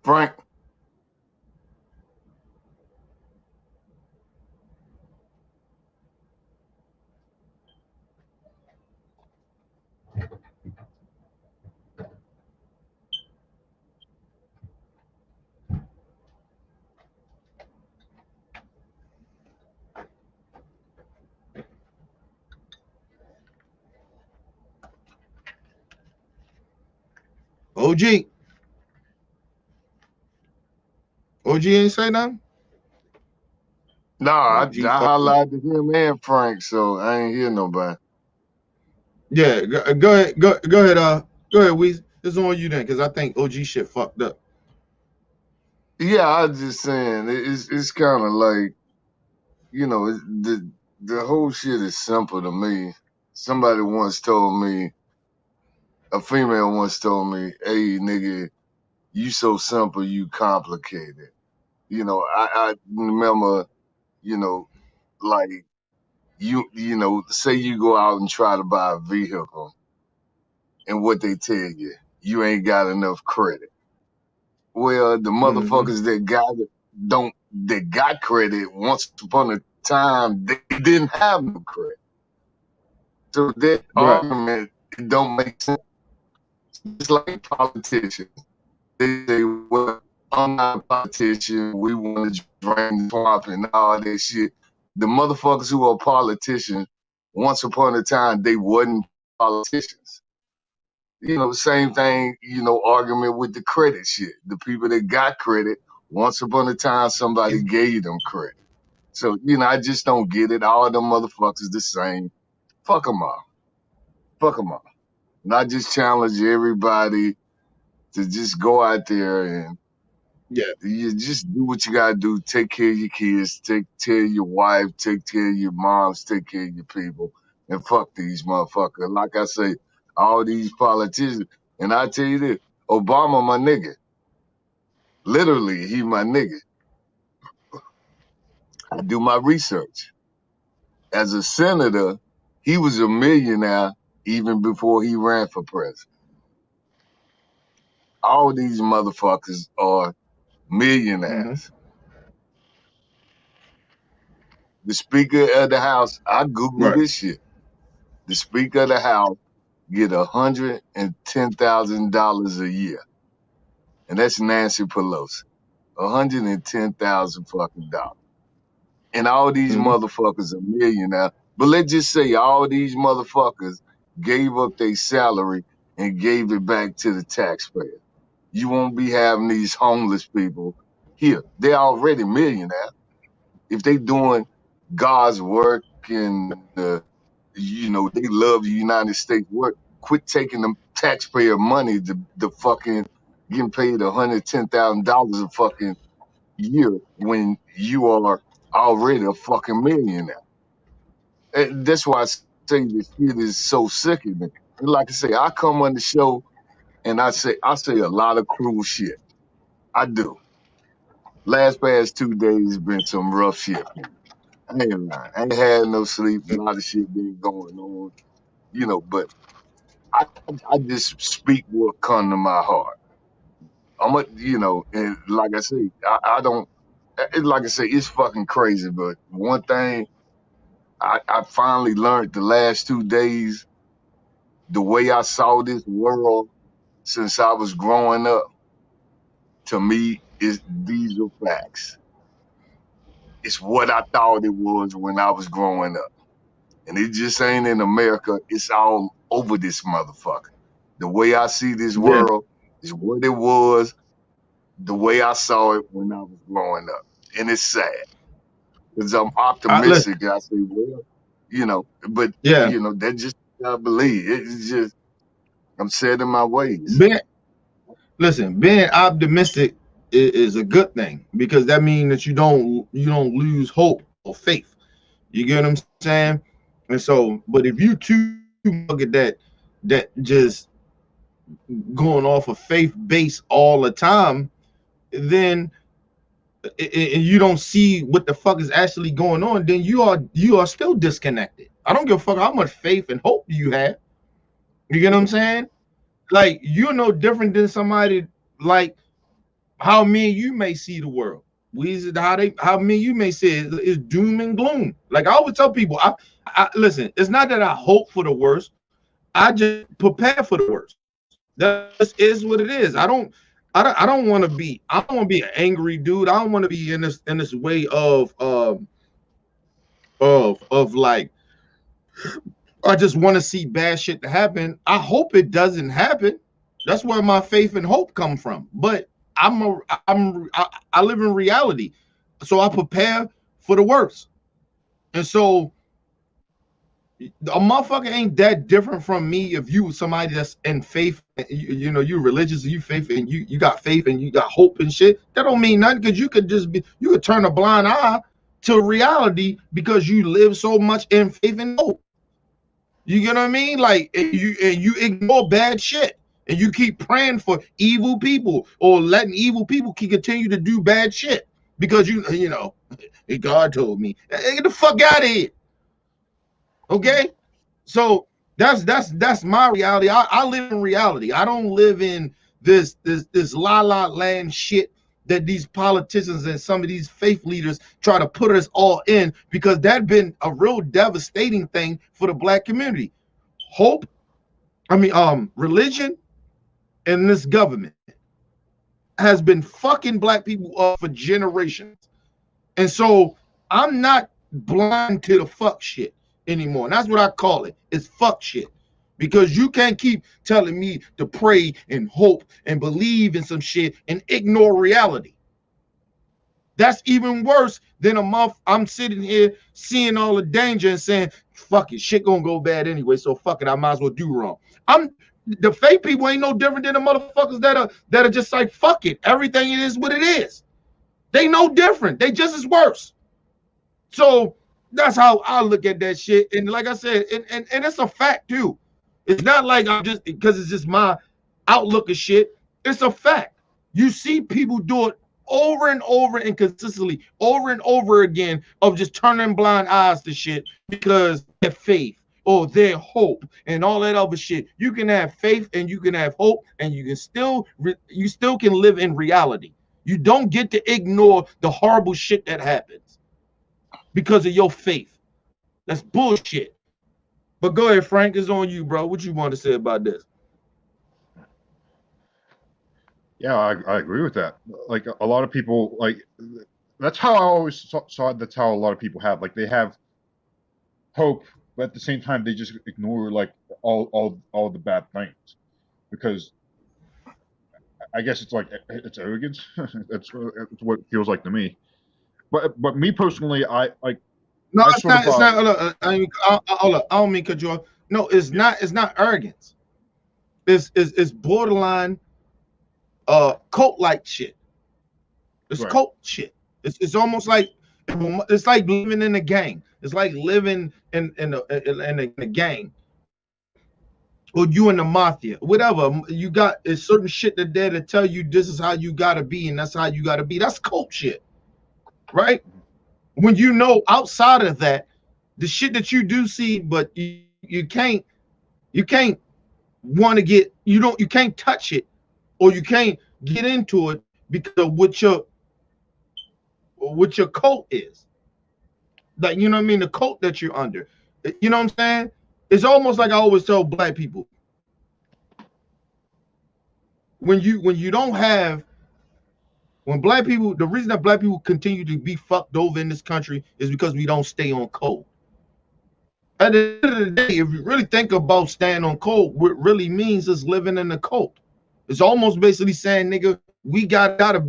Frank? OG ain't say nothing. No, I OG fuck. highlighted him and Frank, so I ain't hear nobody. Yeah, go ahead. Go ahead. Go ahead, Weez. It's on you then, because I think OG shit fucked up. Yeah, I was just saying it's kind of like, you know, the whole shit is simple to me. Somebody once told me, a female once told me, "Hey, nigga, you so simple, you complicated." You know, I remember, you know, like you know, say you go out and try to buy a vehicle, and what they tell you, you ain't got enough credit. Well, the motherfuckers that got credit once upon a time, they didn't have no credit. So that argument, it don't make sense. It's like politicians. They say, well, I'm not a politician. We want to drain the swamp and all that shit. The motherfuckers who are politicians, once upon a time, they wasn't politicians. You know, same thing, you know, argument with the credit shit. The people that got credit, once upon a time, somebody gave them credit. So, you know, I just don't get it. All them motherfuckers the same. Fuck them all. Fuck them all. And I just challenge everybody to just go out there and you just do what you gotta do. Take care of your kids, take care of your wife, take care of your moms, take care of your people, and fuck these motherfuckers. Like I say, all these politicians, and I tell you this, Obama my nigga. Literally, he my nigga. I do my research. As a senator, he was a millionaire even before he ran for president. All these motherfuckers are millionaires. The Speaker of the House, I Googled this shit. The Speaker of the House get $110,000 a year. And that's Nancy Pelosi. $110,000 fucking dollars. And all these motherfuckers are millionaires. But let's just say all these motherfuckers gave up their salary and gave it back to the taxpayer. You won't be having these homeless people here. They're already millionaires. If they doing God's work and, you know, they love the United States work, quit taking the taxpayer money to fucking getting paid $110,000 a fucking year when you are already a fucking millionaire. And that's why I say this shit is so sickening. And like I say, I come on the show and I say a lot of cruel shit. I do. Past 2 days been some rough shit for me. I ain't lying. I ain't had no sleep. A lot of shit been going on, you know. But I just speak what come to my heart. You know, and like I say, I don't. Like I say, it's fucking crazy. But one thing I finally learned the last 2 days, the way I saw this world since I was growing up, to me, these are facts. It's what I thought it was when I was growing up. And it just ain't in America. It's all over this motherfucker. The way I see this world is what it was, the way I saw it when I was growing up. And it's sad. Because I'm optimistic. I say, well, you know, but, you know, that's just what I believe. It's just, I'm set in my ways. Being optimistic is a good thing, because that means that you don't lose hope or faith. You get what I'm saying? And so, but if you too look at that just going off of faith base all the time, then and you don't see what the fuck is actually going on, then you are still disconnected. I don't give a fuck how much faith and hope you have. You get what I'm saying? Like, you're no different than somebody like how me and you may see the world. How me and you may see it is doom and gloom. Like I always tell people, I listen, it's not that I hope for the worst, I just prepare for the worst. That is what it is. I don't want to be an angry dude. I don't want to be in this way of like, I just want to see bad shit to happen. I hope it doesn't happen. That's where my faith and hope come from. But I live in reality, so I prepare for the worst. And so a motherfucker ain't that different from me. If you somebody that's in faith, you know, you religious, you faith, and you got faith and you got hope and shit, that don't mean nothing, because you could turn a blind eye to reality because you live so much in faith and hope. You get what I mean? Like, and you ignore bad shit and you keep praying for evil people or letting evil people continue to do bad shit because you know God told me. Get the fuck out of here. Okay, so that's my reality. I live in reality. I don't live in this la la land shit that these politicians and some of these faith leaders try to put us all in, because that's been a real devastating thing for the black community. Religion and this government has been fucking black people up for generations. And so I'm not blind to the fuck shit anymore. And that's what I call it. It's fuck shit. Because you can't keep telling me to pray and hope and believe in some shit and ignore reality. That's even worse than a month I'm sitting here seeing all the danger and saying, fuck it, shit gonna go bad anyway, so fuck it, I might as well do wrong. The fake people ain't no different than the motherfuckers that are just like, fuck it, everything it is what it is. They no different. They just as worse. So that's how I look at that shit. And like I said, and it's a fact too. It's not like I'm just, because it's just my outlook of shit. It's a fact. You see people do it over and over and consistently, over and over again, of just turning blind eyes to shit because their faith or their hope and all that other shit. You can have faith and you can have hope, and you still can live in reality. You don't get to ignore the horrible shit that happens because of your faith. That's bullshit. But go ahead, Frank, it's on you, bro. What you want to say about this? Yeah, I agree with that. Like, a lot of people, like, that's how I always saw it. That's how a lot of people have, like, they have hope, but at the same time they just ignore like all the bad things, because I guess it's like it's arrogance. That's what it feels like to me. But me personally, I like. No, it's not. It's not. I don't mean cut you off. No, it's not. It's not arrogance. It's borderline, cult-like shit. It's right. Cult shit. It's almost like it's like living in a gang. It's like living in a gang, or you in the mafia, whatever. You got it's certain shit that there to tell you this is how you gotta be, and that's how you gotta be. That's cult shit, right? When you know outside of that, the shit that you do see, but you can't want to get, you can't touch it, or you can't get into it because of what your cult is. Like, you know what I mean? The cult that you're under. You know what I'm saying? It's almost like I always tell black people. When black people, the reason that black people continue to be fucked over in this country is because we don't stay on code. At the end of the day, if you really think about staying on code, what it really means is living in the cult. It's almost basically saying, nigga, we gotta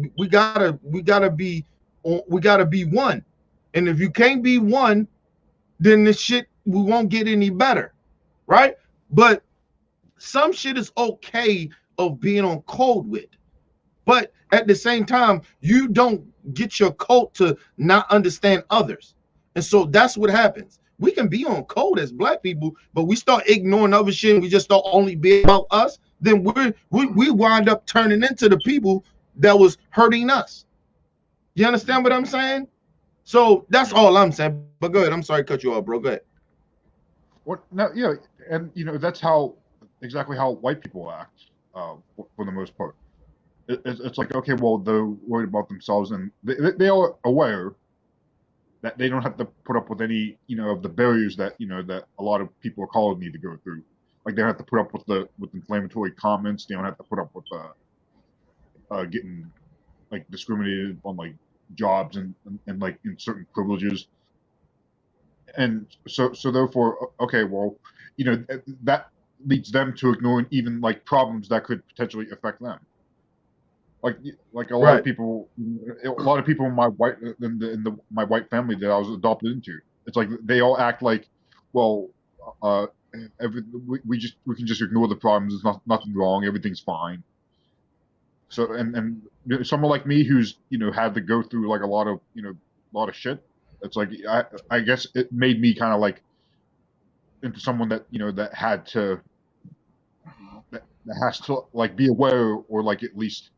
be one. And if you can't be one, then the shit, we won't get any better, right? But some shit is okay of being on code with. But at the same time, you don't get your cult to not understand others. And so that's what happens. we can be on code as black people, but we start ignoring other shit and we just start only being about us, then we wind up turning into the people that was hurting us. You understand what I'm saying? So that's all I'm saying. But go ahead. I'm sorry to cut you off, bro. Go ahead. What? No, yeah, and that's exactly how white people act, for the most part. It's like, okay, well, they're worried about themselves, and they are aware that they don't have to put up with any, of the barriers that that a lot of people of color need to go through. Like, they don't have to put up with inflammatory comments. They don't have to put up with getting like discriminated on like jobs and like in certain privileges. And so therefore, okay, well, that leads them to ignoring even like problems that could potentially affect them. Like a lot of people in my my white family that I was adopted into, it's like they all act like, well, we can just ignore the problems. There's nothing wrong. Everything's fine. So and someone like me who's had to go through like a lot of shit. It's like I guess it made me kind of like into someone that that had to that has to like be aware, or like at least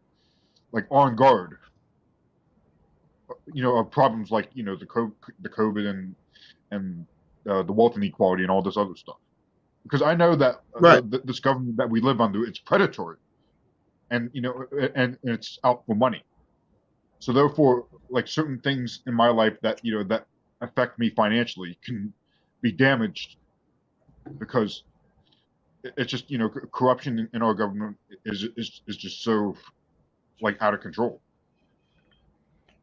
like on guard, of problems like the COVID and the wealth inequality and all this other stuff, because I know that this government that we live under, it's predatory, and and it's out for money. So therefore, like certain things in my life that that affect me financially can be damaged because it's just corruption in our government is just so like out of control.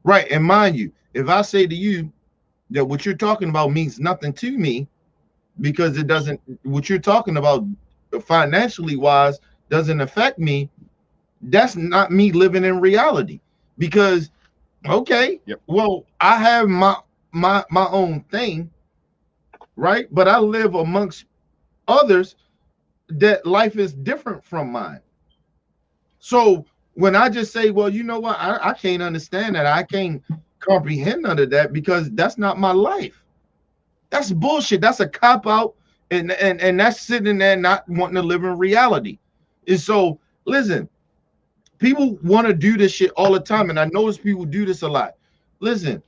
Right, and mind you, if I say to you that what you're talking about means nothing to me, because it doesn't, what you're talking about financially wise doesn't affect me, that's not me living in reality. Because okay, well, I have my own thing, right? But I live amongst others that life is different from mine. So when I just say, well, you know what, I can't understand that, I can't comprehend none of that because that's not my life. That's bullshit. That's a cop out, and that's sitting there not wanting to live in reality. And so listen, people want to do this shit all the time, and I notice people do this a lot. Listen,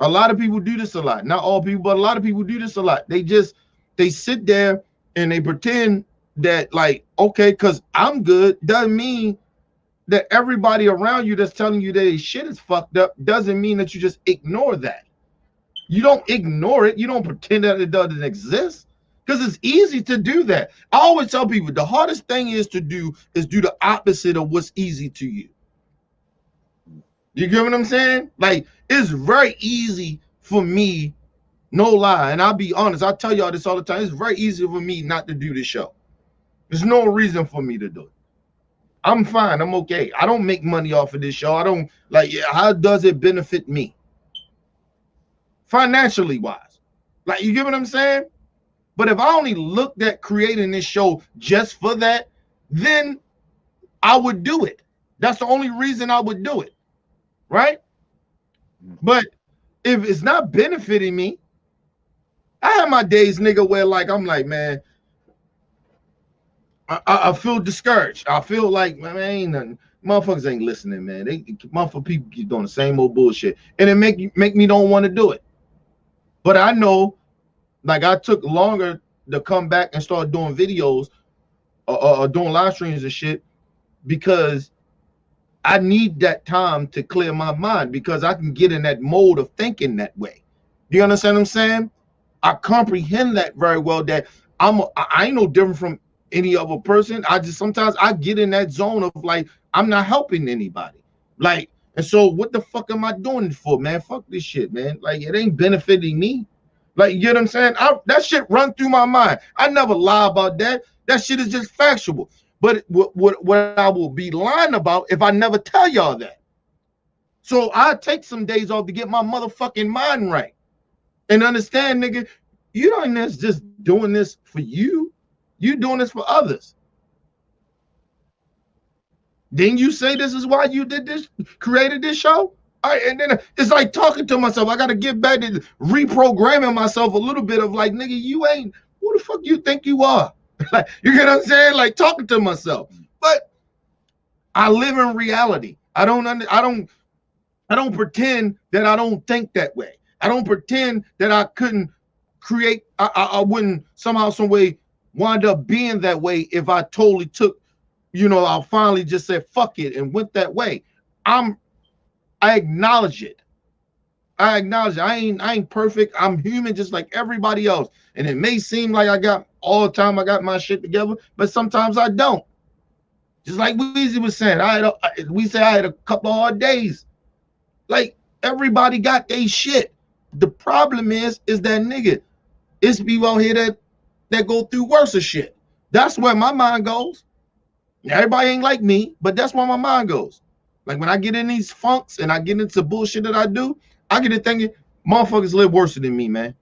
a lot of people do this a lot. Not all people, but a lot of people do this a lot. They sit there and they pretend that like, okay, because I'm good doesn't mean that everybody around you that's telling you that his shit is fucked up doesn't mean that you just ignore that. You don't ignore it. You don't pretend that it doesn't exist, because it's easy to do that. I always tell people the hardest thing is to do the opposite of what's easy to you. You get what I'm saying? Like, it's very easy for me, no lie, and I'll be honest, I tell y'all this all the time, it's very easy for me not to do this show. There's no reason for me to do it. I'm fine. I'm okay. I don't make money off of this show. I don't like, how does it benefit me financially wise? Like, you get what I'm saying? But if I only looked at creating this show just for that, then I would do it. That's the only reason I would do it, right? But if it's not benefiting me, I have my days, nigga, where like I'm like, man, I feel discouraged. I feel like, man, ain't nothing. Motherfuckers ain't listening, man. Motherfuckers people keep doing the same old bullshit, and it make me don't want to do it. But I know, like, I took longer to come back and start doing videos or doing live streams and shit, because I need that time to clear my mind, because I can get in that mode of thinking that way. Do you understand what I'm saying? I comprehend that very well, that I ain't no different from any other person. I just sometimes I get in that zone of like, I'm not helping anybody. Like, and so what the fuck am I doing it for, man? Fuck this shit, man. Like, it ain't benefiting me. Like, you get what I'm saying? That shit run through my mind. I never lie about that. That shit is just factual. But what I will be lying about if I never tell y'all that. So I take some days off to get my motherfucking mind right. And understand, nigga, you don't just doing this for you. You doing this for others. Didn't you say this is why you did this, created this show? And then it's like talking to myself. I got to get back to reprogramming myself a little bit of like, nigga, you ain't, who the fuck you think you are? Like, you get what I'm saying? Like talking to myself. But I live in reality. I don't pretend that I don't think that way. I don't pretend that I couldn't create, I wouldn't somehow, some way wind up being that way if I totally took, I finally just said, fuck it, and went that way. I acknowledge it. I ain't perfect. I'm human just like everybody else. And it may seem like I got my shit together, but sometimes I don't. Just like Weezy was saying, I had a couple of hard days. Like everybody got their shit. The problem is that nigga, it's people out here that go through worse of shit. That's where my mind goes. Everybody ain't like me, but that's where my mind goes. Like when I get in these funks and I get into bullshit that I do, I get to thinking, motherfuckers live worse than me, man.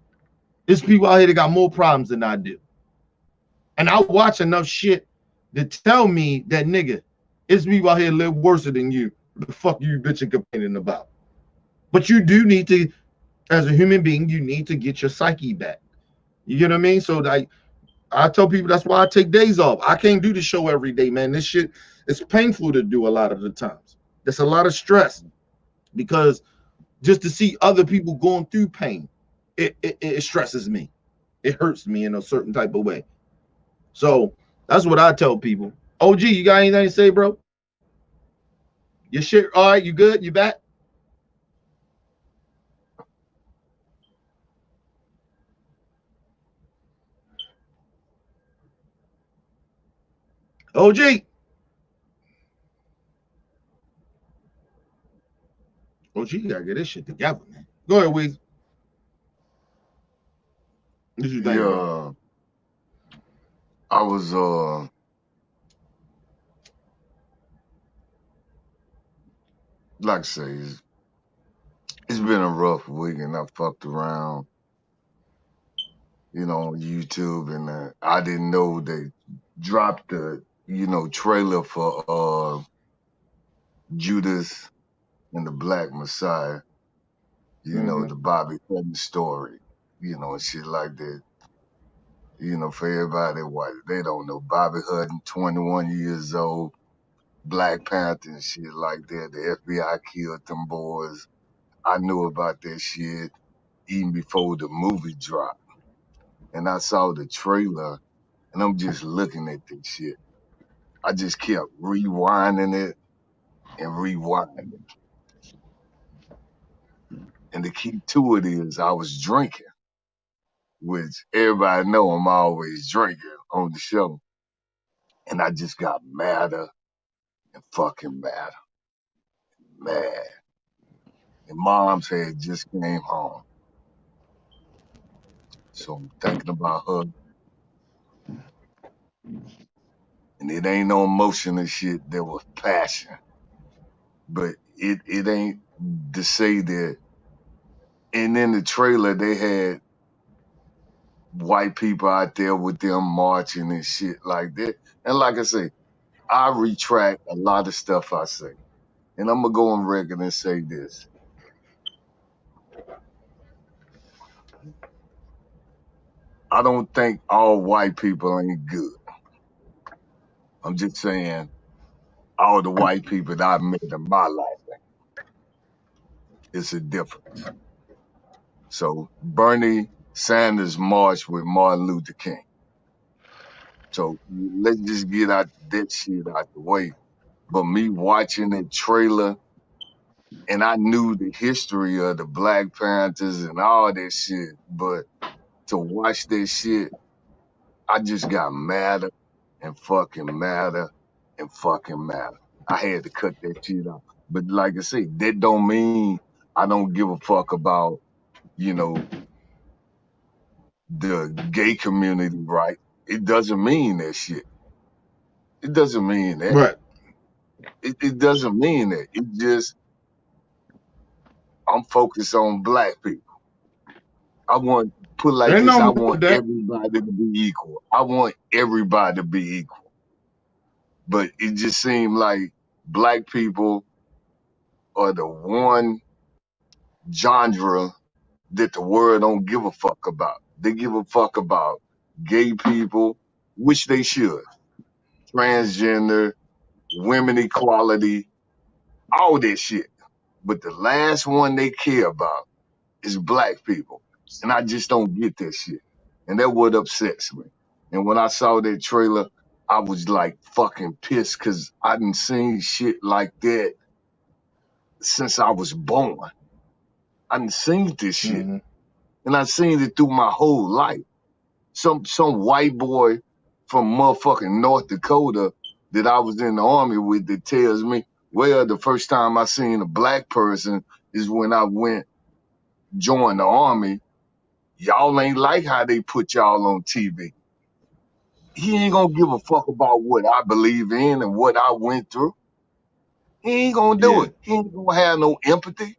There's people out here that got more problems than I do. And I watch enough shit to tell me that, nigga, it's people out here live worse than you. The fuck you bitching complaining about? But you do need to, as a human being, you need to get your psyche back. You get what I mean? So like, I tell people that's why I take days off. I can't do the show every day, man. This shit is painful to do a lot of the times. There's a lot of stress because just to see other people going through pain, it stresses me. It hurts me in a certain type of way. So that's what I tell people. OG, you got anything to say, bro? Your shit, all right? You good? You back? OG. OG, you gotta get this shit together, man. Go ahead, Weez. What you think? Yeah, I was like I say, it's been a rough week, and I fucked around, on YouTube, and I didn't know they dropped the trailer for Judas and the Black Messiah, the Bobby Hutton story, and shit like that. For everybody white, they don't know Bobby Hutton, 21 years old, Black Panther and shit like that. The FBI killed them boys. I knew about that shit even before the movie dropped. And I saw the trailer, and I'm just looking at this shit. I just kept rewinding it and rewinding it. And the key to it is I was drinking, which everybody know I'm always drinking on the show. And I just got madder and fucking madder. Mad. And Mom's had just came home. So I'm thinking about her. And it ain't no emotional shit, there was passion. But it ain't to say that. And in the trailer, they had white people out there with them marching and shit like that. And like I say, I retract a lot of stuff I say. And I'm going to go on record and say this. I don't think all white people ain't good. I'm just saying all the white people that I've met in my life, it's a difference. So Bernie Sanders marched with Martin Luther King. So let's just get that shit out the way. But me watching the trailer, and I knew the history of the Black Panthers and all that shit, but to watch that shit, I just got madder and fucking madder and fucking madder. I had to cut that shit off. But like I say, that don't mean I don't give a fuck about, the gay community, right? It doesn't mean that shit. It doesn't mean that. Right. It doesn't mean that. It just, I'm focused on black people. I want, put like this, I want everybody to be equal. I want everybody to be equal. But it just seemed like black people are the one genre that the world don't give a fuck about. They give a fuck about gay people, which they should, transgender, women equality, all that shit. But the last one they care about is black people. And I just don't get that shit. And that's what upsets me. And when I saw that trailer, I was like fucking pissed because I didn't seen shit like that since I was born. I didn't seen this shit. And I seen it through my whole life. Some white boy from motherfucking North Dakota that I was in the army with that tells me, well, the first time I seen a black person is when I went join the army. Y'all ain't like how they put y'all on TV. He ain't gonna give a fuck about what I believe in and what I went through. He ain't gonna do it. He ain't gonna have no empathy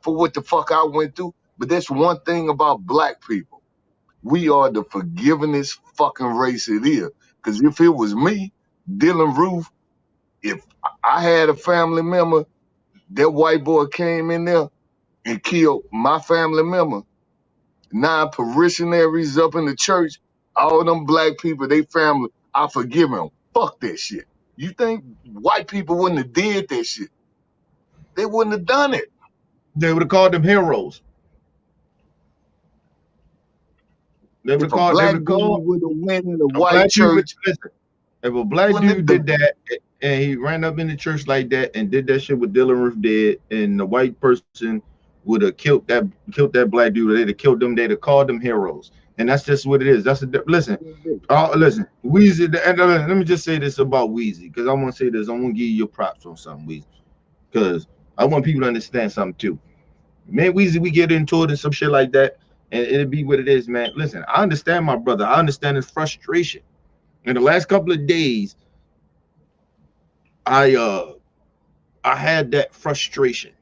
for what the fuck I went through. But that's one thing about black people. We are the forgivingest fucking race it is. Because if it was me, Dylan Roof, if I had a family member, that white boy came in there and killed my family member, 9 parishioners up in the church, all them black people, they family, I forgive them. Fuck that shit. You think white people wouldn't have did that shit? They wouldn't have done it. They would have called them heroes. They would have called them. Would have went in the white church. If a black dude did that and he ran up in the church like that and did that shit with Dylan Roof did, and the white person would have killed that black dude, they'd have killed them. They'd have called them heroes, and that's just what it is. That's listen. Weezy. And let me just say this about Weezy, because I want to say this. I want to give you your props on something, Weezy, because I want people to understand something too. Man, Weezy, we get into it and some shit like that, and it'll be what it is, man. Listen, I understand my brother. I understand his frustration. In the last couple of days, I had that frustration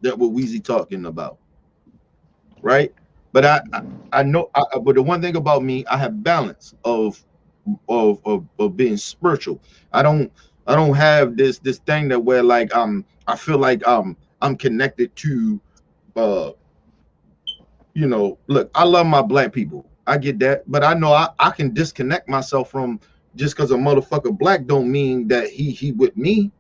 that what Weezy talking about, right? But I know, but the one thing about me, I have balance of being spiritual. I don't have this thing that where like I feel like I'm connected to you know, look, I love my black people. I get that, but I know I can disconnect myself from just because a motherfucker black don't mean that he with me.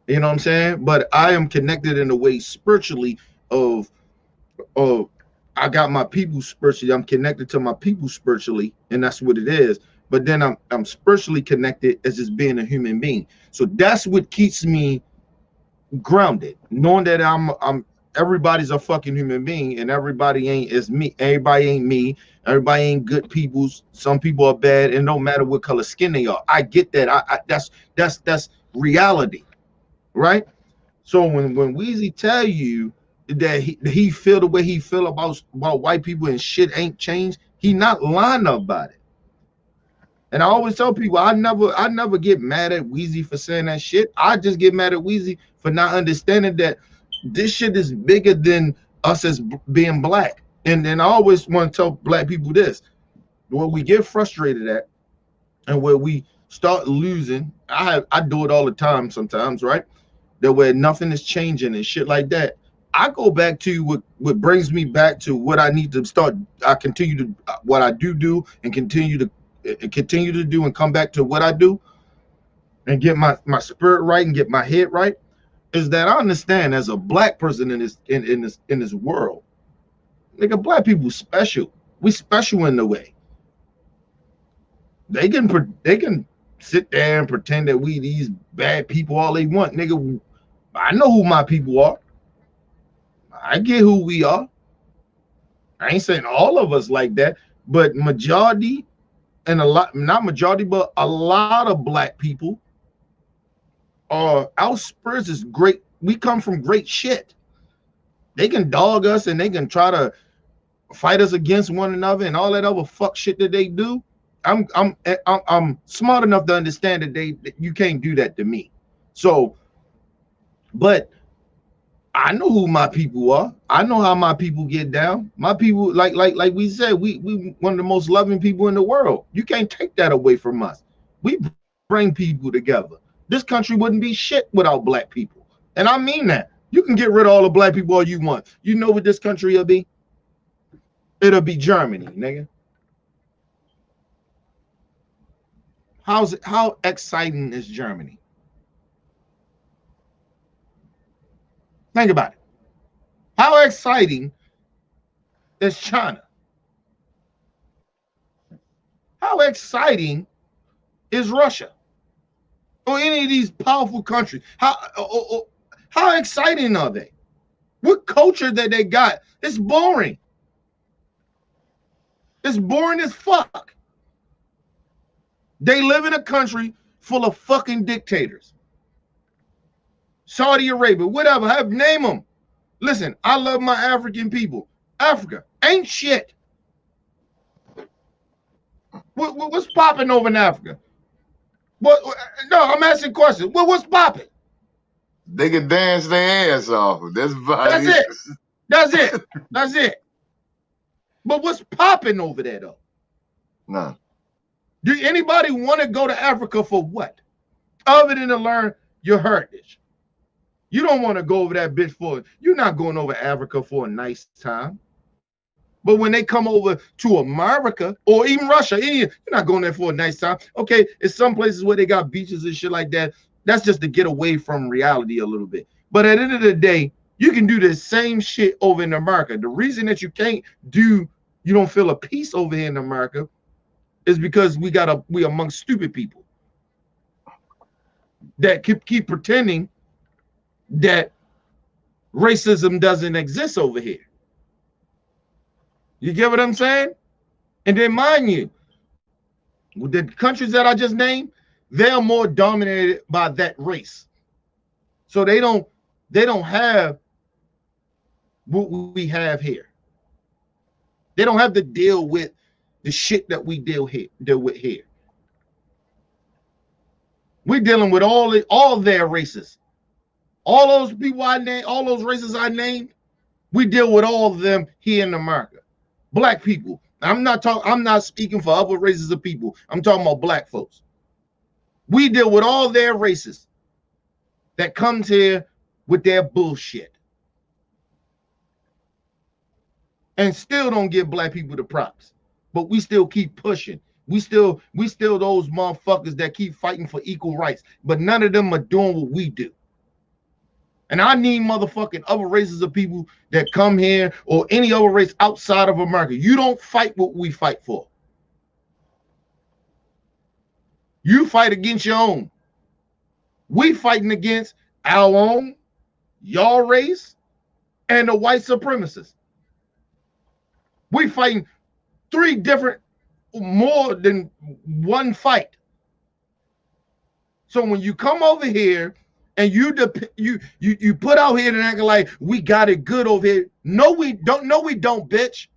You know what I'm saying? But I am connected in a way spiritually of I got my people spiritually. I'm connected to my people spiritually, and that's what it is. But then I'm spiritually connected as just being a human being. So that's what keeps me grounded, knowing that I'm everybody's a fucking human being, and everybody ain't as me. Everybody ain't me. Everybody ain't good people. Some people are bad, and no matter what color skin they are. I get that. That's reality, right? So when Weezy tell you that he feel the way he feel about white people and shit ain't changed, he not lying about it. And I always tell people I never get mad at Weezy for saying that shit. I just get mad at Weezy for not understanding that this shit is bigger than us as being black. And then I always want to tell black people this: where we get frustrated at and where we start losing, I do it all the time sometimes, right? That where nothing is changing and shit like that. I go back to what brings me back to what I need to start. I continue to what I do and continue to do and come back to what I do and get my spirit right and get my head right. Is that I understand as a black person in this world, nigga, black people special. We special in the way. They can sit there and pretend that we these bad people all they want, nigga. I know who my people are. I get who we are. I ain't saying all of us like that, but majority and a lot, not majority, but a lot of black people are, our spirits is great. We come from great shit. They can dog us and they can try to fight us against one another and all that other fuck shit that they do. I'm smart enough to understand that you can't do that to me. So, but I know who my people are. I know how my people get down. My people, like we said, we one of the most loving people in the world. You can't take that away from us. We bring people together. This country wouldn't be shit without black people. And I mean that. You can get rid of all the black people all you want. You know what this country will be? It'll be Germany, nigga. How exciting is Germany? Think about it. How exciting is China? How exciting is Russia? Or any of these powerful countries? How exciting are they? What culture that they got? It's boring. It's boring as fuck. They live in a country full of fucking dictators. Saudi Arabia, whatever, name them. Listen, I love my African people. Africa ain't shit. What's popping over in Africa? No, I'm asking questions. What's popping? They can dance their ass off. That's it. That's it. That's it. But what's popping over there though? No. Do anybody want to go to Africa for what? Other than to learn your heritage. You don't want to go over that bitch for, you're not going over Africa for a nice time. But when they come over to America or even Russia, you're not going there for a nice time. Okay, it's some places where they got beaches and shit like that. That's just to get away from reality a little bit. But at the end of the day, you can do the same shit over in America. The reason that you don't feel a peace over here in America is because we amongst stupid people that keep pretending that racism doesn't exist over here. You get what I'm saying? And then mind you, the countries that I just named, they're more dominated by that race. So they don't have what we have here. They don't have to deal with the shit that we deal with here. We're dealing with all their races. All those people I named, all those races I named, we deal with all of them here in America. Black people. I'm not speaking for other races of people. I'm talking about black folks. We deal with all their races that comes here with their bullshit. And still don't give black people the props. But we still keep pushing. We still those motherfuckers that keep fighting for equal rights. But none of them are doing what we do. And I need motherfucking other races of people that come here or any other race outside of America. You don't fight what we fight for. You fight against your own. We fighting against our own, y'all race, and the white supremacists. We fighting three different, more than one fight. So when you come over here and you put out here and act like we got it good over here. No, we don't. No, we don't, bitch.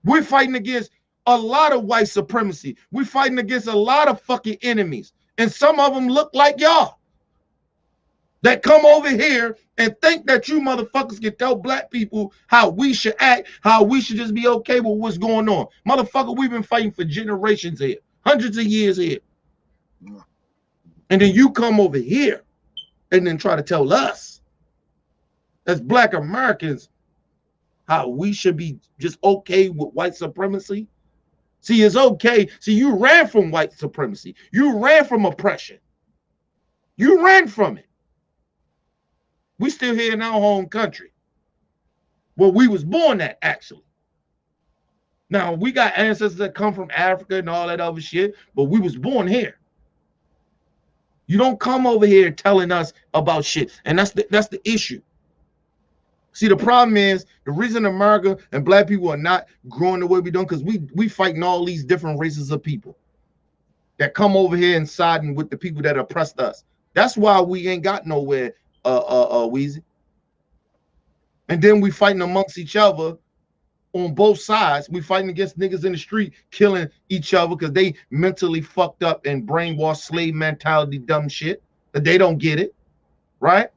We're fighting against a lot of white supremacy. We're fighting against a lot of fucking enemies. And some of them look like y'all that come over here and think that you motherfuckers can tell black people how we should act, how we should just be okay with what's going on. Motherfucker, we've been fighting for generations here, hundreds of years here. And then you come over here and then try to tell us as black Americans how we should be just okay with white supremacy. See, it's okay. See, you ran from white supremacy. You ran from oppression. You ran from it. We still here in our home country. Well, we was born at, actually. Now, we got ancestors that come from Africa and all that other shit, but we was born here. You don't come over here telling us about shit. And that's the issue. See, the problem is the reason America and black people are not growing the way we don't, because we fighting all these different races of people that come over here and siding with the people that oppressed us. That's why we ain't got nowhere, Weezy. And then we fighting amongst each other on both sides. We fighting against niggas in the street, killing each other because they mentally fucked up and brainwashed slave mentality, dumb shit, that they don't get it, right?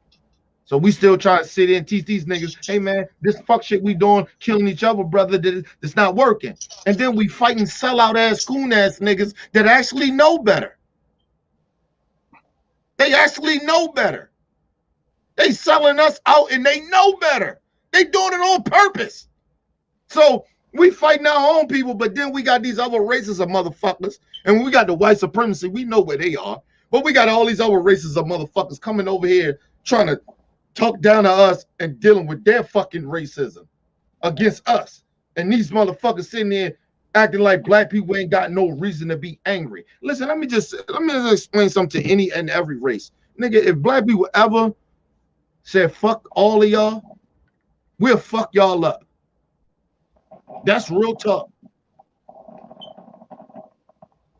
So we still try to sit in and teach these niggas, hey man, this fuck shit we doing, killing each other, brother, that's not working. And then we fighting sellout ass, coon ass niggas that actually know better. They actually know better. They selling us out and they know better. They doing it on purpose. So we fighting our own people, but then we got these other races of motherfuckers. And we got the white supremacy. We know where they are. But we got all these other races of motherfuckers coming over here trying to talk down to us and dealing with their fucking racism against us. And these motherfuckers sitting there acting like black people ain't got no reason to be angry. Listen, let me just explain something to any and every race. Nigga, if black people ever said fuck all of y'all, we'll fuck y'all up. That's real talk.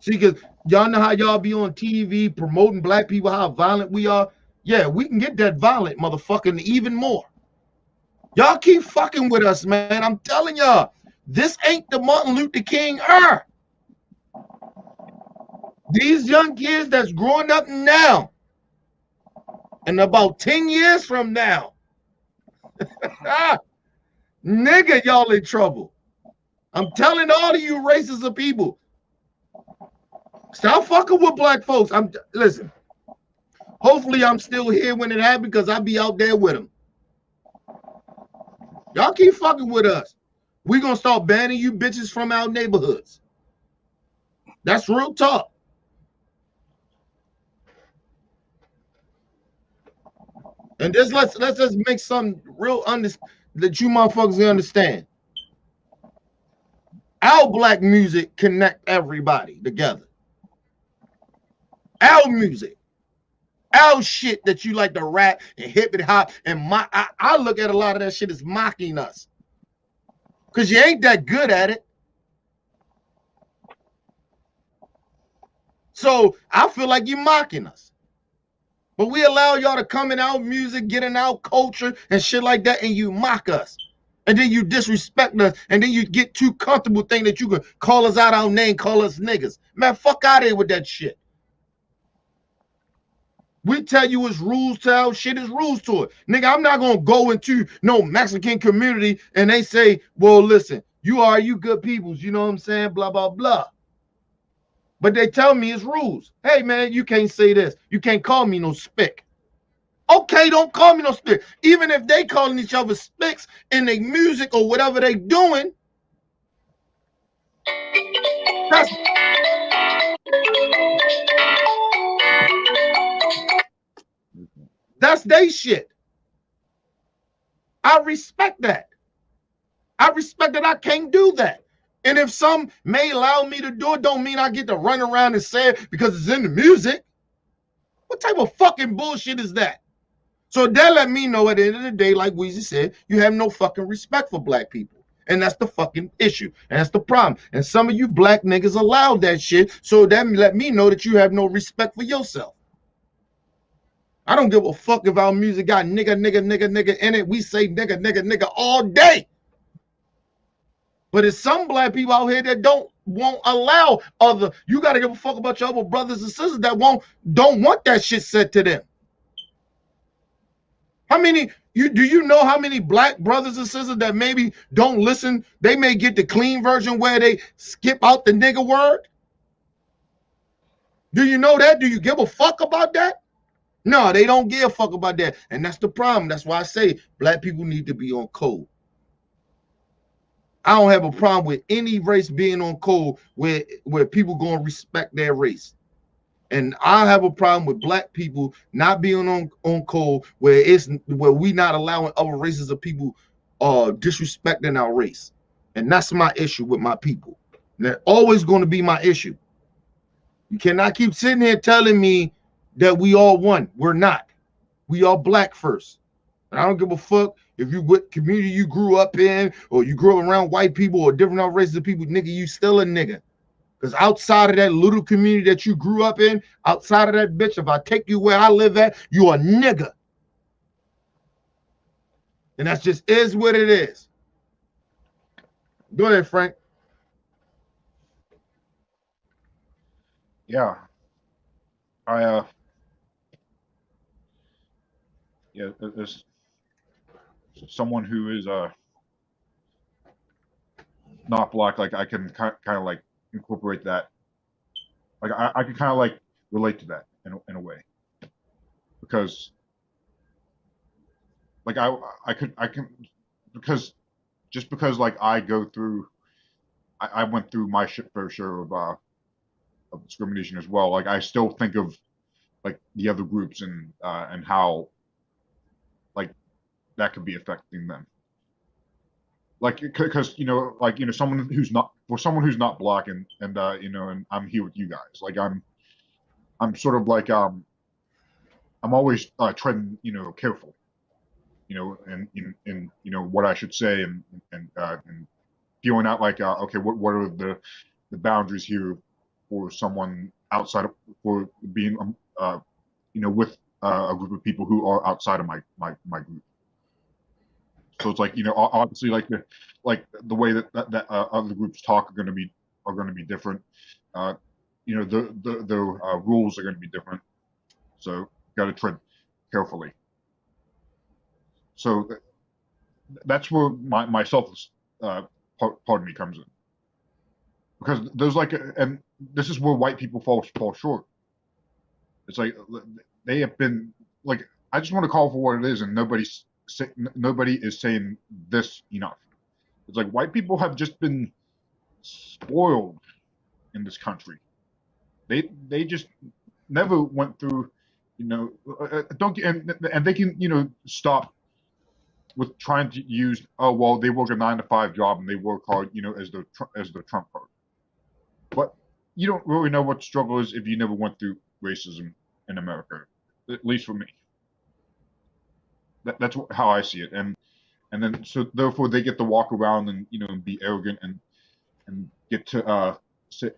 See, because y'all know how y'all be on TV promoting black people, how violent we are. Yeah, we can get that violent, motherfucker, and even more. Y'all keep fucking with us, man. I'm telling y'all, this ain't the Martin Luther King era. These young kids that's growing up now, and about 10 years from now, nigga, y'all in trouble. I'm telling all of you races of people, stop fucking with black folks. Listen, hopefully I'm still here when it happens because I'll be out there with them. Y'all keep fucking with us. We're going to start banning you bitches from our neighborhoods. That's real talk. And just let's just make something real that you motherfuckers understand. Our black music connect everybody together. Our music. Our shit that you like to rap and hip hop and I look at a lot of that shit as mocking us. Because you ain't that good at it. So I feel like you're mocking us. But we allow y'all to come in our music, get in our culture and shit like that, and you mock us. And then you disrespect us, and then you get too comfortable thinking that you can call us out our name, call us niggas. Man, fuck out of here with that shit. We tell you it's rules to our shit, is rules to it. Nigga, I'm not gonna go into no Mexican community and they say, well, listen, you good peoples, you know what I'm saying? Blah, blah, blah. But they tell me it's rules. Hey, man, you can't say this. You can't call me no spick. Okay, don't call me no spick. Even if they calling each other spicks in their music or whatever they doing, that's they shit. I respect that. I respect that I can't do that. And if some may allow me to do it, don't mean I get to run around and say it because it's in the music. What type of fucking bullshit is that? So that let me know at the end of the day, like Weezy said, you have no fucking respect for black people. And that's the fucking issue. And that's the problem. And some of you black niggas allowed that shit. So that let me know that you have no respect for yourself. I don't give a fuck if our music got nigga in it. We say nigga all day. But there's some black people out here that won't allow other. You got to give a fuck about your other brothers and sisters that don't want that shit said to them. How many do you know how many black brothers and sisters that maybe don't listen? They may get the clean version where they skip out the nigga word. Do you know that? Do you give a fuck about that? No, they don't give a fuck about that. And that's the problem. That's why I say black people need to be on code. I don't have a problem with any race being on code where people going to respect their race. And I have a problem with black people not being on code where we not allowing other races of people disrespecting our race. And that's my issue with my people. And that's always going to be my issue. You cannot keep sitting here telling me that we all one. We're not. We are black first. And I don't give a fuck if you what community you grew up in or you grew up around white people or different races of people, nigga, you still a nigga. Because outside of that little community that you grew up in, outside of that bitch, if I take you where I live at, you a nigga. And that just is what it is. Go ahead, Frank. Yeah. There's someone who is not black, like I can kind of like incorporate that. Like I can kind of like relate to that in a way, because like I can because just because like I go through, I went through my fair share of discrimination as well. Like I still think of like the other groups and how like that could be affecting them. Like because like someone who's not black and and I'm here with you guys. Like I'm sort of like I'm always treading careful, and in what I should say and feeling out like okay, what are the boundaries here for someone outside of, for being with a group of people who are outside of my group. So it's like obviously like the way that other groups talk are going to be different. The rules are going to be different. So got to tread carefully. So that's where my selfless part of me comes in, because there's like and this is where white people fall short. It's like they have been like, I just want to call for what it is, and nobody is saying this enough. It's like white people have just been spoiled in this country. They just never went through, don't and they can stop with trying to use, oh well, they work a 9-to-5 job and they work hard, as the Trump card. But you don't really know what struggle is if you never went through racism in America, at least for me. That's how I see it, and then so therefore they get to walk around and and be arrogant and get to say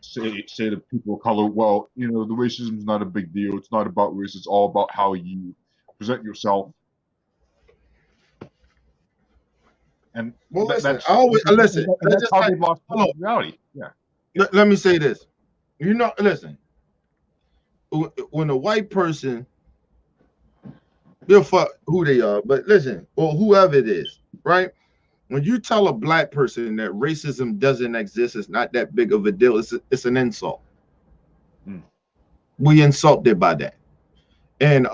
to people of color, well, the racism is not a big deal. It's not about race. It's all about how you present yourself. And well, listen, that's, I always listen. That's how they've lost reality. Yeah. Let me say this. Listen. When a white person, they'll fuck who they are, but listen, or whoever it is, right? When you tell a black person that racism doesn't exist, it's not that big of a deal. It's an insult. We insulted by that, and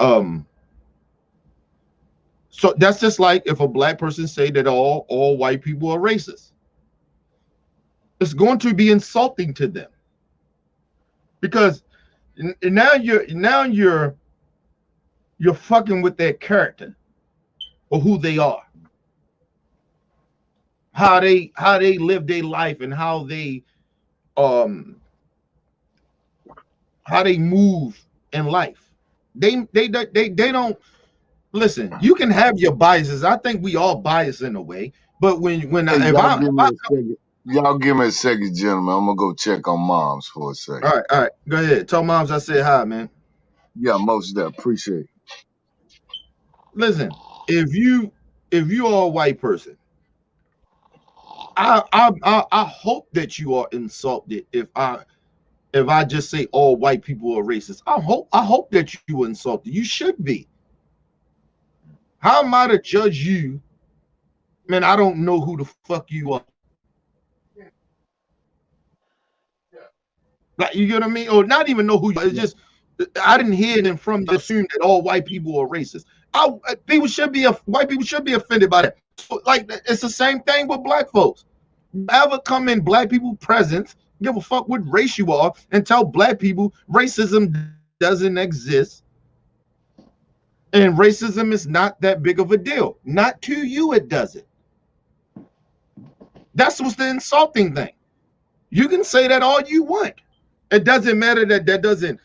so that's just like if a black person say that all white people are racist. It's going to be insulting to them, because now you're fucking with their character or who they are, how they live their life, and how they move in life. They don't listen. You can have your biases. I think we all bias in a way, but y'all give me a second, gentlemen. I'm gonna go check on moms for a second. All right, go ahead. Tell moms I said hi, man. Yeah, most of that. Appreciate it. Listen, if you are a white person, I hope that you are insulted if I just say all white people are racist. I hope that you were insulted. You should be. How am I to judge you? Man, I don't know who the fuck you are. Like, you get what I mean? Or not even know who you are. It's just I didn't hear them from the assume that all white people are racist. White people should be offended by that. So, like, it's the same thing with black folks. Ever come in black people presence, give a fuck what race you are, and tell black people racism doesn't exist, and racism is not that big of a deal. Not to you, it doesn't. That's what's the insulting thing. You can say that all you want. It doesn't matter that doesn't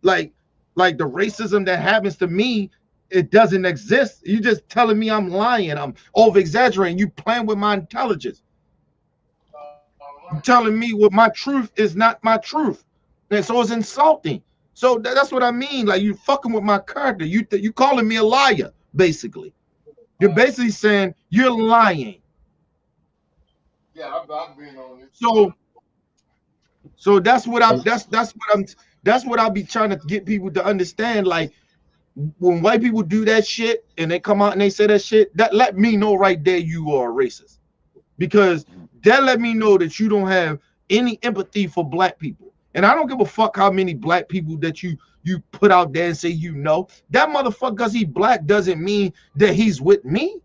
like the racism that happens to me, it doesn't exist. You just telling me I'm lying, I'm over exaggerating, you playing with my intelligence. You're telling me what my truth is not my truth. And so it's insulting. So that's what I mean. Like, you fucking with my character. You calling me a liar, basically. You're basically saying you're lying. Yeah, I've been on it. So that's what I'll be trying to get people to understand. Like, when white people do that shit and they come out and they say that shit, that let me know right there you are a racist, because that let me know that you don't have any empathy for black people. And I don't give a fuck how many black people that you you put out there and say you know. That motherfucker, because he black, doesn't mean that he's with me.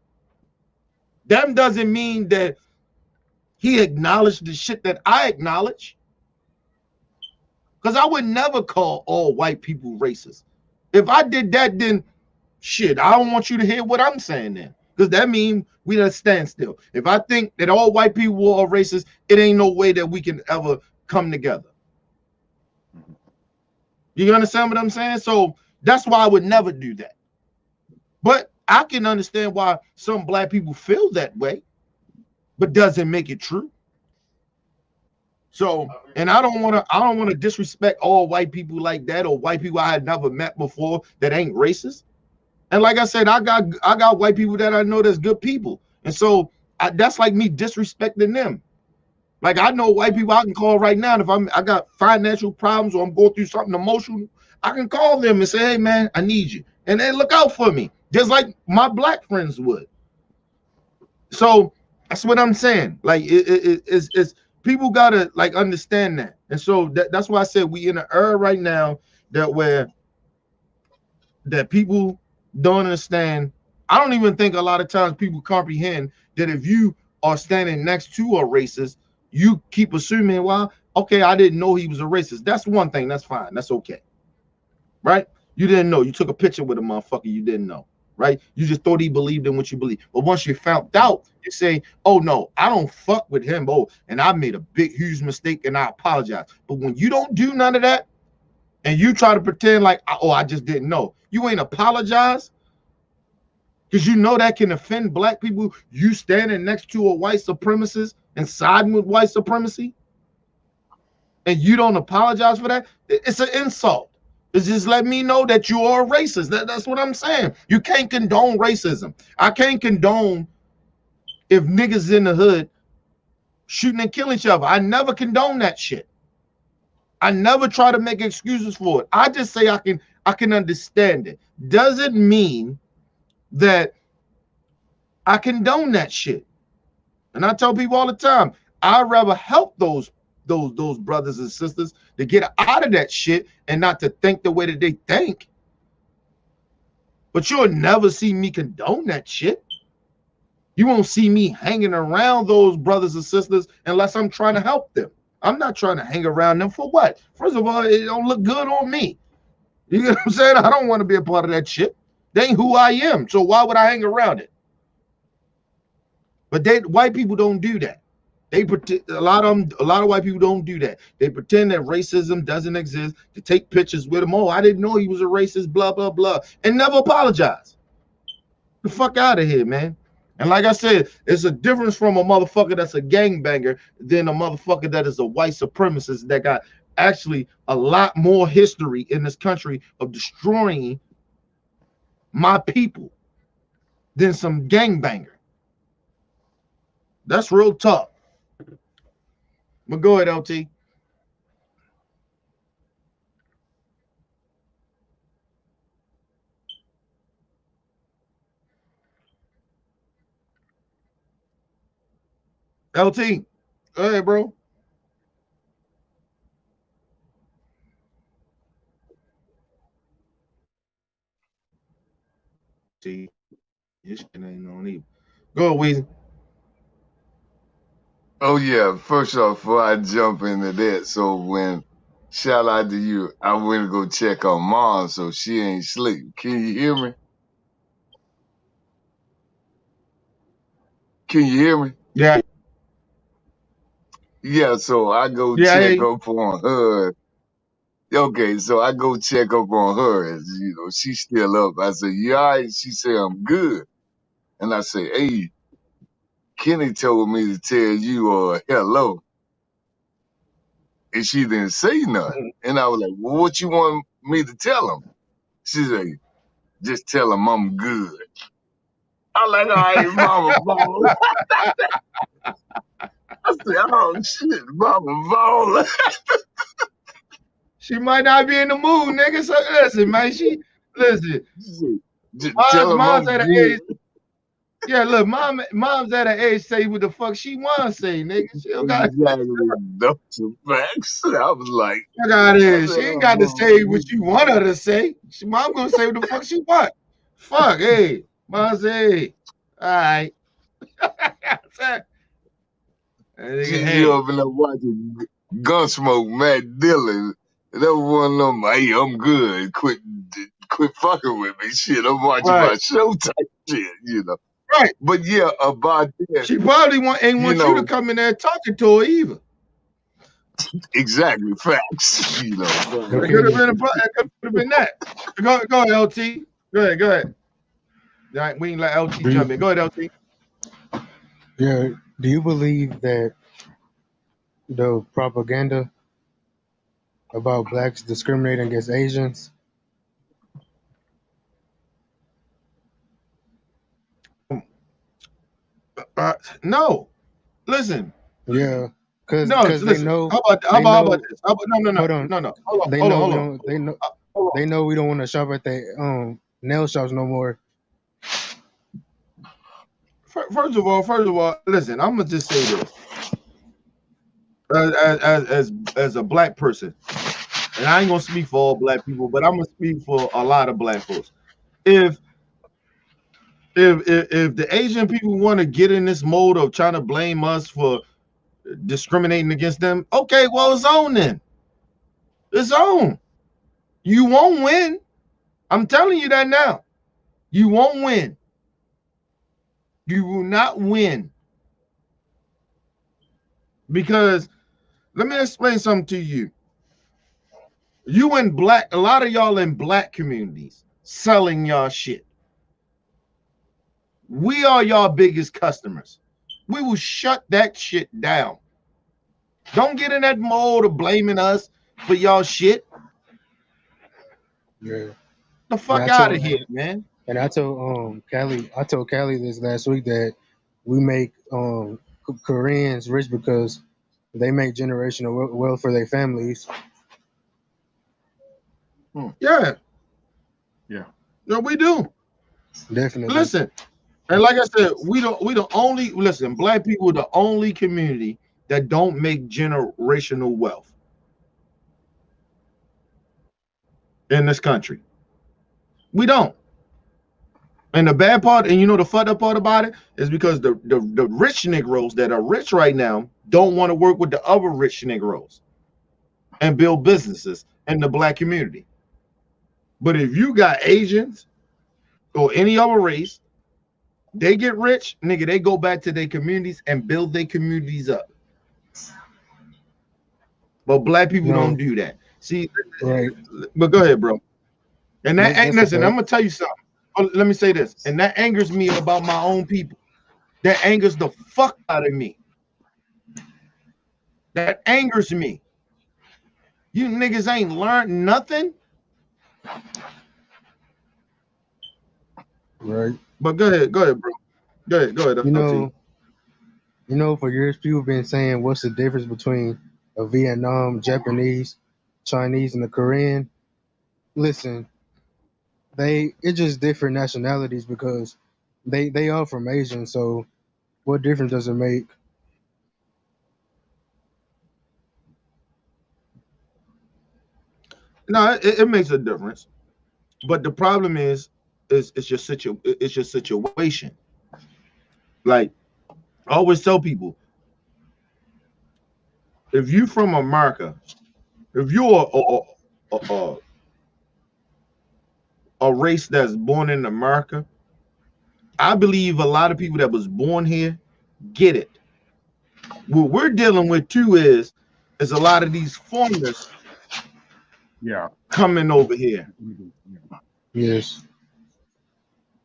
That doesn't mean that he acknowledged the shit that I acknowledge. Because I would never call all white people racist. If I did that, then shit, I don't want you to hear what I'm saying then. Because that means we at a standstill. If I think that all white people are racist, it ain't no way that we can ever come together. You understand what I'm saying? So that's why I would never do that. But I can understand why some black people feel that way, but doesn't make it true. So, and I don't want to disrespect all white people like that, or white people I had never met before that ain't racist. And like I said, I got white people that I know that's good people, and so that's like me disrespecting them. Like I know white people I can call right now, and if I got financial problems or I'm going through something emotional, I can call them and say, "Hey man, I need you," and they look out for me, just like my black friends would. So that's what I'm saying. Like it's people gotta like understand that, and so that's why I said we in an era right now that people don't understand. I don't even think a lot of times people comprehend that if you are standing next to a racist, you keep assuming, well, okay, I didn't know he was a racist. That's one thing. That's fine. That's okay. Right? You didn't know. You took a picture with a motherfucker you didn't know. Right? You just thought he believed in what you believe. But once you found out, you say, oh, no, I don't fuck with him. Oh, and I made a big, huge mistake, and I apologize. But when you don't do none of that, and you try to pretend like, oh, I just didn't know, you ain't apologize, because you know that can offend black people. You standing next to a white supremacist and siding with white supremacy, and you don't apologize for that, it's an insult. It's just let me know that you are a racist. That's what I'm saying. You can't condone racism. I can't condone if niggas in the hood shooting and killing each other. I never condone that shit. I never try to make excuses for it. I just say I can understand it. Doesn't mean that I condone that shit. And I tell people all the time, I'd rather help those brothers and sisters to get out of that shit and not to think the way that they think. But you'll never see me condone that shit. You won't see me hanging around those brothers and sisters unless I'm trying to help them. I'm not trying to hang around them for what? First of all, it don't look good on me. You know what I'm saying? I don't want to be a part of that shit. They ain't who I am. So why would I hang around it? But white people don't do that. They pretend, a lot of white people don't do that. They pretend that racism doesn't exist, to take pictures with him. Oh, I didn't know he was a racist, blah, blah, blah, and never apologize. The fuck out of here, man. And like I said, it's a difference from a motherfucker that's a gangbanger than a motherfucker that is a white supremacist that got actually a lot more history in this country of destroying my people than some gangbanger. That's real tough. But go ahead, LT. LT, go ahead, bro. See, this shit ain't on either. Go ahead, Weezy. Oh yeah, first off, before I jump into that, so when shout out to you, I went to go check on Mom, so she ain't sleep. Can you hear me? Can you hear me? Yeah. Yeah, so I go check up on her. Okay, so I go check up on her. You know, she's still up. I say, you all right? She said, I'm good. And I say, hey, Kenny told me to tell you hello. And she didn't say nothing. And I was like, well, what you want me to tell him? She said, just tell him I'm good. I'm like, all right, mama, ball. I said, oh, shit, mama, ball. She might not be in the mood, nigga. So listen, man. Listen. Just tell him I'm good. Yeah, look, mom's at an age say what the fuck she wanna say, nigga. She don't got Exactly. Those are facts. I was like, fuck out I here. She said, ain't oh, got to mom, say what you want her to say. Mom gonna say what the fuck she want. Fuck, hey, mom say, all right. you up and up watching Gunsmoke, Matt Dillon. That was one of them, hey, I'm good. Quit fucking with me. Shit, I'm watching my show type shit, you know. Right. But yeah, about that. She probably ain't want you to come in there talking to her either. Exactly, facts. You know. It could have been that. Go ahead, LT. Go ahead. Right, we ain't let LT jump in. Go ahead, LT. Yeah. Do you believe that the propaganda about blacks discriminating against Asians? No. Listen. Yeah. Because listen. they know. How about this? No. Hold on. No. Hold Hold on. They know we don't want to shop at the nail shops no more. First of all, listen. I'm gonna just say this. As a black person, and I ain't gonna speak for all black people, but I'm gonna speak for a lot of black folks. If the Asian people want to get in this mode of trying to blame us for discriminating against them, okay, well, it's on then. It's on. You won't win. I'm telling you that now. You won't win. You will not win. Because let me explain something to you. You in black, a lot of y'all in black communities selling y'all shit. We are y'all biggest customers. We will shut that shit down. Don't get in that mode of blaming us for y'all shit. Yeah. The fuck out of here, man. And I told Callie this last week that we make Koreans rich because they make generational wealth for their families. Yeah. No, we do. Definitely. Listen, and like I said, we the only black people are the only community that don't make generational wealth in this country. We don't. And the bad part, and you know the fucked up part about it, is because the rich Negroes that are rich right now don't want to work with the other rich Negroes and build businesses in the black community. But if you got Asians or any other race, they get rich, nigga, they go back to their communities and build their communities up. But black people don't do that. See, right. But go ahead, bro. And that listen, I'm gonna tell you something. Oh, let me say this, and that angers me about my own people. That angers the fuck out of me. That angers me. You niggas ain't learned nothing. Right. But go ahead, bro. Go ahead. You know, for years people have been saying, what's the difference between a Vietnam, Japanese, Chinese, and a Korean? Listen, it's just different nationalities because they are from Asian. So, what difference does it make? No, it makes a difference. But the problem is it's your situation. Like I always tell people, if you from America, if you're a race that's born in America, I believe a lot of people that was born here get it. What we're dealing with too is a lot of these foreigners coming over here. Yes.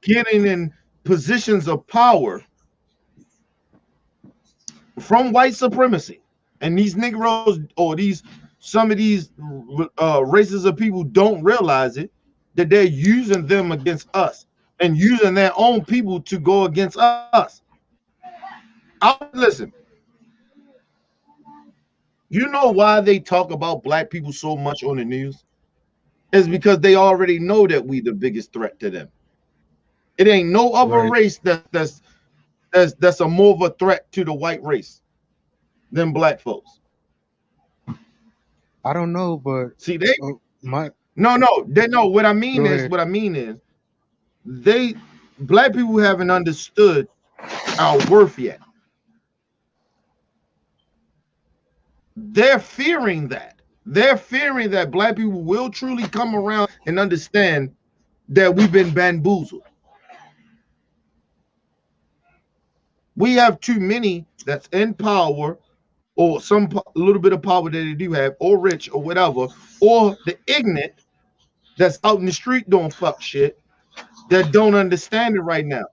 Getting in positions of power from white supremacy. And these Negroes or some of these races of people don't realize it, that they're using them against us and using their own people to go against us. Listen, you know why they talk about black people so much on the news? It's because they already know that we the biggest threat to them. It ain't no other race that's that's a more of a threat to the white race than black folks? I don't know, but See, they my no, what I mean go is ahead. they black people haven't understood our worth yet. They're fearing that. They're fearing that black people will truly come around and understand that we've been bamboozled. We have too many that's in power, or a little bit of power that they do have, or rich, or whatever, or the ignorant that's out in the street doing fuck shit that don't understand it right now.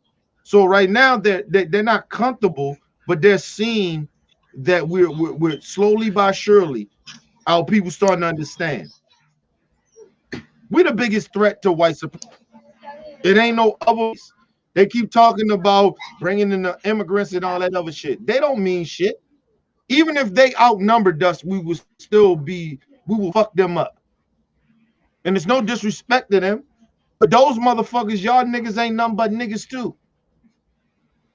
So right now they're not comfortable, but they're seeing that we're slowly by surely our people starting to understand. We're the biggest threat to white supremacy. It ain't no other. They keep talking about bringing in the immigrants and all that other shit. They don't mean shit. Even if they outnumbered us, we will fuck them up. And there's no disrespect to them, but those motherfuckers, y'all niggas ain't nothing but niggas too.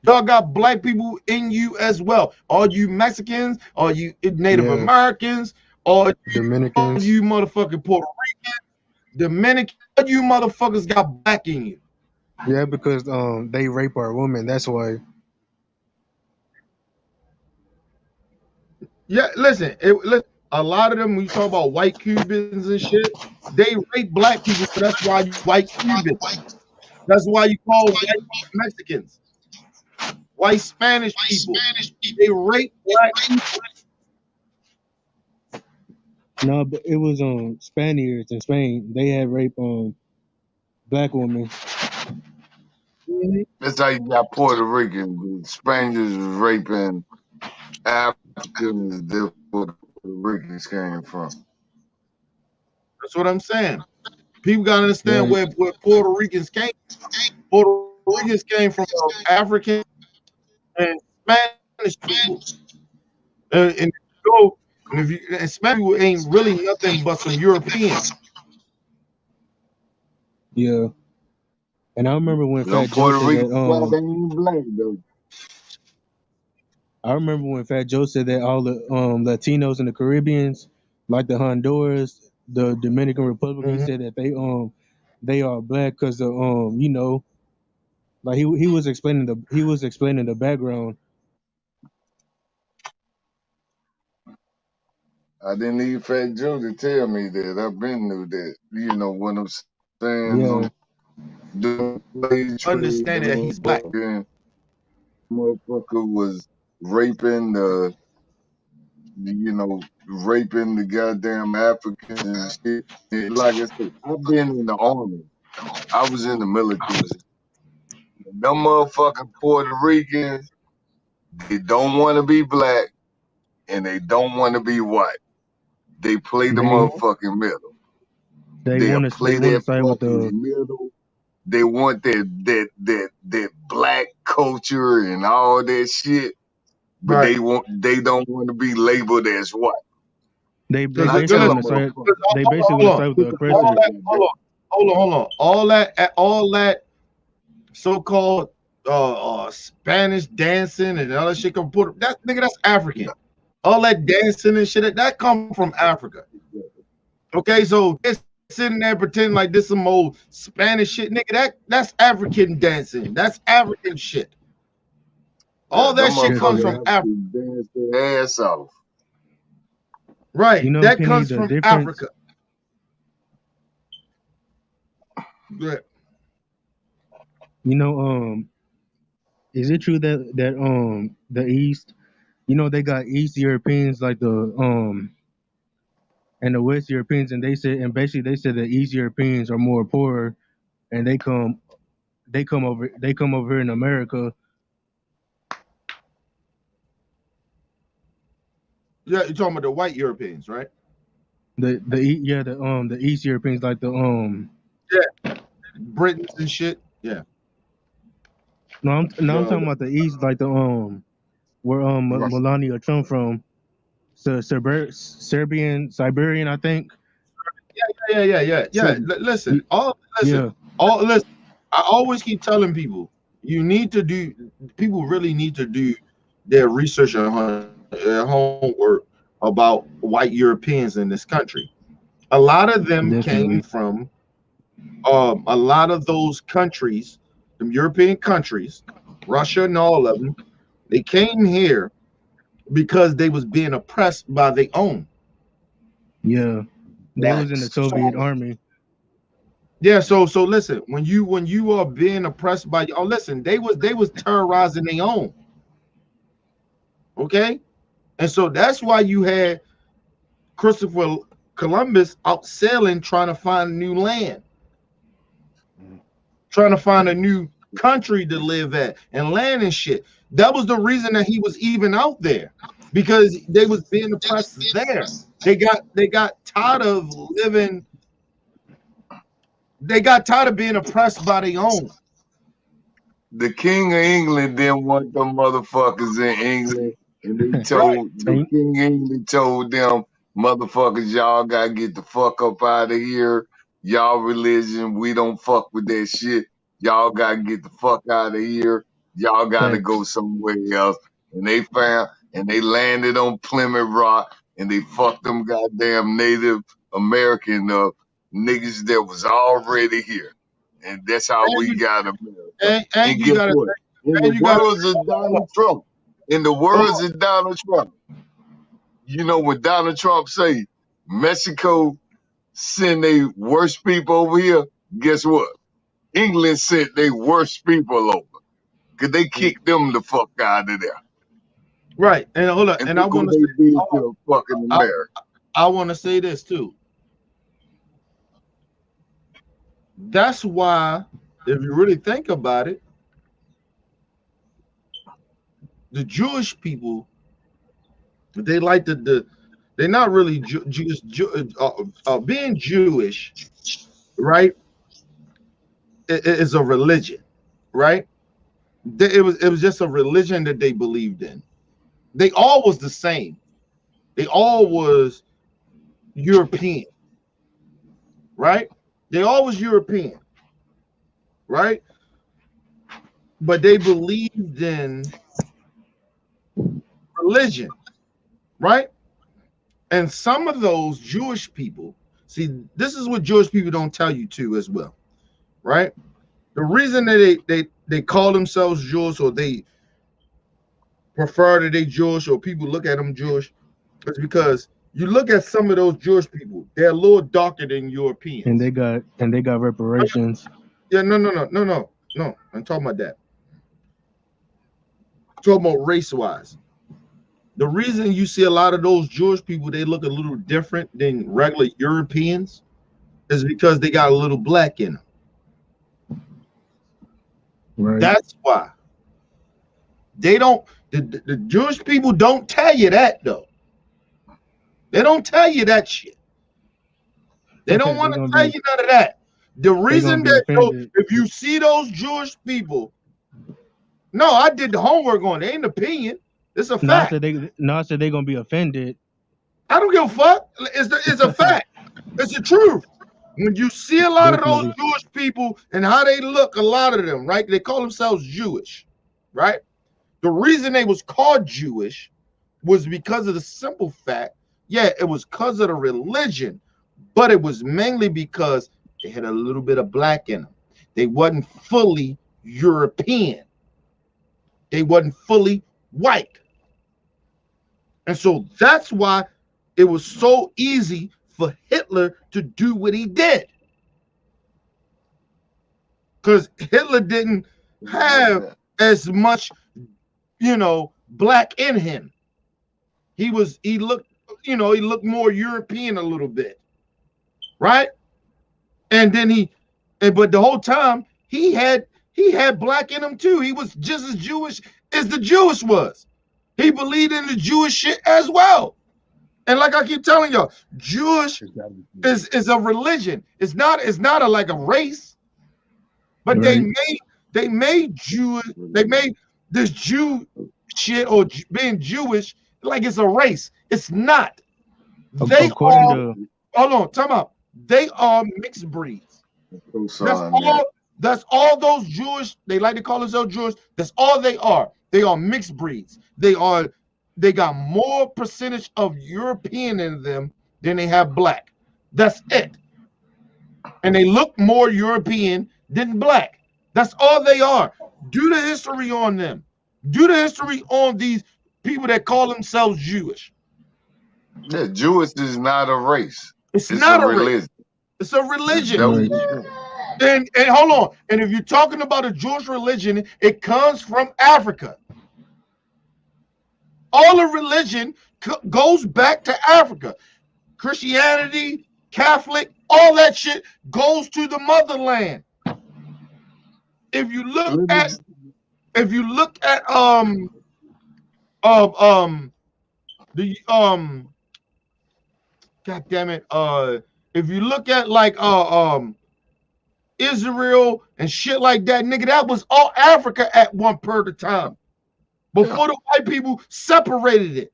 Y'all got black people in you as well. All you Mexicans, all you Native Americans, all Dominicans, you motherfucking Puerto Ricans, Dominican, all you motherfuckers got black in you. Yeah, because they rape our women. That's why. Yeah, listen, a lot of them, when you talk about white Cubans and shit, they rape black people, so that's why you white Cubans. That's why you call white Mexicans. White Spanish people. They rape black people. No, but it was Spaniards in Spain. They had rape black women. That's how you got Puerto Ricans. The Spaniards was raping Africans. That's where the Puerto Ricans came from. That's what I'm saying. People gotta understand where Puerto Ricans came from. Puerto Ricans came from African and Spanish people. And Spanish people ain't really nothing but some Europeans. Yeah. And I remember when Fat Joe Puerto said Rican that they ain't black though. I remember when Fat Joe said that all the Latinos and the Caribbeans, like the Honduras, the Dominican Republic, he said that they are black because you know, like he was explaining the background. I didn't need Fat Joe to tell me that. I've been knew that. You know what I'm saying? Yeah. Understand that he's black. Motherfucker was raping raping the goddamn Africans and shit. And like I said, I've been in the army. I was in the military. Them motherfucking Puerto Ricans, they don't want to be black and they don't want to be white. They play the motherfucking middle. They play that fucking middle. They want that black culture and all that shit, but they don't want to be labeled as white. They basically on the side of the oppressor. Hold on. All that so-called Spanish dancing and all that shit come put that's African. All that dancing and shit that come from Africa. Okay, so it's sitting there pretending like this some old Spanish shit, nigga. That's African dancing. That's African shit. All that shit comes from Africa. Dance their ass off. Right, you know, that Kenny, comes from Africa. Good. You know, is it true that the East, you know, they got East Europeans like the and the West Europeans, and basically they said the East Europeans are more poorer, and they come over here in America. Yeah, you're talking about the white Europeans, right? The East Europeans like the Britons and shit. Yeah. No, I'm talking about the East, like the where Melania Trump from. So Siberian, I think. Yeah. Listen. I always keep telling people, you need to do. People really need to do their research and their homework about white Europeans in this country. A lot of them came from a lot of those countries, the European countries, Russia and all of them. They came here because they was being oppressed by their own. Yeah, they was in the Soviet army. Yeah, so listen, when you are being oppressed by listen, they was terrorizing their own. Okay, and so that's why you had Christopher Columbus out sailing, trying to find new land, trying to find a new country to live at and land and shit. That was the reason that he was even out there, because they was being oppressed there. They got tired of living. They got tired of being oppressed by their own. The King of England didn't want them motherfuckers in England, and they told the King of England told them, motherfuckers, y'all gotta get the fuck up out of here. Y'all religion, we don't fuck with that shit. Y'all gotta get the fuck out of here. Y'all gotta go somewhere else. And they landed on Plymouth Rock, and they fucked them goddamn Native American niggas that was already here. And that's how we got America. And guess what? In the words of Donald Trump, you know what Donald Trump say? Mexico send their worst people over here. Guess what? England sent their worst people over. Because they kicked them the fuck out of there. Right. And hold on. And I want to say, fucking America. I want to say this too. That's why, if you really think about it, the Jewish people, they like they're not really Jewish. Being Jewish, right? It is a religion, right? It was just a religion that they believed in. They all was the same. They all was European, right? They all was European, right? But they believed in religion, right? And some of those Jewish people, see, this is what Jewish people don't tell you too as well, right? The reason that they call themselves Jewish, or they prefer that they Jewish, or people look at them Jewish, is because you look at some of those Jewish people, they're a little darker than Europeans. And they got reparations. Yeah, no. I'm talking about that. I'm talking about race-wise. The reason you see a lot of those Jewish people, they look a little different than regular Europeans, is because they got a little black in them. Right. That's why. They don't, the Jewish people don't tell you that though. They don't tell you that shit. They don't want to tell you none of that. The reason that if you see those Jewish people, no, I did the homework on it. Ain't an opinion. It's a fact. Not that they're gonna be offended. I don't give a fuck. It's a fact. It's the truth. When you see a lot of those Jewish people and how they look, a lot of them, right? They call themselves Jewish, right? The reason they was called Jewish was because of the simple fact, yeah, it was because of the religion, but it was mainly because they had a little bit of black in them. They wasn't fully European. They wasn't fully white. And so that's why it was so easy for Hitler to do what he did. Because Hitler didn't have as much, black in him. He looked more European a little bit. Right? And then but the whole time he had black in him too. He was just as Jewish as the Jewish was. He believed in the Jewish shit as well. And like I keep telling y'all, Jewish is a religion. It's not like a race. But right. they made this Jew shit or being Jewish like it's a race. It's not. They are, hold on, time out. They are mixed breeds. That's all. That's all those Jewish, they like to call themselves Jewish. That's all they are. They are mixed breeds. They got more percentage of European in them than they have black. That's it. And they look more European than black. That's all they are. Do the history on them. Do the history on these people that call themselves Jewish. Yeah, Jewish is not a race. It's not a religion. Race. It's a religion. And hold on. And if you're talking about a Jewish religion, it comes from Africa. All the religion goes back to Africa. Christianity, Catholic, all that shit goes to the motherland. If you look at God damn it, if you look at like Israel and shit like that, nigga, that was all Africa at one period of time before the white people separated it.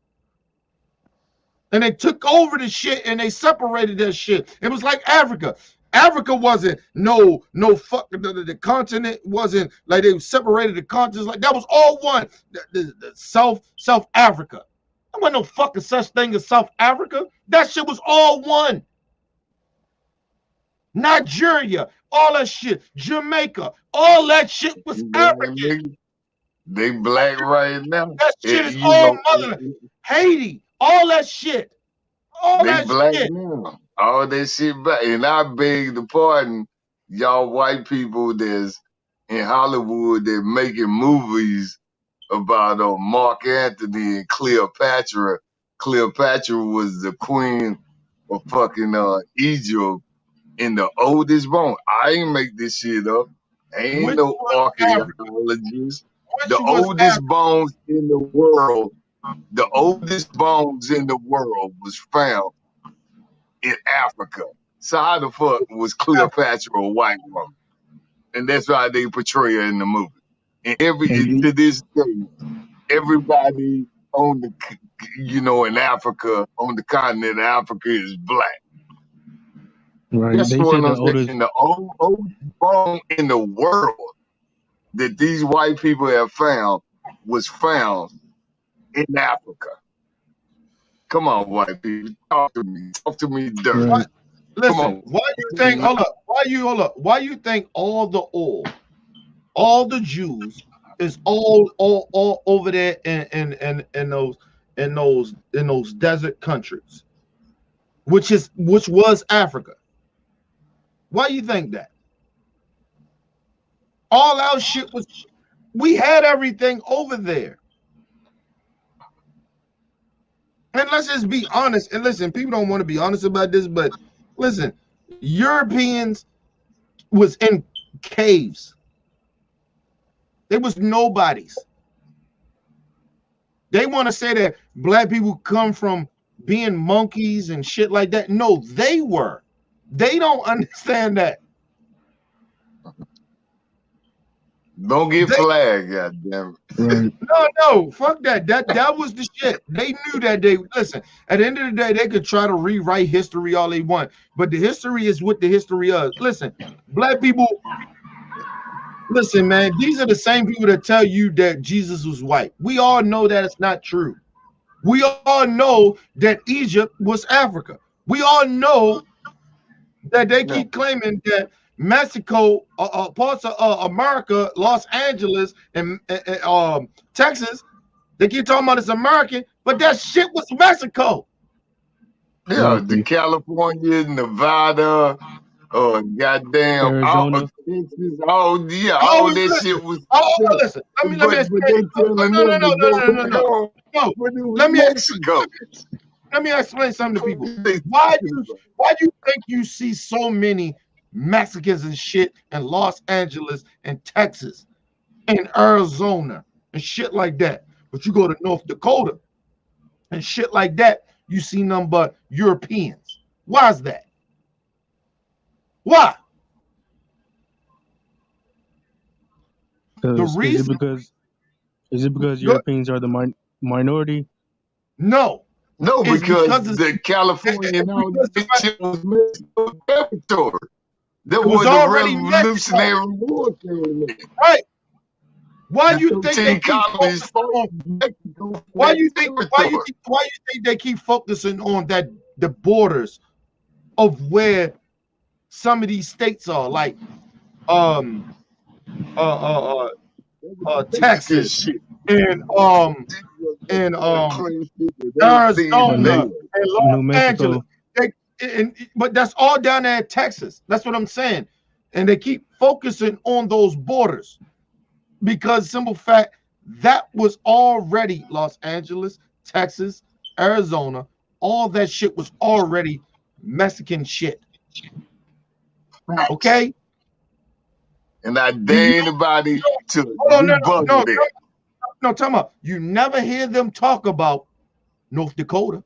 And they took over the shit and they separated that shit. It was like Africa. Africa wasn't no fuck. The continent wasn't like they separated the continents. Like that was all one. The South Africa. There wasn't no fucking such thing as South Africa. That shit was all one. Nigeria, all that shit. Jamaica, all that shit was African. They black right now. That shit is all motherland. Haiti, all that shit. All they that black shit. now. All that shit back. And I beg the pardon, y'all white people that's in Hollywood that making movies about Mark Anthony and Cleopatra. Cleopatra was the queen of fucking Egypt in the oldest bone. I ain't make this shit up. Ain't no archaeologists. The oldest bones in the world, was found in Africa. So how the fuck was Cleopatra a white woman? And that's why they portray her in the movie. And to this day, everybody on the, in Africa, on the continent of Africa is black. Right. That's what I'm saying. The oldest bone in the world that these white people have found was found in Africa. Come on, white people, talk to me dirty. Right. Listen, why you think? Hold up. Why you think all the oil, all the Jews is all over there in those desert countries, which was Africa? Why you think that? All our shit was, we had everything over there. And let's just be honest. And listen, people don't want to be honest about this, but listen, Europeans was in caves. There was nobodies. They want to say that black people come from being monkeys and shit like that. No, they were. They don't understand that. Don't get flagged, goddamn it. No, fuck that. That was the shit. They knew that listen, at the end of the day, they could try to rewrite history all they want, but the history is what the history is. Listen, black people, listen, man, these are the same people that tell you that Jesus was white. We all know that it's not true. We all know that Egypt was Africa. We all know that they keep claiming that Mexico, parts of America, Los Angeles and Texas, they keep talking about it's American, but that shit was Mexico. Yeah, the California, Nevada, goddamn, Arizona. Texas, all that shit was. Listen, let me explain. Let me explain something to people. Why do you think you see so many Mexicans and shit in Los Angeles and Texas and Arizona and shit like that? But you go to North Dakota and shit like that, you see nothing but Europeans. Why is that? Why? The reason is it because Europeans are the minority? No, because the California and all that shit was Mexico territory. That It was was the already Mexico. Revolutionary War came in. Right. Why The you think they 13 keep colonies focusing fought on? Mexico for Why that you think territory. they keep focusing on the borders of where some of these states are, like Mexican Texas shit. and Clean shit that they Arizona did. and New Los Mexico. Angeles. But that's all down there in Texas. That's what I'm saying. And they keep focusing on those borders because simple fact, that was already Los Angeles, Texas, Arizona. All that shit was already Mexican shit. Okay? And I dare anybody to debug that. No, tell me, you never hear them talk about North Dakota,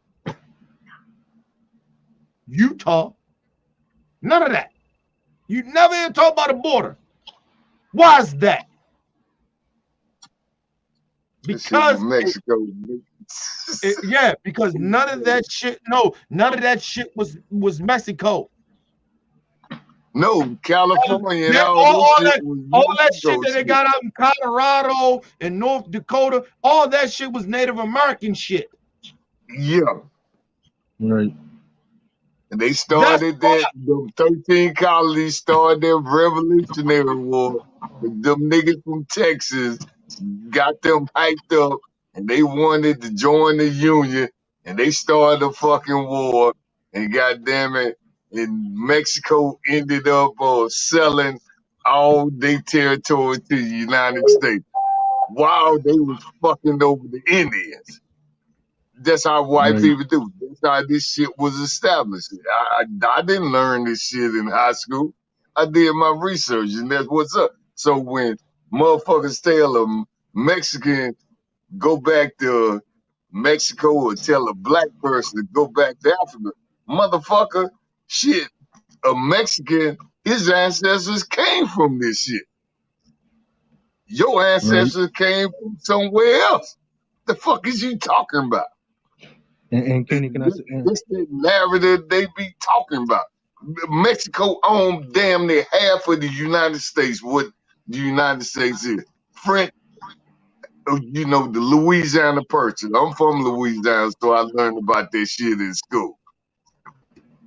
Utah, none of that. You never hear talk about the border. Why is that? Because Mexico. because none of that shit. No, none of that shit was Mexico. No, California and all that shit Mexico that they got out in Colorado and North Dakota, all that shit was Native American shit. Yeah. Right. And they started the 13 colonies started their Revolutionary War. Them niggas from Texas got them hyped up and they wanted to join the Union and they started a fucking war and goddamn it, and Mexico ended up selling all their territory to the United States while they was fucking over the Indians. That's how white people do. That's how this shit was established. I didn't learn this shit in high school. I did my research, and that's what's up. So when motherfuckers tell a Mexican go back to Mexico or tell a black person to go back to Africa, motherfucker, shit, a Mexican, his ancestors came from this shit. Your ancestors came from somewhere else. The fuck is you talking about? And Kenny, can I say? This the narrative they be talking about. Mexico owned damn near half of the United States. What the United States is. French, you know, the Louisiana Purchase. I'm from Louisiana, so I learned about that shit in school.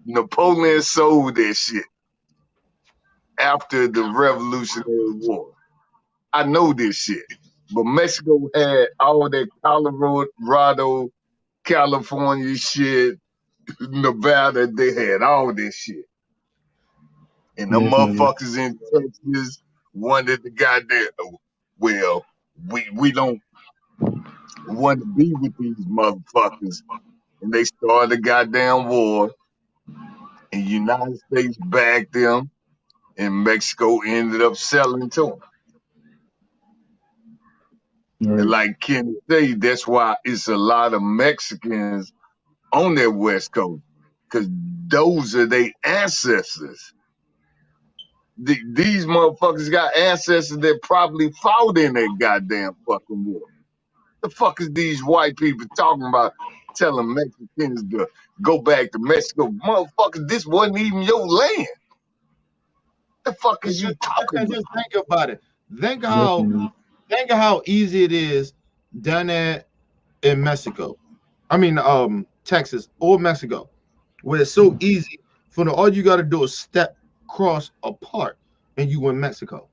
Napoleon sold that shit after the Revolutionary War. I know this shit. But Mexico had all that Colorado, California shit, Nevada, they had all this shit. And the motherfuckers in Texas wanted the goddamn, well, we don't want to be with these motherfuckers. And they started a goddamn war. And the United States backed them. And Mexico ended up selling to them. And like Kenny said, that's why it's a lot of Mexicans on that West Coast. Because those are their ancestors. These motherfuckers got ancestors that probably fought in that goddamn fucking war. The fuck is these white people talking about telling Mexicans to go back to Mexico? Motherfuckers, this wasn't even your land. The fuck is you talking about? Just think about it. Think of how easy it is down there in Mexico. I mean, Texas or Mexico, where it's so easy for all you got to do is step cross apart and you in Mexico,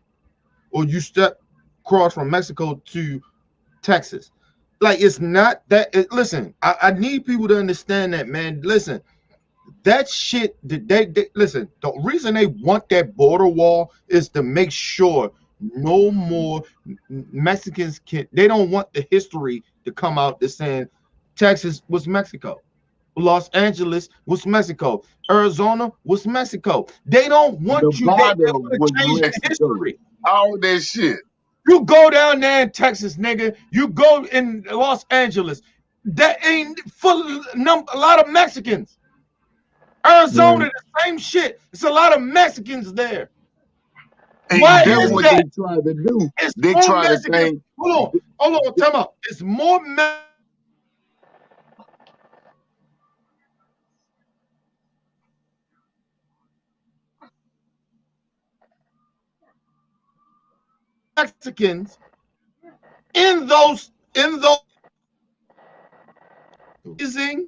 or you step cross from Mexico to Texas. Like, it's not that. Listen, I need people to understand that, man. Listen, that shit that they listen. The reason they want that border wall is to make sure no more Mexicans can. They don't want the history to come out that's saying Texas was Mexico, Los Angeles was Mexico, Arizona was Mexico. They don't want you to change the history. All that shit. You go down there in Texas, nigga. You go in Los Angeles. That ain't full of a lot of Mexicans. Arizona, the same shit. It's a lot of Mexicans there. And why that's is what that? they try to do. It's They more try Mexicans. to think. Hold on, time out. It's more Mexicans in those amazing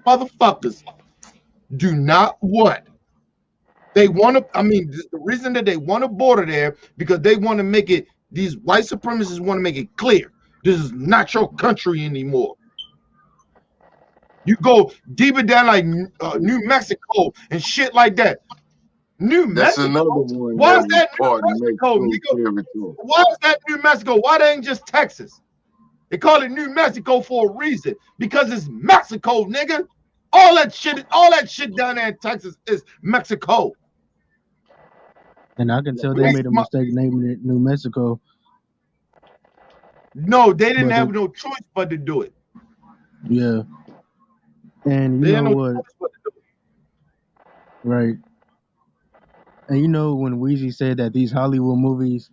motherfuckers do not want. They want to. I mean, the reason that they want a border there because they want to make it. These white supremacists want to make it clear this is not your country anymore. You go deeper down like New Mexico and shit like that. That's another one. Why is that New part of Mexico? Mexico territory. Why is that New Mexico? Why they ain't just Texas? They call it New Mexico for a reason because it's Mexico, nigga. All that shit down there in Texas is Mexico. And I can tell they made a mistake naming it New Mexico. No, they didn't have no choice but to do it. Yeah. And you know what? Right. And you know when Weezy said that these Hollywood movies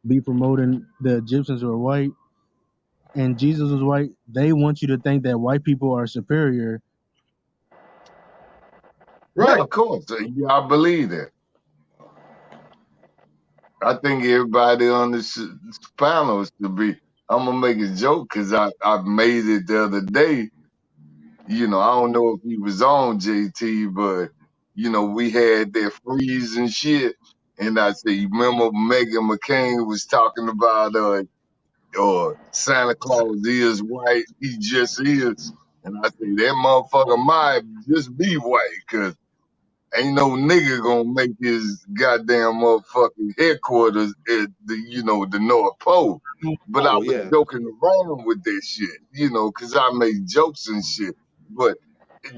be promoting the Egyptians are white and Jesus was white, they want you to think that white people are superior. Right. Yeah, of course. Yeah, I believe that. I think everybody on this panel is to be. I'm gonna make a joke because I made it the other day. You know, I don't know if he was on JT, but you know, we had that freeze and shit. And I said, you remember Megan McCain was talking about Santa Claus is white, he just is. And I said, that motherfucker might just be white, cause ain't no nigga gonna make his goddamn motherfucking headquarters at the North Pole. But I was joking around with that shit, you know, cause I make jokes and shit. But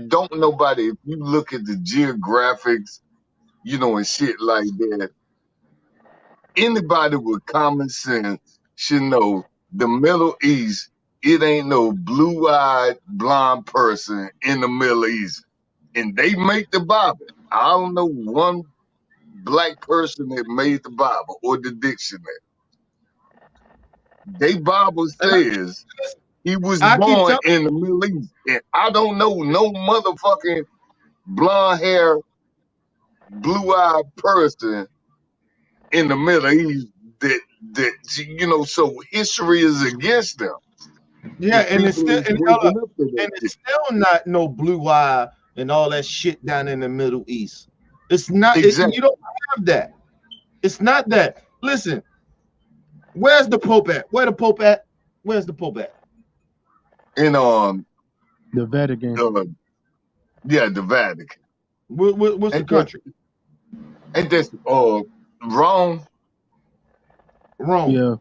don't nobody, if you look at the geographics, you know, and shit like that, anybody with common sense should know the Middle East, it ain't no blue-eyed blonde person in the Middle East. And they make the Bible. I don't know one black person that made the Bible or the dictionary. They Bible says he was born in the Middle East. And I don't know no motherfucking blonde hair, blue-eyed person in the Middle East that you know, so history is against them. Yeah, and it's still not no blue eye and all that shit down in the Middle East. It's not. Exactly. You don't have that. It's not that. Listen, where's the Pope at? Where the Pope at? Where's the Pope at? In the Vatican. Yeah, the Vatican. What's the country? Ain't this Rome? Rome. Yeah.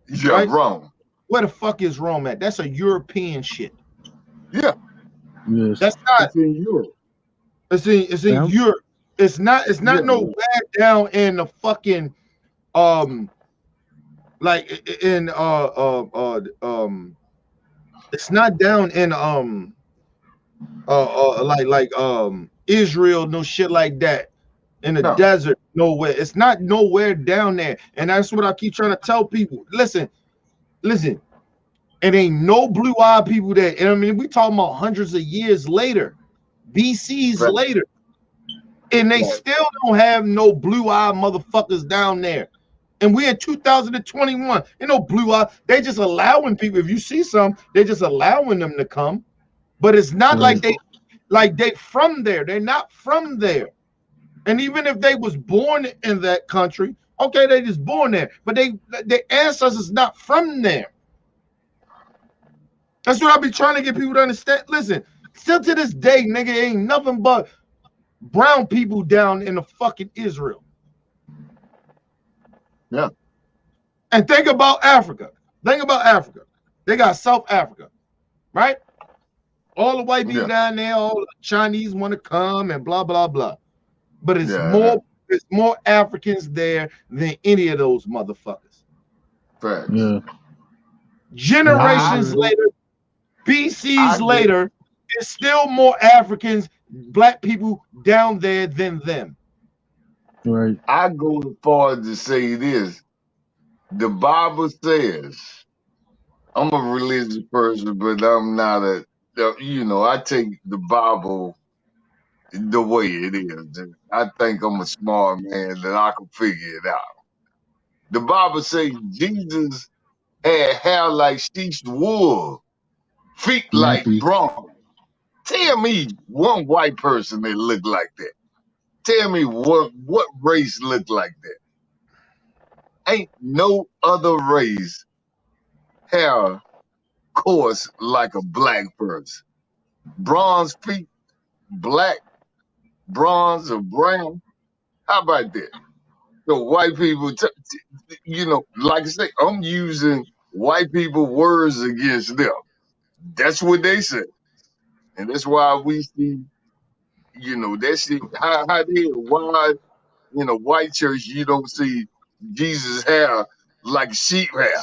Yeah, right? Rome. Where the fuck is Rome at? That's a European shit. Yeah. Yes. That's not. It's in Europe. It's in Europe. It's not nowhere down in the fucking like in it's not down in like Israel, no shit like that. In the desert, nowhere. It's not nowhere down there. And that's what I keep trying to tell people. Listen. It ain't no blue-eyed people there. And I mean, we talking about hundreds of years later, BCs later. And they still don't have no blue-eyed motherfuckers down there. And we're in 2021. You know, blue-eyed, they just allowing people. If you see some, they're just allowing them to come. But it's not like they from there. They're not from there. And even if they was born in that country, okay, they just born there, but their ancestors not from there. That's what I be trying to get people to understand. Listen, still to this day, nigga, ain't nothing but brown people down in the fucking Israel. Yeah. And think about Africa. Think about Africa. They got South Africa, right? All the white people down there, all the Chinese want to come and blah, blah, blah. But it's more Africans there than any of those motherfuckers. Fact. Yeah. Generations later, BCs later, there's still more Africans, black people down there than them. Right. I go as far as to say this. The Bible says, I'm a religious person, but I'm not I take the Bible the way it is. I think I'm a smart man that I can figure it out. The Bible says Jesus had hair like sheep's wool, feet like Nappy. bronze. Tell me one white person that looked like that. Tell me what race looked like that. Ain't no other race hair coarse like a black person. Bronze feet, black, bronze, or brown. How about that? So white people, like I say, I'm using white people words against them. That's what they say. And that's why we see, that shit, how they, why in a white church you don't see Jesus' hair like sheep hair.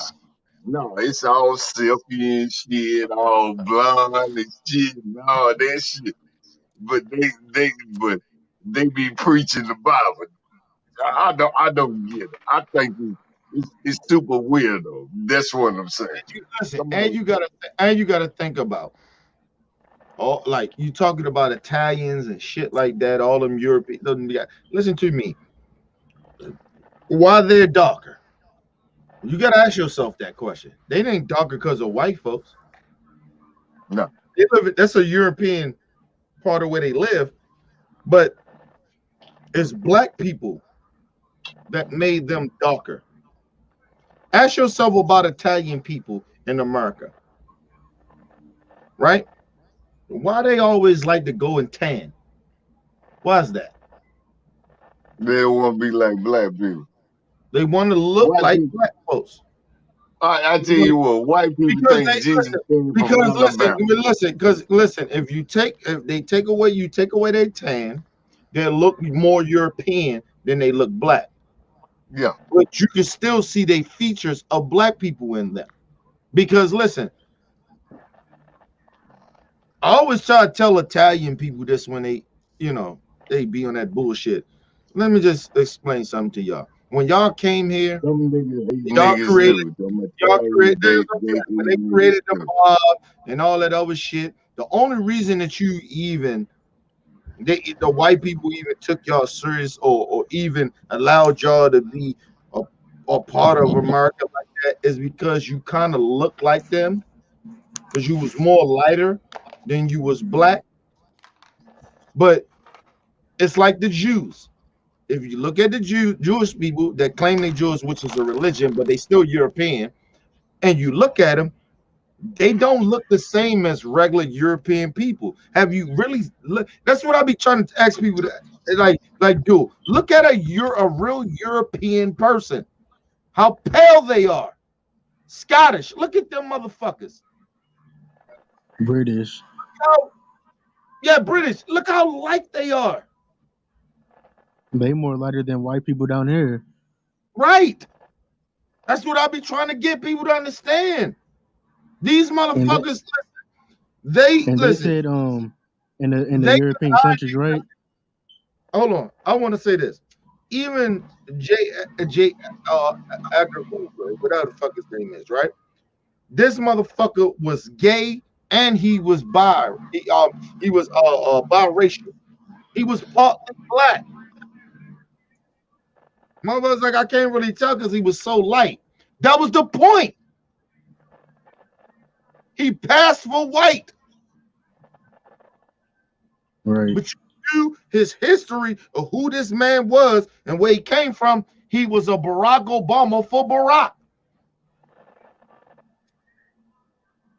No, it's all silky and shit, all blonde and shit and all that shit. But they be preaching the Bible. I don't get it. I think it's super weird though. That's what I'm saying. Listen, and you gotta think about all, like, you talking about Italians and shit like that, all them European. Listen to me. Why they're darker? You gotta ask yourself that question. They ain't darker because of white folks. No. That's a European part of where they live, but it's black people that made them darker. Ask yourself about Italian people in America, right? Why they always like to go and tan? Why is that? They don't want to be like black people. They want to look like black folks. I tell you what, white people think Jesus came from Alabama. Listen, if they take away their tan, they look more European than they look black. Yeah. But you can still see the features of black people in them. Because listen, I always try to tell Italian people this when they be on that bullshit. Let me just explain something to y'all. When y'all came here, y'all created the mob and all that other shit. The only reason that you the white people even took y'all serious or even allowed y'all to be a part of America like that is because you kind of look like them, because you was more lighter than you was black. But it's like the Jews. If you look at the Jewish people that claim they're Jewish, which is a religion, but they still European, and you look at them, they don't look the same as regular European people. Have you really look? That's what I be trying to ask people to do. Look at a real European person. How pale they are. Scottish. Look at them motherfuckers. British. British. Look how light they are. They more lighter than white people down here. Right. That's what I be trying to get people to understand. These motherfuckers, they said in the European countries, right? Hold on, I want to say this. Even J Edgar Hoover, whatever the fuck his name is, right? This motherfucker was gay and he was he was biracial. He was partly black. Motherfuckers like, I can't really tell because he was so light. That was the point. He passed for white. Right. But you knew his history of who this man was and where he came from. He was a Barack Obama for Barack.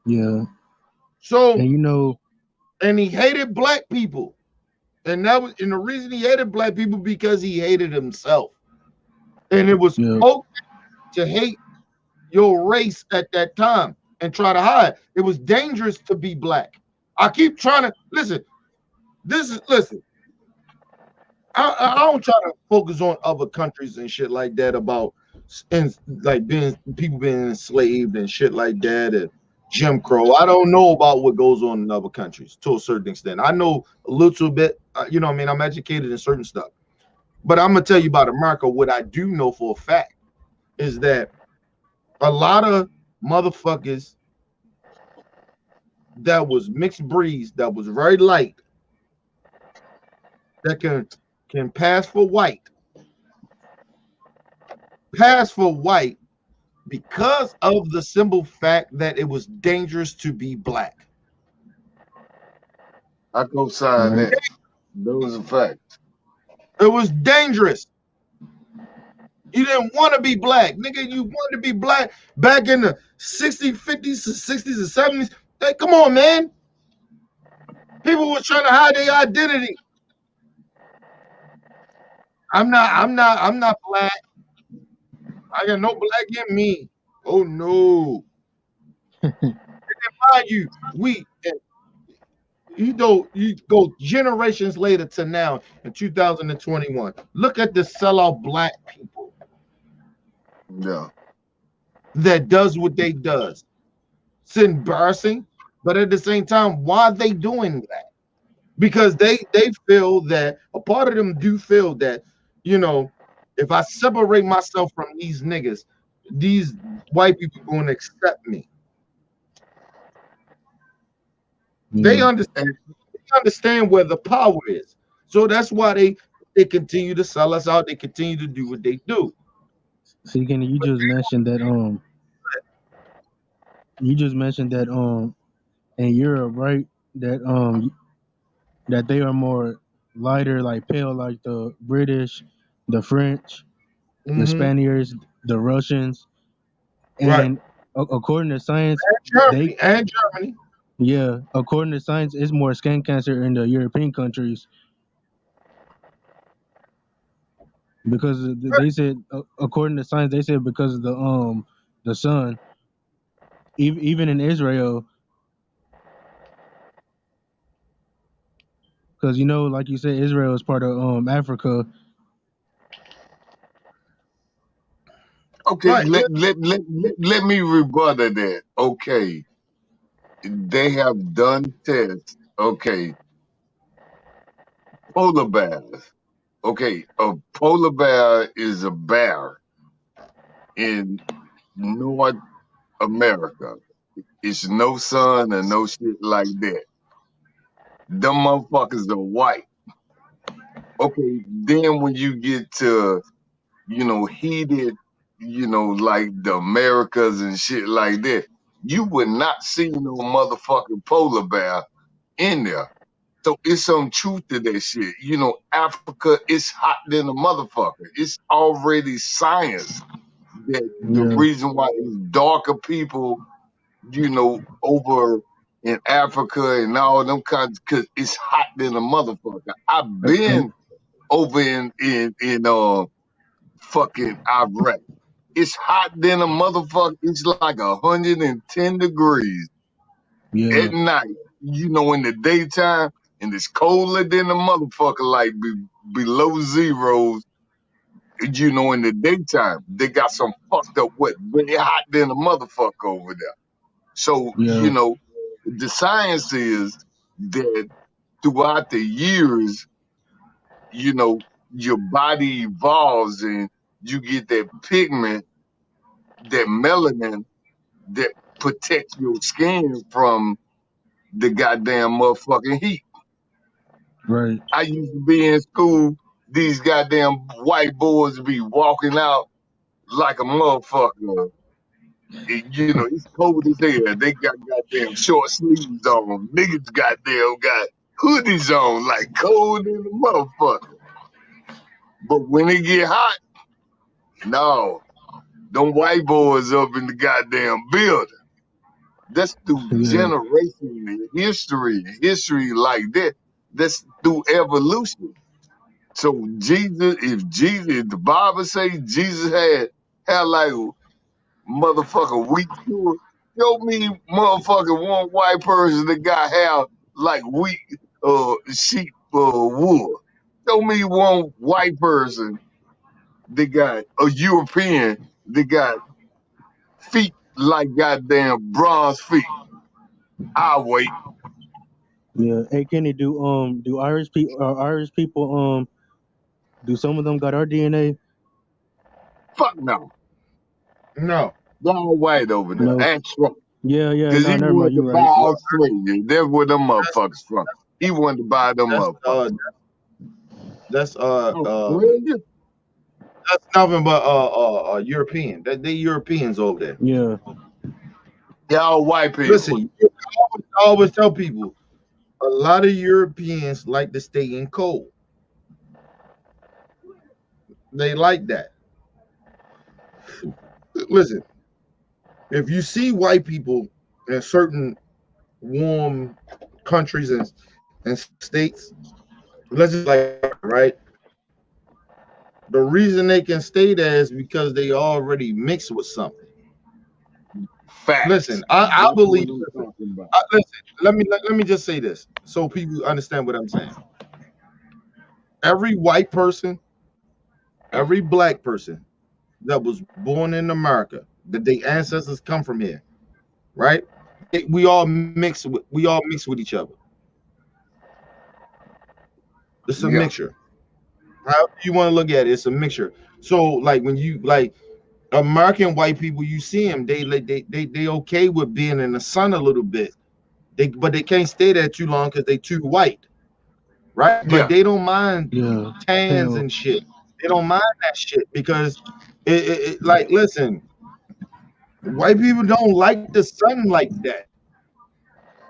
Yeah. So, and he hated black people. And the reason he hated black people because he hated himself. And it was okay to hate your race at that time and try to hide. It was dangerous to be black. I keep trying to listen. I don't try to focus on other countries and shit like that about people being enslaved and shit like that and Jim Crow. I don't know about what goes on in other countries to a certain extent. I know a little bit, I'm educated in certain stuff. But I'm gonna tell you about America. What I do know for a fact is that a lot of motherfuckers that was mixed breeds, that was very light, that can pass for white, passed for white because of the simple fact that it was dangerous to be black. I co-sign Right. that. Those are facts. It was dangerous. You didn't want to be black, nigga. You wanted to be black back in the 60s, 50s, 60s, and 70s. Hey, come on, man. People were trying to hide their identity. I'm not black. I got no black in me. Oh no. Mind you, you go generations later to now in 2021. Look at the sellout black people. Yeah. That does what they does. It's embarrassing, but at the same time, why are they doing that? Because they feel that a part of them do feel that, you know, if I separate myself from these niggas, these white people are going to accept me. They understand where the power is. So that's why they continue to sell us out. They continue to do what they do. See, Kenny, you just mentioned that in Europe, right? That they are more lighter, like pale, like the British, the French, the Spaniards, the Russians, and according to science, and Germany. Yeah, according to science, it's more skin cancer in the European countries because they said, according to science, they said because of the sun. Even in Israel, because like you said, Israel is part of Africa. Okay, let me rebut that. Okay, they have done tests. Okay, polar bears. Okay, a polar bear is a bear in North America. It's no sun and no shit like that. Them motherfuckers are white. Okay, then when you get to, heated, like the Americas and shit like that, you would not see no motherfucking polar bear in there. So it's some truth to that shit. Africa is hot than a motherfucker. It's already science that the reason why it's darker people, over in Africa and all them kinds, because it's hot than a motherfucker. I've been over in fucking Iraq. It's hot than a motherfucker. It's like 110 degrees at night. In the daytime, and it's colder than a motherfucker, like below zeros. In the daytime, they got some fucked up wet, but it's hot than a motherfucker over there. So, the science is that throughout the years, your body evolves and you get that pigment, that melanin that protects your skin from the goddamn motherfucking heat. Right. I used to be in school, these goddamn white boys be walking out like a motherfucker. It's cold as hell. They got goddamn short sleeves on. Niggas goddamn got hoodies on, like cold as a motherfucker. But when it get hot, no, them white boys up in the goddamn building. That's through generation history like that. That's through evolution. So if the Bible say Jesus had like motherfucker wheat steward, show me motherfucking one white person that got hair like wheat sheep wool. Show me one white person that got a European that got feet like goddamn bronze feet. I'll wait. Yeah. Hey, Kenny, do Irish people do some of them got our DNA? Fuck no. No. They're all white over there. No. And Trump. Yeah. Because No, he never wanted mind. You to right. buy Australia. That's where them motherfuckers from. He wanted to buy them motherfuckers. That's Australia? That's nothing but European. They Europeans over there. Yeah. Y'all white people. Listen, I always tell people a lot of Europeans like to stay in cold. They like that. Listen, if you see white people in certain warm countries and states, let's just like right. The reason they can stay there is because they already mixed with something. Facts. Listen, I believe. Listen, let me just say this so people understand what I'm saying. Every white person, every black person that was born in America, that their ancestors come from here, right? We all mix with each other. It's a mixture. However you want to look at it, it's a mixture. So like when you like American white people, you see them, they okay with being in the sun a little bit. But they can't stay there too long because they too white, right? But they don't mind tans and shit. They don't mind that shit because it like listen, white people don't like the sun like that.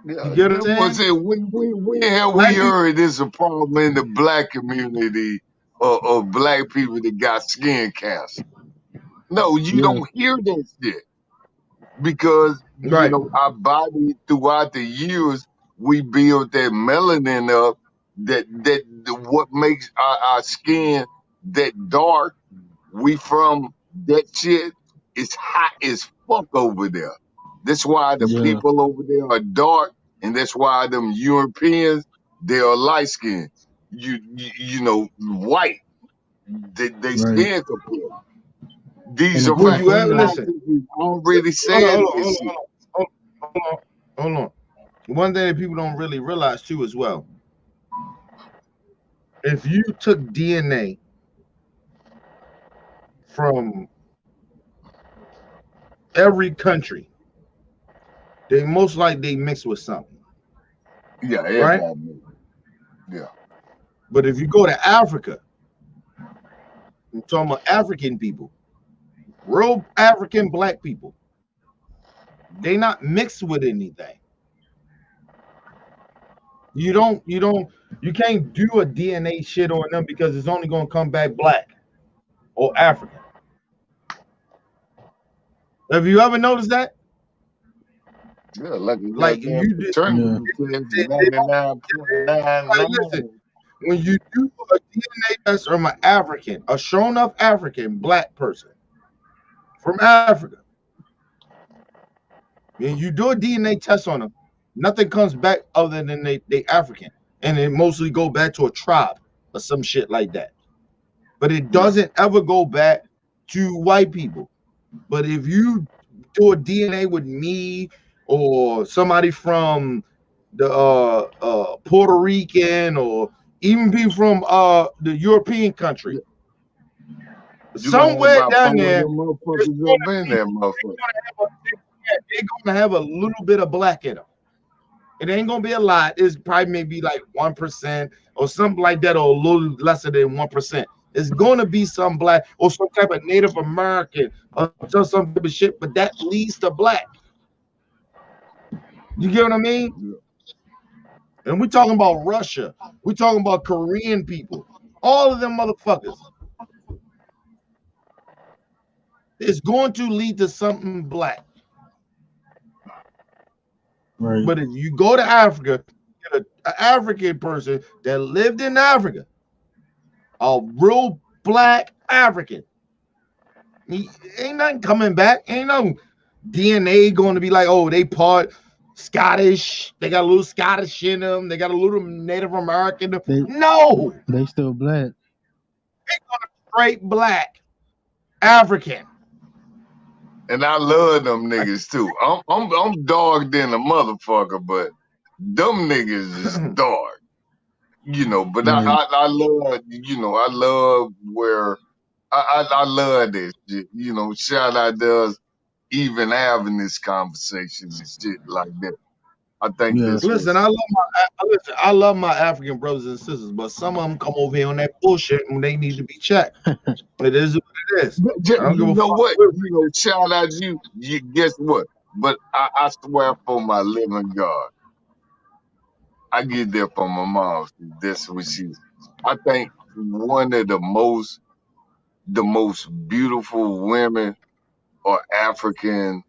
You get what I'm saying? When have we heard it's a problem in the black community or black people that got skin cancer? No, you don't hear that shit because you know our body throughout the years we build that melanin up that what makes our skin that dark. We from that shit is hot as fuck over there. That's why the people over there are dark, and that's why them Europeans they are light skinned. You know white. They skin compare. These are facts. You have listen. Already said this shit. Hold on. One thing that people don't really realize too as well. If you took DNA from every country, they most likely mix with something. Yeah, right? Yeah. But if you go to Africa, I'm talking about African people, real African black people, they not mixed with anything. You can't do a DNA shit on them because it's only gonna come back black or African. Have you ever noticed that? Yeah, like you did. Listen, when you do a DNA test from an African, a shown up African black person from Africa, and you do a DNA test on them, nothing comes back other than they African, and it mostly go back to a tribe or some shit like that. But it doesn't ever go back to white people. But if you do a DNA with me or somebody from the Puerto Rican or even people from the European country, somewhere down there, they're gonna have a little bit of black in them. It ain't gonna be a lot. It's probably maybe like 1% or something like that, or a little lesser than 1%. It's gonna be some black or some type of Native American or just some type of shit, but that leads to black. You get what I mean? Yeah. And we're talking about Russia. We're talking about Korean people. All of them motherfuckers. It's going to lead to something black. Right. But if you go to Africa, get an African person that lived in Africa, a real black African, ain't nothing coming back. Ain't no DNA going to be like, oh, they part Scottish. They got a little Scottish in them. They got a little Native American. No, they still black. They going straight black African. And I love them niggas too. I'm dark than a motherfucker, but them niggas is dark. You know, but I love, you know, I love where I love this shit. You know, shout out to us even having this conversation and shit like that. I think Yeah. this Listen, was I love my African brothers and sisters, but some of them come over here on that bullshit when they need to be checked. It is what it is. I don't give you a know fuck. what? Shout out you guess what? But I swear for my living God, I get that from my mom. That's what she's. I think one of the most beautiful women are African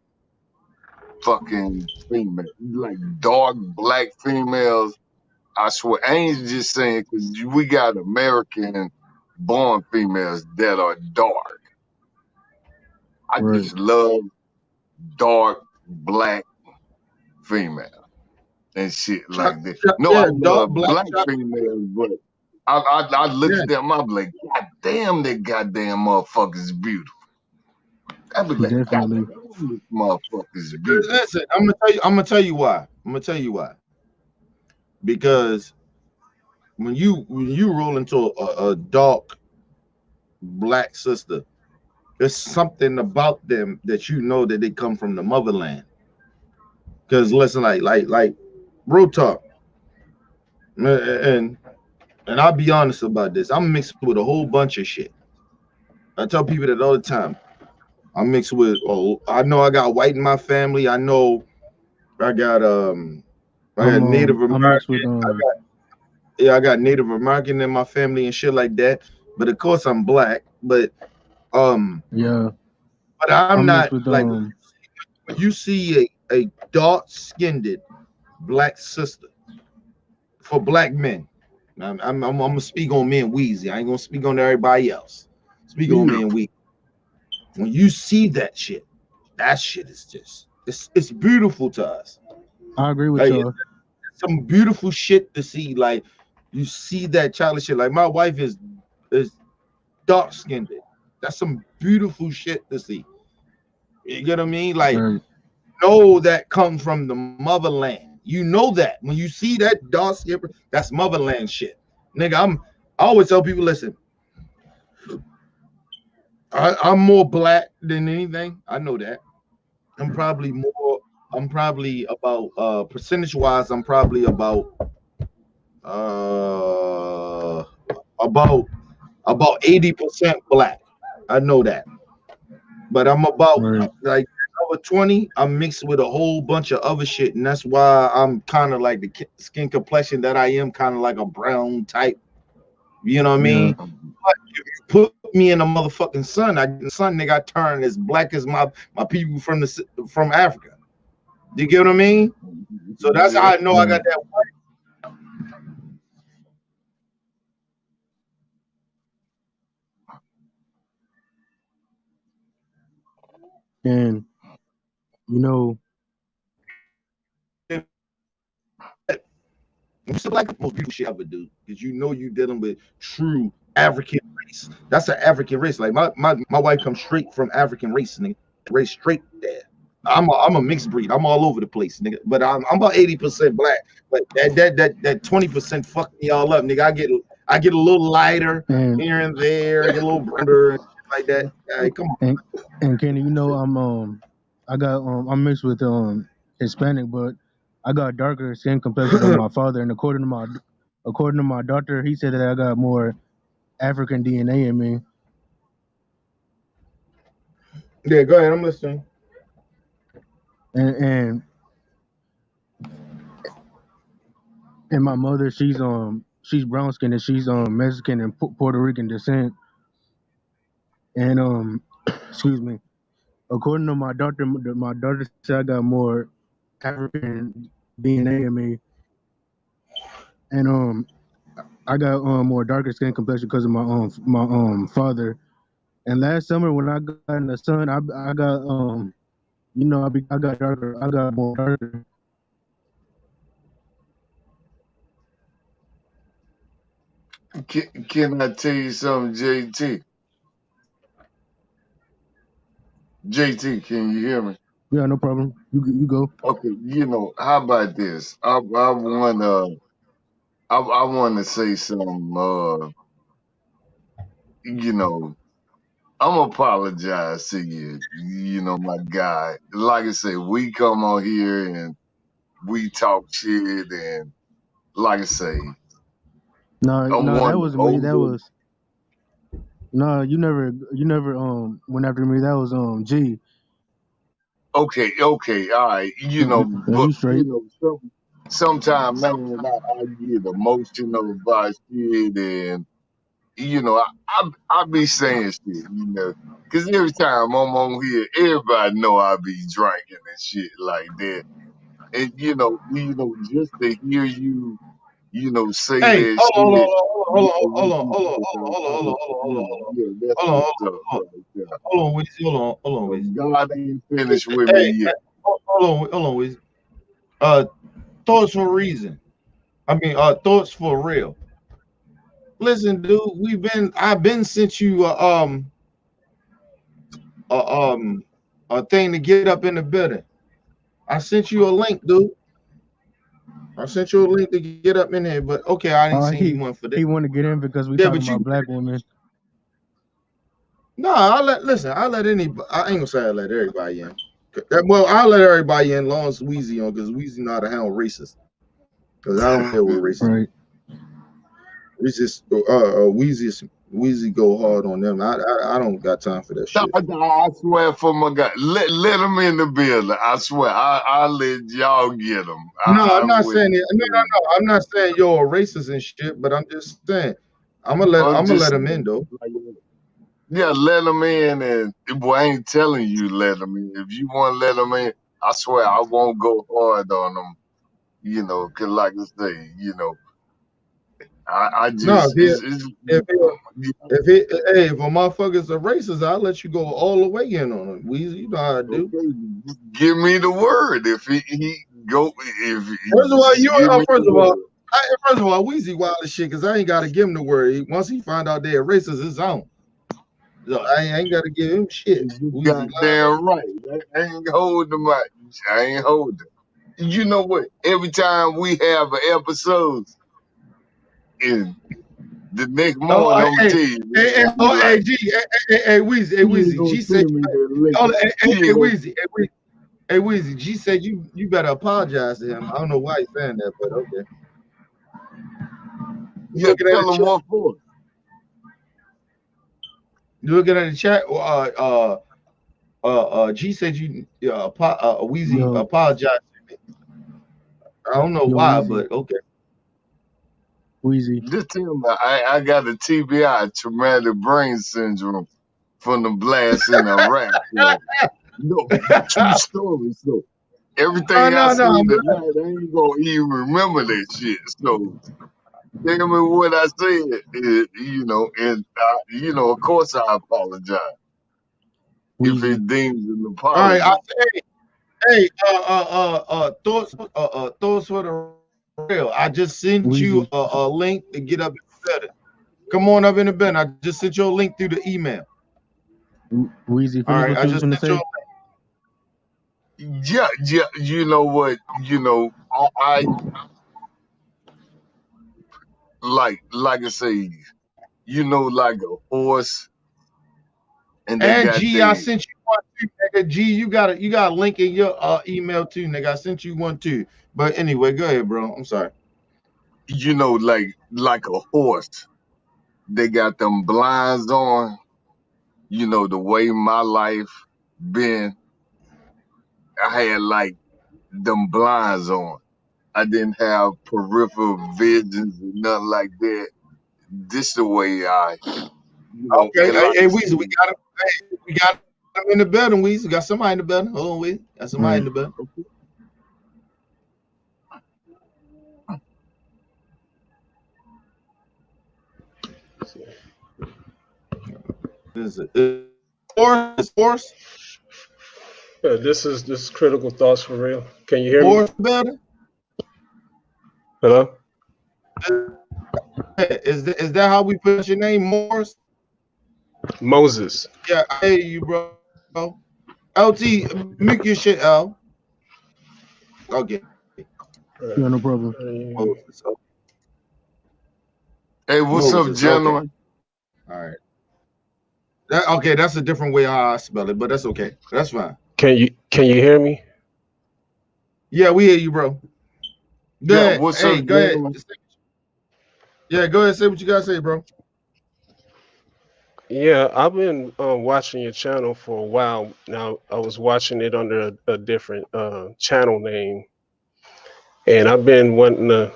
fucking female, like dark black females. I swear, I ain't just saying because we got American born females that are dark. I Right. just love dark black female and shit like that. No, I Yeah, dark love black black females, but I look Yeah. at them, I'm like, God damn, that goddamn motherfucker's beautiful. I be like, God Definitely. damn, this motherfucker's beautiful. Listen, I'm gonna tell you why. I'm gonna tell you why. Because when you roll into a dark black sister, there's something about them that you know that they come from the motherland. Because listen, like real talk, and I'll be honest about this. I'm mixed with a whole bunch of shit. I tell people that all the time. I'm mixed with. Oh, I know I got white in my family. I know I got Native I'm mixed with American. I got Native American in my family and shit like that. But of course I'm black. But yeah. but I'm mixed not with like when you see a dark-skinned black sister for black men. I'm gonna speak on me and Weezy. I ain't gonna speak on everybody else. Speak on me and Weezy. When you see that shit is just it's beautiful to us. I agree with Like, y'all. some beautiful shit to see. Like you see that childish shit. Like my wife is dark skinned. That's some beautiful shit to see. You get what I mean? Like Right. know that comes from the motherland. You know that when you see that dark skin, that's motherland shit. Nigga, I always tell people, listen, I'm more black than anything. I know that. I'm probably about percentage wise, I'm probably about 80% black. I know that. But I'm about Right. like over 20, I'm mixed with a whole bunch of other shit. And that's why I'm kind of like the skin complexion that I am, kind of like a brown type. You know what I mean? Yeah. But if you put me in a motherfucking sun, nigga, I turn as black as my people from Africa. Do you get what I mean? So that's how I know I got that white. And you know, It's like the most beautiful shit ever, dude. Because you know you dealing with true African race. That's an African race. Like my wife comes straight from African race, nigga. Race straight there. I'm a mixed breed. I'm all over the place, nigga. But I'm about 80% black. But that 20% fuck me all up, nigga. I get a little lighter here and there, get a little browner and shit like that. Hey, come on. and Kenny, you know, I'm mixed with Hispanic, but I got darker skin complexion than my father, and according to my doctor, he said that I got more African DNA in me. Yeah, go ahead. I'm listening. And my mother, she's brown skinned and she's Mexican and Puerto Rican descent. And excuse me. According to my doctor said I got more African DNA in me. And I got more darker skin complexion because of my father. And last summer when I got in the sun, I got you know I got darker. I got more darker. Can I tell you something, JT? JT, can you hear me? Yeah, no problem. You go. Okay, how about this? I wanna say something. I'm apologize to you. My guy. Like I say, we come on here and we talk shit, and like I say, No, I'm no, one that of was the me. That older. was no. You never went after me. That was G. Okay, all right, Yeah, but you straight. sometimes, man, I get emotional about shit, and I be saying shit, because every time I'm on here, everybody know I be drinking and shit like that, and just to hear you, say Hey, that hold shit, on, what hold on, you hold on, said, hold I on, hold on, was, hold on, hold on, hold on, hold on, yeah, that's hold on, what's up hold right there. on, Weezy, hold on, So Weezy. God ain't finished with me Hey, yet. hold on, Weezy. Thoughts for reason. I mean, thoughts for real. Listen, dude, I've been sent you a a thing to get up in the building. I sent you a link, dude. I sent you a link to get up in there, but okay, I didn't see you one for this. He want to get in because we Yeah, talking but about you black women. no, I let anybody. I ain't gonna say I let everybody in. Well, I'll let everybody in, long as Weezy on, because Weezy know how to handle racist. Because I don't deal with racist. Right. Weezy go hard on them. I don't got time for that shit. I swear for my God, let them in the building. I swear, I'll let y'all get them. No, I'm I not saying wouldn't. it. No. I'm not saying you're a racist and shit, but I'm just saying I'm gonna I'm let just them in saying, though. like, yeah, let them in, and boy, I ain't telling you let them in. If you want to let them in, I swear I won't go hard on them. Cause like I say, I No, just if if a motherfucker's a racist, I'll let you go all the way in on him. Weezy, you know how I do. okay. Just give me the word. If he go, First of all, just give me the word. first of all, Weezy wild as shit because I ain't got to give him the word. Once he find out they're racist, it's on. So I ain't got to give him shit. You Weezy lied up. goddamn right. I ain't holding my. I ain't holding. You know what? Every time we have an episode, and the next morning, I'm gonna tell you, it's gonna be like, Weezy, you ain't gonna G said, send me that link. hey, You ain't gonna. Weezy, G said you better apologize to him. I don't know why he's saying that, but okay. You Yeah, looking at the tell him chat? what for. You looking at the chat? G said Weezy Yo, apologized to me. I don't know why, Weezy, but okay. Weezy. Just tell him I got a TBI, traumatic brain syndrome, from the blast in Iraq. So, no, true story. So everything I No. said tonight, I ain't gonna even remember that shit. So tell me what I said, and of course I apologize if Weezy. it deems an All right, apology. hey, thoughts for the real. I just sent you Weezy. a link to get up in the bed. Come on up in the bed. I just sent you a link through the email. Weezy, All finish right, what I you was just gonna sent you. say. Yeah, you know what, I like I say, like a horse, and they And got G, I they, sent you one too, nigga. G, you got a link in your email too, nigga. I sent you one too. But anyway, go ahead, bro. I'm sorry. like a horse. They got them blinds on. The way my life been, I had like them blinds on. I didn't have peripheral visions and nothing like that. This the way Okay, and like hey, I Weezy, said, we got him in the building. Weezy, we got somebody in the building. Hold on, Weezy, got somebody in Right. the building. Is it Force? This is critical thoughts for real. Can you hear me? Force building? Hello? Is that how we put your name, Morris? Moses. Yeah, I hear you, bro. LT, make your shit, L. Okay. Yeah, no problem. Moses. hey, what's up, Moses. Okay. gentlemen? All right. Okay, that's a different way how I spell it, but that's okay. That's fine. Can you hear me? Yeah, we hear you, bro. Go Yeah, ahead. what's Hey, up, go ahead. gentlemen? Yeah, go ahead. Say what you gotta say, bro. Yeah, I've been watching your channel for a while now. I was watching it under a different channel name, and I've been wanting to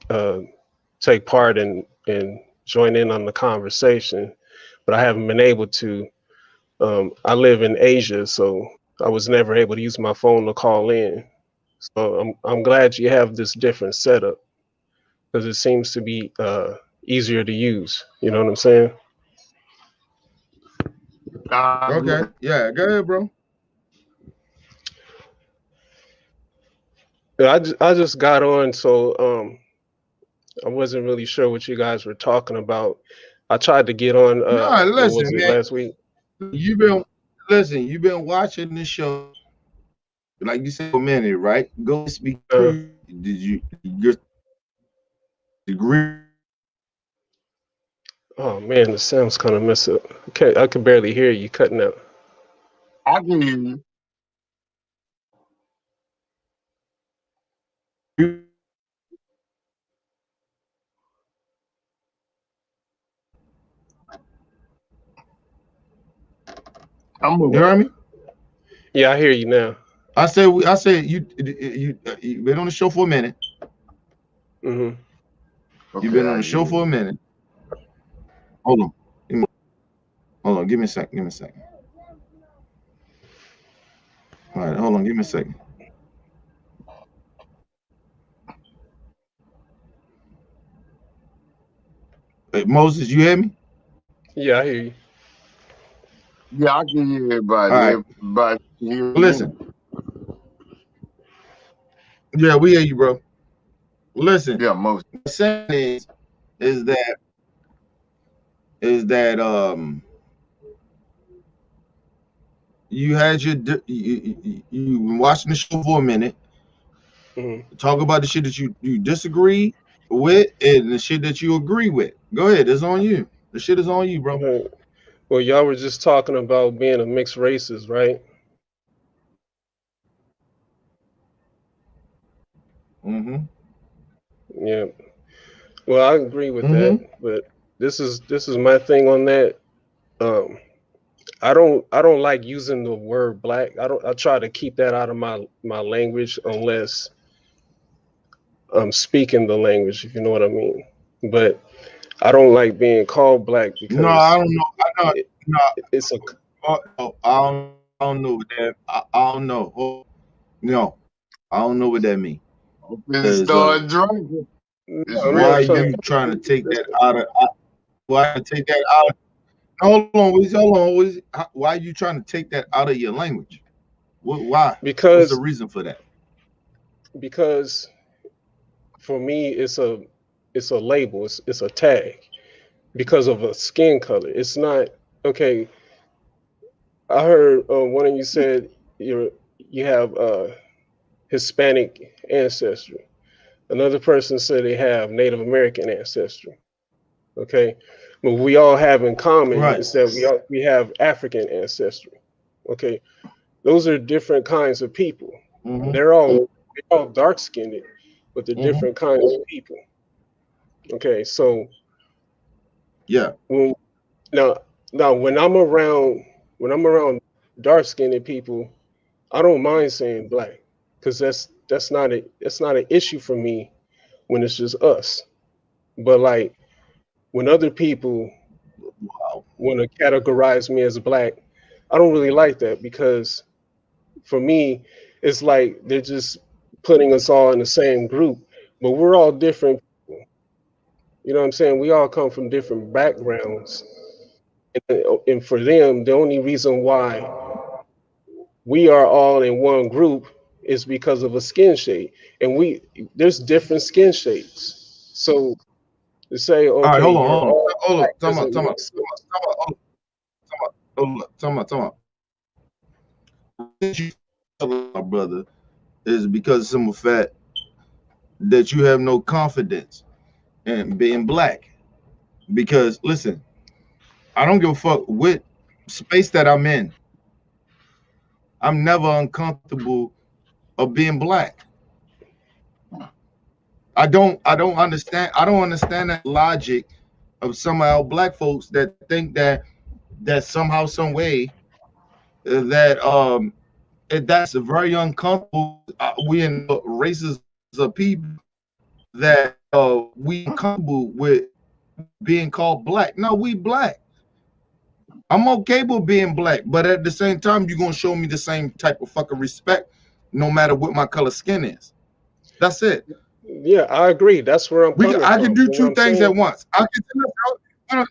uh, take part and join in on the conversation, but I haven't been able to. I live in Asia, so I was never able to use my phone to call in. So I'm glad you have this different setup because it seems to be easier to use. You know what I'm saying? Okay. Yeah, go ahead, bro. Yeah, I just got on, so I wasn't really sure what you guys were talking about. I tried to get on. No, What listen, was it man. last week? You've been watching this show, like you said, for a minute, right? Go speak truth. Did you your degree? Oh man, the sound's kind of messed up. Okay, I can barely hear you cutting out. I can hear you. I'm You heard me? Yeah, I hear you now. I said you've been on the show for a minute. Mm-hmm. You've been on the show for a minute. Hold on. Hold on. Give me a second. Give me a second. All right. Hold on. Give me a second. Hey, Moses, you hear me? Yeah, I hear you. Yeah, I can hear everybody. All right. Everybody can hear me. Listen. Yeah, we hear you, bro. Listen. Yeah, most. What I'm saying is that you had your you been watching the show for a minute. Mm-hmm. Talk about the shit that you disagree with and the shit that you agree with. Go ahead. It's on you. The shit is on you, bro. Okay. Well, y'all were just talking about being a mixed races, right? Mm-hmm. Yeah. Well, I agree with Mm-hmm. that, but this is my thing on that. Um, I don't like using the word black. I try to keep that out of my language unless I'm speaking the language, if you know what I mean. But I don't like being called black No, I because don't know. I know. No, it's a I don't know what that. I don't know. No, I don't know what that means. Start drinking. Why you trying to take that out of? Why take that out? Hold on. Why are you trying to take that out of your language? Why? What's the reason for that? Because for me it's a label, it's a tag because of a skin color. It's not okay. I heard one of you said you have Hispanic ancestry. Another person said they have Native American ancestry. Okay, but we all have in common is that we have African ancestry. Okay, those are different kinds of people. Mm-hmm. They're all dark skinned, but they're different kinds of people. Okay, so yeah. Now when I'm around dark skinned people, I don't mind saying black because that's not an issue for me when it's just us. But like when other people want to categorize me as black, I don't really like that because for me, it's like they're just putting us all in the same group, but we're all different people. You know what I'm saying? We all come from different backgrounds. And for them, the only reason why we are all in one group is because of a skin shade. And there's different skin shades. So to say, All right, okay, hold you're on. all black Time doesn't make sense. My brother, is because of some fact that you have no confidence in being black. Because listen, I don't give a fuck what space that I'm in. I'm never uncomfortable of being black. I don't understand. I don't understand that logic of some of our black folks that think that somehow, some way, that that's very uncomfortable. We in races of people that we uncomfortable with being called black. No, we black. I'm okay with being black, but at the same time, you're gonna show me the same type of fucking respect, no matter what my color skin is. That's it. Yeah, I agree. That's where I'm coming I can from. do You know two what I'm things saying? at once. I can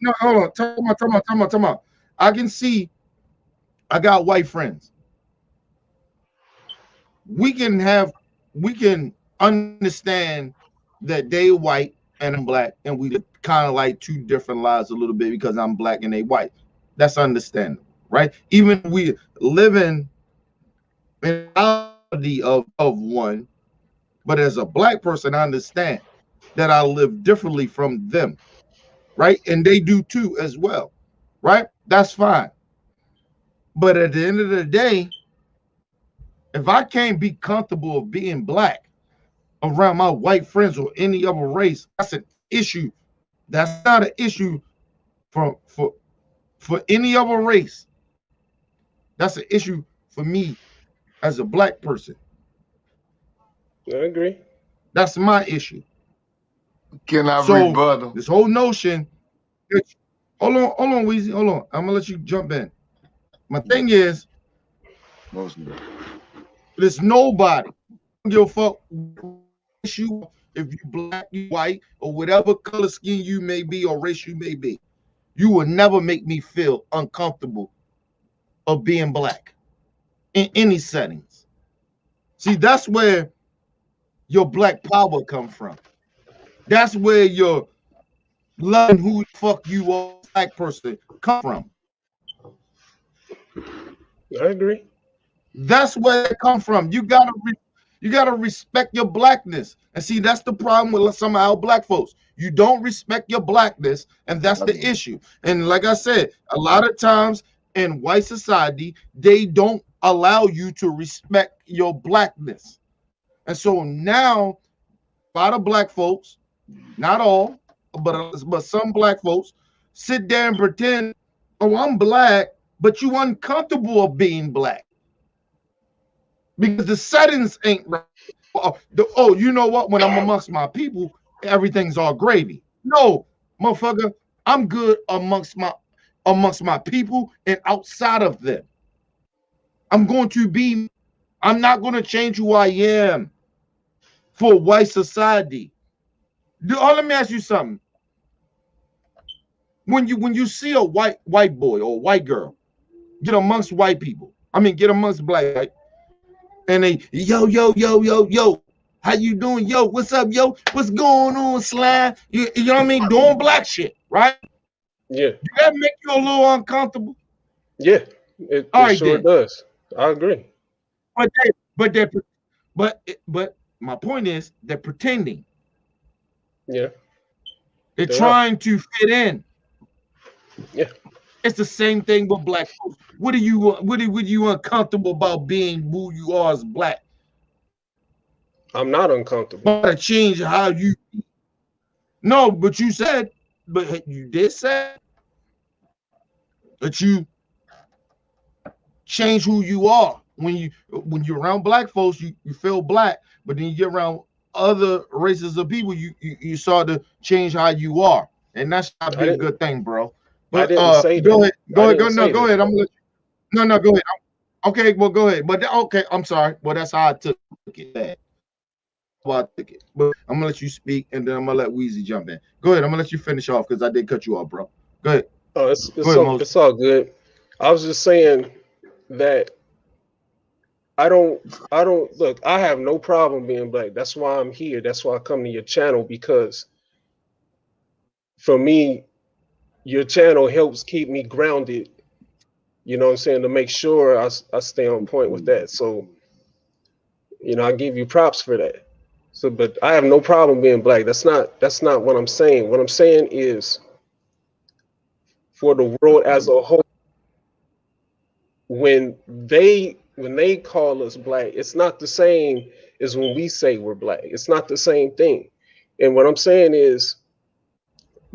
no, hold on. Time out. I can see I got white friends. We can understand that they white and I'm black, and we kind of like two different lives a little bit because I'm black and they white. That's understandable, right? Even we living in reality of one, but as a black person, I understand that I live differently from them, right? And they do too as well, right? That's fine. But at the end of the day, if I can't be comfortable of being black around my white friends or any other race, that's an issue. That's not an issue for any other race. That's an issue for me as a black person. I agree. That's my issue. Can I So rebuttal? this whole notion, hold on, Weezy, hold on. I'm gonna let you jump in. My thing is, there's nobody. I don't give a fuck you if you black, you white, or whatever color skin you may be or race you may be. You will never make me feel uncomfortable of being black in any settings. See, that's where your black power come from. That's where your loving who the fuck you are, black person, come from. I agree. That's where it come from. You gotta respect your blackness. And see, that's the problem with some of our black folks. You don't respect your blackness, and that's the issue. And like I said, a lot of times in white society, they don't allow you to respect your blackness. And so now, a lot of black folks, not all, but some black folks, sit there and pretend, oh, I'm black, but you uncomfortable of being black because the settings ain't right. Oh, you know what? When I'm amongst my people, everything's all gravy. No, motherfucker, I'm good amongst my people and outside of them. I'm not going to change who I am for white society. Let me ask you something. When you see a white boy or white girl get amongst white people, get amongst black, and they yo, how you doing? Yo, what's up, yo? What's going on, Slime? You know what I mean? Doing black shit, right? Yeah. Does that make you a little uncomfortable? Yeah, it sure does. I agree. But my point is they're pretending. Yeah. They're trying to fit in. Yeah. It's the same thing with black folks. What are you uncomfortable about being who you are as black? I'm not uncomfortable. Gotta change how you. No, but you did say that you change who you are when you're around black folks. You feel black, but then you get around other races of people. You start to change how you are, and that's not a good thing, bro. But I didn't say go that. ahead. Go ahead. I'm gonna let you. No, go ahead. Okay, well, go ahead. But okay, I'm sorry. Well, that's how I took it. But I'm gonna let you speak, and then I'm gonna let Weezy jump in. Go ahead. I'm gonna let you finish off because I did cut you off, bro. Go ahead. Oh, it's all good. I was just saying that I don't look. I have no problem being black. That's why I'm here. That's why I come to your channel, because for me, your channel helps keep me grounded. You know what I'm saying? To make sure I stay on point with that. So, I give you props for that. So, but I have no problem being black. That's not what I'm saying. What I'm saying is, for the world as a whole, when they when they call us black, it's not the same as when we say we're black. It's not the same thing. And what I'm saying is,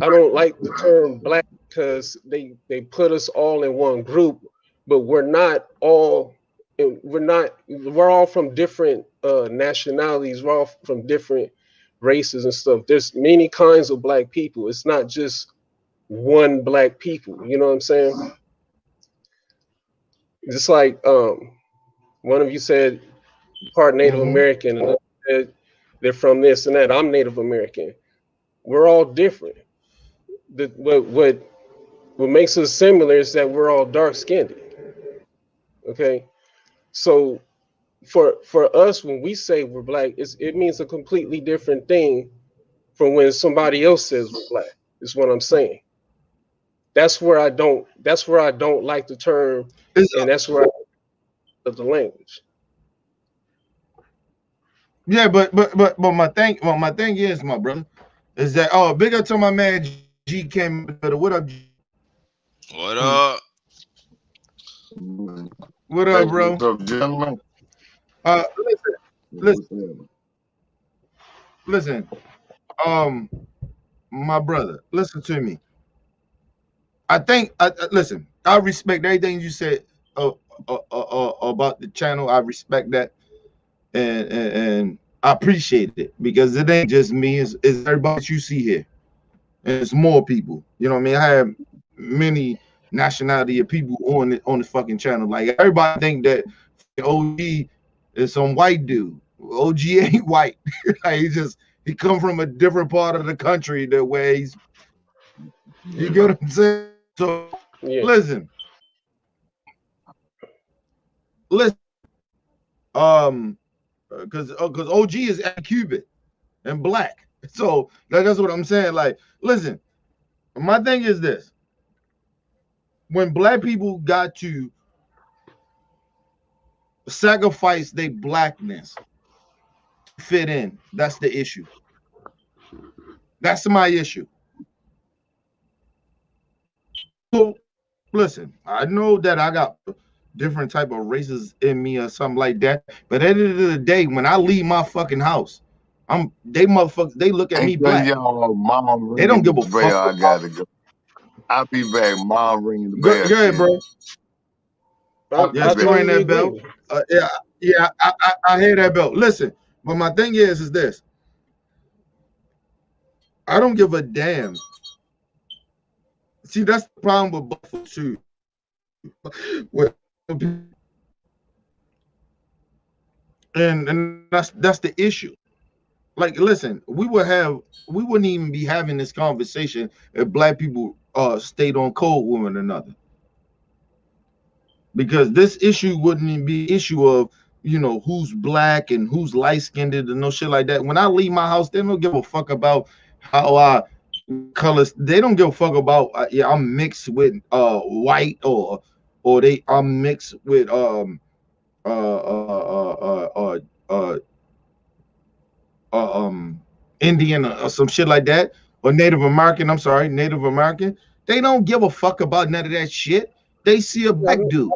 I don't like the term black because they put us all in one group, but we're not all. We're all from different nationalities. We're all from different races and stuff. There's many kinds of black people. It's not just one black people. You know what I'm saying? Just like one of you said part Native American, and another said they're from this and that. I'm Native American. We're all different. What makes us similar is that we're all dark skinned. Okay, so for us, when we say we're black, it means a completely different thing from when somebody else says we're black. Is what I'm saying. That's where I don't like the term, and that's where I of the language. Yeah, but my thing is, my brother, is that big up to my man G came. What up, G? What up? What up, bro? What's up, gentlemen? Listen. My brother, listen to me. Listen. I respect everything you said about the channel. I respect that, and I appreciate it because it ain't just me. It's everybody that you see here, and it's more people. You know what I mean? I have many nationality of people on the fucking channel. Like everybody think that OG is some white dude. OG ain't white. Like he come from a different part of the country that where he's. You get what I'm saying? So yeah. listen, because OG is Cuban and black, so that's what I'm saying. Like, listen, my thing is this: when black people got to sacrifice their blackness to fit in, that's the issue. That's my issue. So listen, I know that I got different type of races in me or something like that, but at the end of the day, when I leave my fucking house, they look at me black. Mom, they don't give a fuck. I gotta go. I'll be back. Mom ringing the bell. Go ahead, bro. Yeah, ring that bell. Yeah, I hear that bell. Listen, but my thing is this: I don't give a damn. See, that's the problem with Buffalo too. And that's the issue. Like, listen, we wouldn't even be having this conversation if black people stayed on code with one another. Because this issue wouldn't even be an issue of, who's black and who's light-skinned and no shit like that. When I leave my house, they don't give a fuck about how I colors. They don't give a fuck about I'm mixed with white or I'm mixed with Indian or some shit like that, or Native American. I'm sorry, Native American. They don't give a fuck about none of that shit. They see a black dude.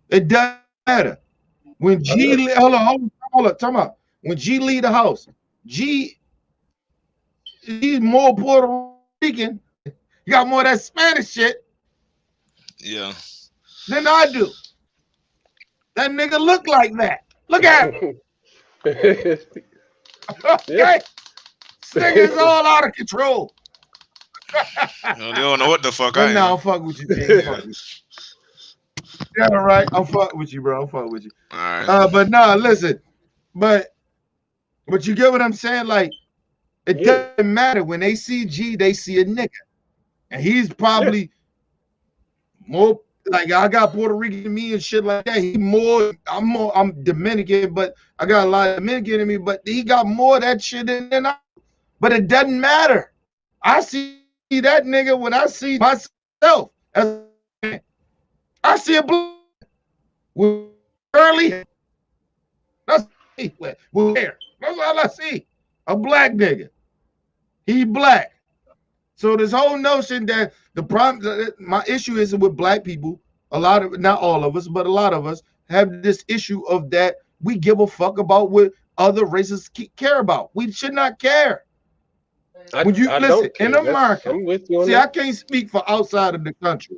It doesn't matter. When G hold on, talk about when G leave the house, he's more Puerto Rican. You got more of that Spanish shit. Yeah. Than I do. That nigga look like that. Look at him. Okay. This nigga is all out of control. They don't know what the fuck I am. I'm fucking with you, King. Fuck with you. Yeah, all right. I'm fucking with you, bro. I'm fucking with you. All right. But nah, listen. But you get what I'm saying? Like, it doesn't matter. When they see G, they see a nigga. And he's probably more like, I got Puerto Rican in me and shit like that. I'm Dominican, but I got a lot of Dominican in me, but he got more of that shit than I. But it doesn't matter. I see that nigga when I see myself. I see a black with curly hair. That's with hair. That's all I see. A black nigga. He black. So this whole notion that the problem, my issue is with black people, not all of us, but a lot of us have this issue of that we give a fuck about what other races care about. We should not care. When you listen don't care. in America, I'm with you on see, that. I can't speak for outside of the country.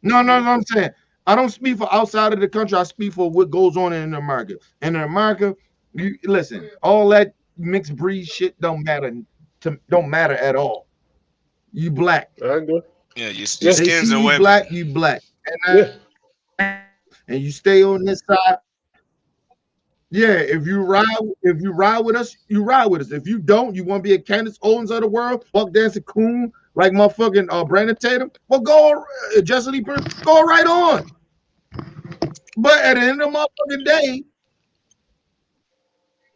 No, I'm saying I don't speak for outside of the country. I speak for what goes on in America. And in America, you listen, all that mixed breed shit don't matter at all. You black. I agree. Yeah, your They skin's see a you weapon. black, you black. And you stay on this side. Yeah, if you ride with us, you ride with us. If you don't, you want to be a Candace Owens of the world, walk dancing coon like motherfucking Brandon Tatum. Well, go Jesse Lee Pearson, go right on. But at the end of the motherfucking day,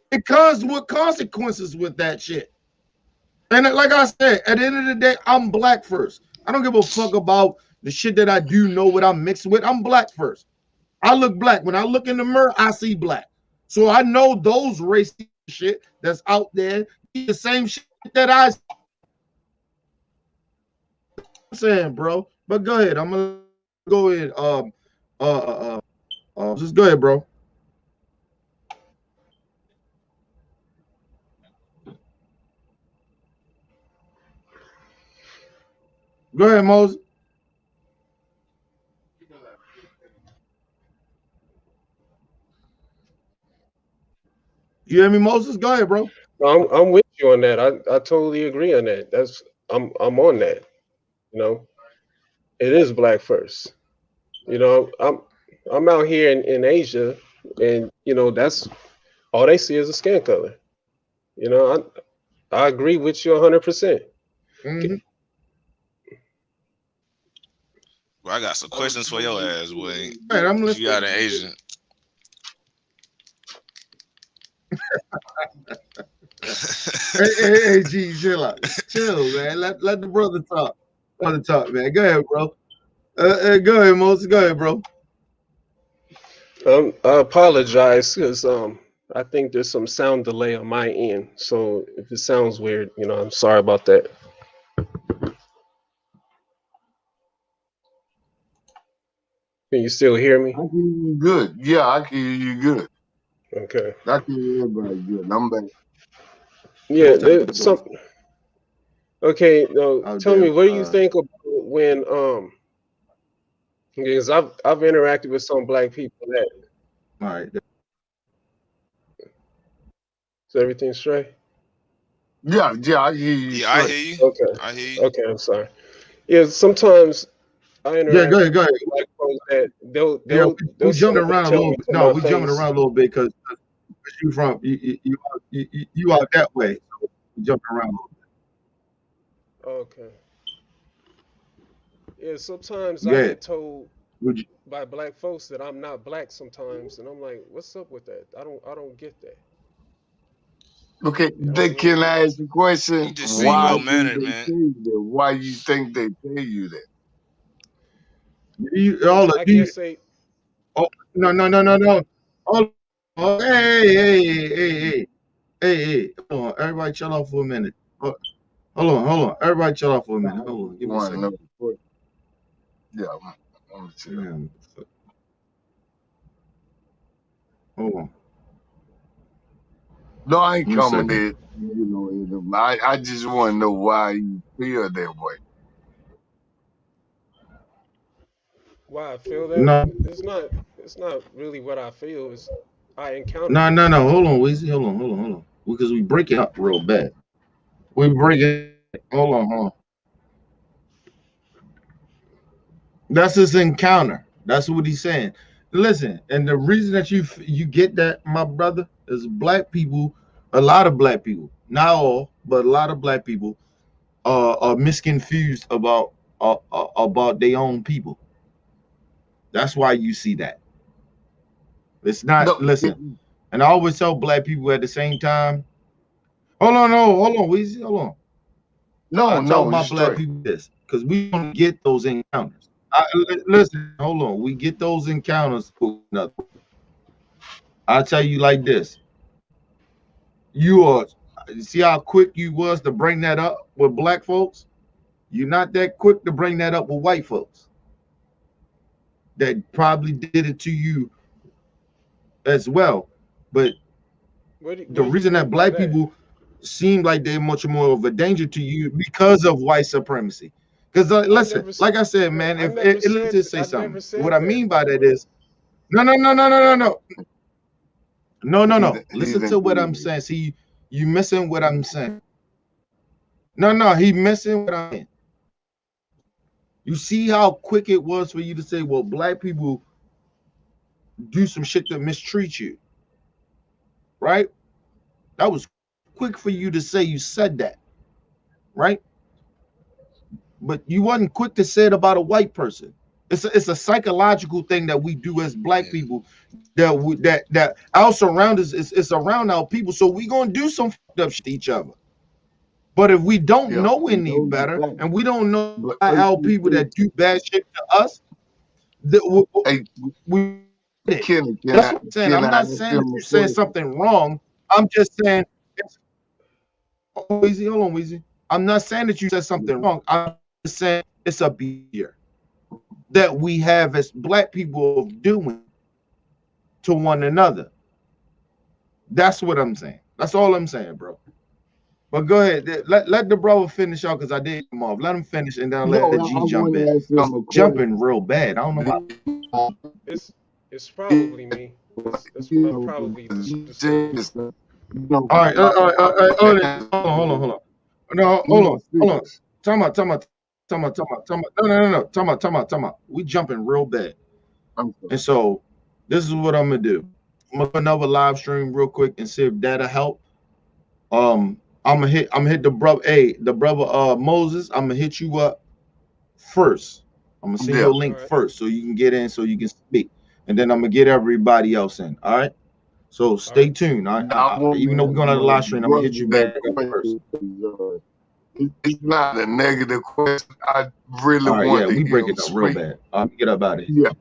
it comes with consequences with that shit. And like I said, at the end of the day, I'm black first. I don't give a fuck about the shit that I do know what I'm mixed with. I'm black first. I look black. When I look in the mirror, I see black. So I know those racist shit that's out there, the same shit that I'm saying, bro. But go ahead. I'm gonna go ahead. Just go ahead, bro. Go ahead, Moses. You hear me, Moses? Go ahead, bro. I'm with you on that. I totally agree on that. I'm on that. You know, it is black first. You know, I'm out here in Asia, and you know that's all they see is a skin color. You know, I agree with you 100%. Well, I got some questions for your ass, boy. Right, I'm listening. You got an Asian. hey, G, chill out. Chill, man. Let the brother talk. Man. Go ahead, bro. Go ahead, Moses. Go ahead, bro. I apologize because I think there's some sound delay on my end. So if it sounds weird, you know, I'm sorry about that. Can you still hear me? I can hear you good. Yeah, I can hear you good. Okay. I can hear everybody good. I'm back. Yeah, there's something. Okay, tell me, what do you think about when because I've interacted with some black people that. All right. Is everything straight? Yeah, I hear you. Yeah, I hear you. Okay. I hear you. Okay, I'm sorry. Yeah, sometimes I interact go ahead. with black folks that they'll we jumping around a little bit. No, we jumping face. around a little bit because you from you out that way. So we jumping around a little bit. Okay. Yeah, sometimes Go I ahead. get told by black folks that I'm not black sometimes, and I'm like, what's up with that? I don't get that. Okay, can I ask a question? You just seem Why well-mannered, do they man. tell you that? Why you think they tell you that? I guess they. Oh, no. Oh, hey. Hold on. Everybody chill out for a minute. Hold on. Everybody chill out for a minute. Hold on. Give me a second. Yeah, I'm chill. Hold on. No, I ain't Give me a coming second. there. You know, I just want to know why you feel that way. Why I feel that? No. It's not really what I feel. It's I encounter. No. Hold on, Weezy. Hold on. Because we break it up real bad. We break it. Hold on. That's his encounter. That's what he's saying. Listen, and the reason that you get that, my brother, is black people. A lot of black people, not all, but a lot of black people, are misconfused about their own people. That's why you see that. It's not. Listen, and I always tell black people at the same time. Hold on, Weezy, hold on. I tell my black people this because we don't get those encounters. Listen, hold on. We get those encounters. I'll tell you like this. You see how quick you was to bring that up with black folks? You're not that quick to bring that up with white folks that probably did it to you as well. But What do the you reason that mean by black that? people seem like they're much more of a danger to you because of white supremacy. Because listen, never like I said said, man, I if never let me said just say I something. never said What I that. mean by that is, no. Listen to what I'm saying. See, you missing what I'm saying. No, he missing what I'm saying. You see how quick it was for you to say, well, black people do some shit that mistreat you, right? That was quick for you to say you said that, right? But you wasn't quick to say it about a white person. It's a psychological thing that we do as black people that our surroundings is around our people. So we gonna do some fucked up shit to each other. But if we don't know any better and we don't know our people that do bad shit to us, we Kenny, that's what I'm saying. I'm not saying that you're saying something wrong. I'm just saying, Weezy, hold on, Weezy. I'm not saying that you said something wrong. I'm just saying it's a behavior that we have as black people of doing to one another. That's what I'm saying. That's all I'm saying, bro. But go ahead. Let the brother finish out because I did come off. Let him finish and then I'll let G jump in. It's jumping real bad. I don't know why. It's probably me. It's probably the All right. Hold on. No, hold on. Time out. No. Time out. We jumping real bad. And so this is what I'm gonna do. I'm gonna put another live stream real quick and see if that'll help. I'm gonna hit the brother. Hey, the brother Moses. I'm gonna hit you up first. I'm gonna send you a link first so you can get in so you can speak, and then I'm gonna get everybody else in. All right. So stay tuned. Even though we're going to the live stream, I'm gonna hit you back first. It's not a negative question. I really All right, want we to break it up real bad. Get up out of here. Yeah.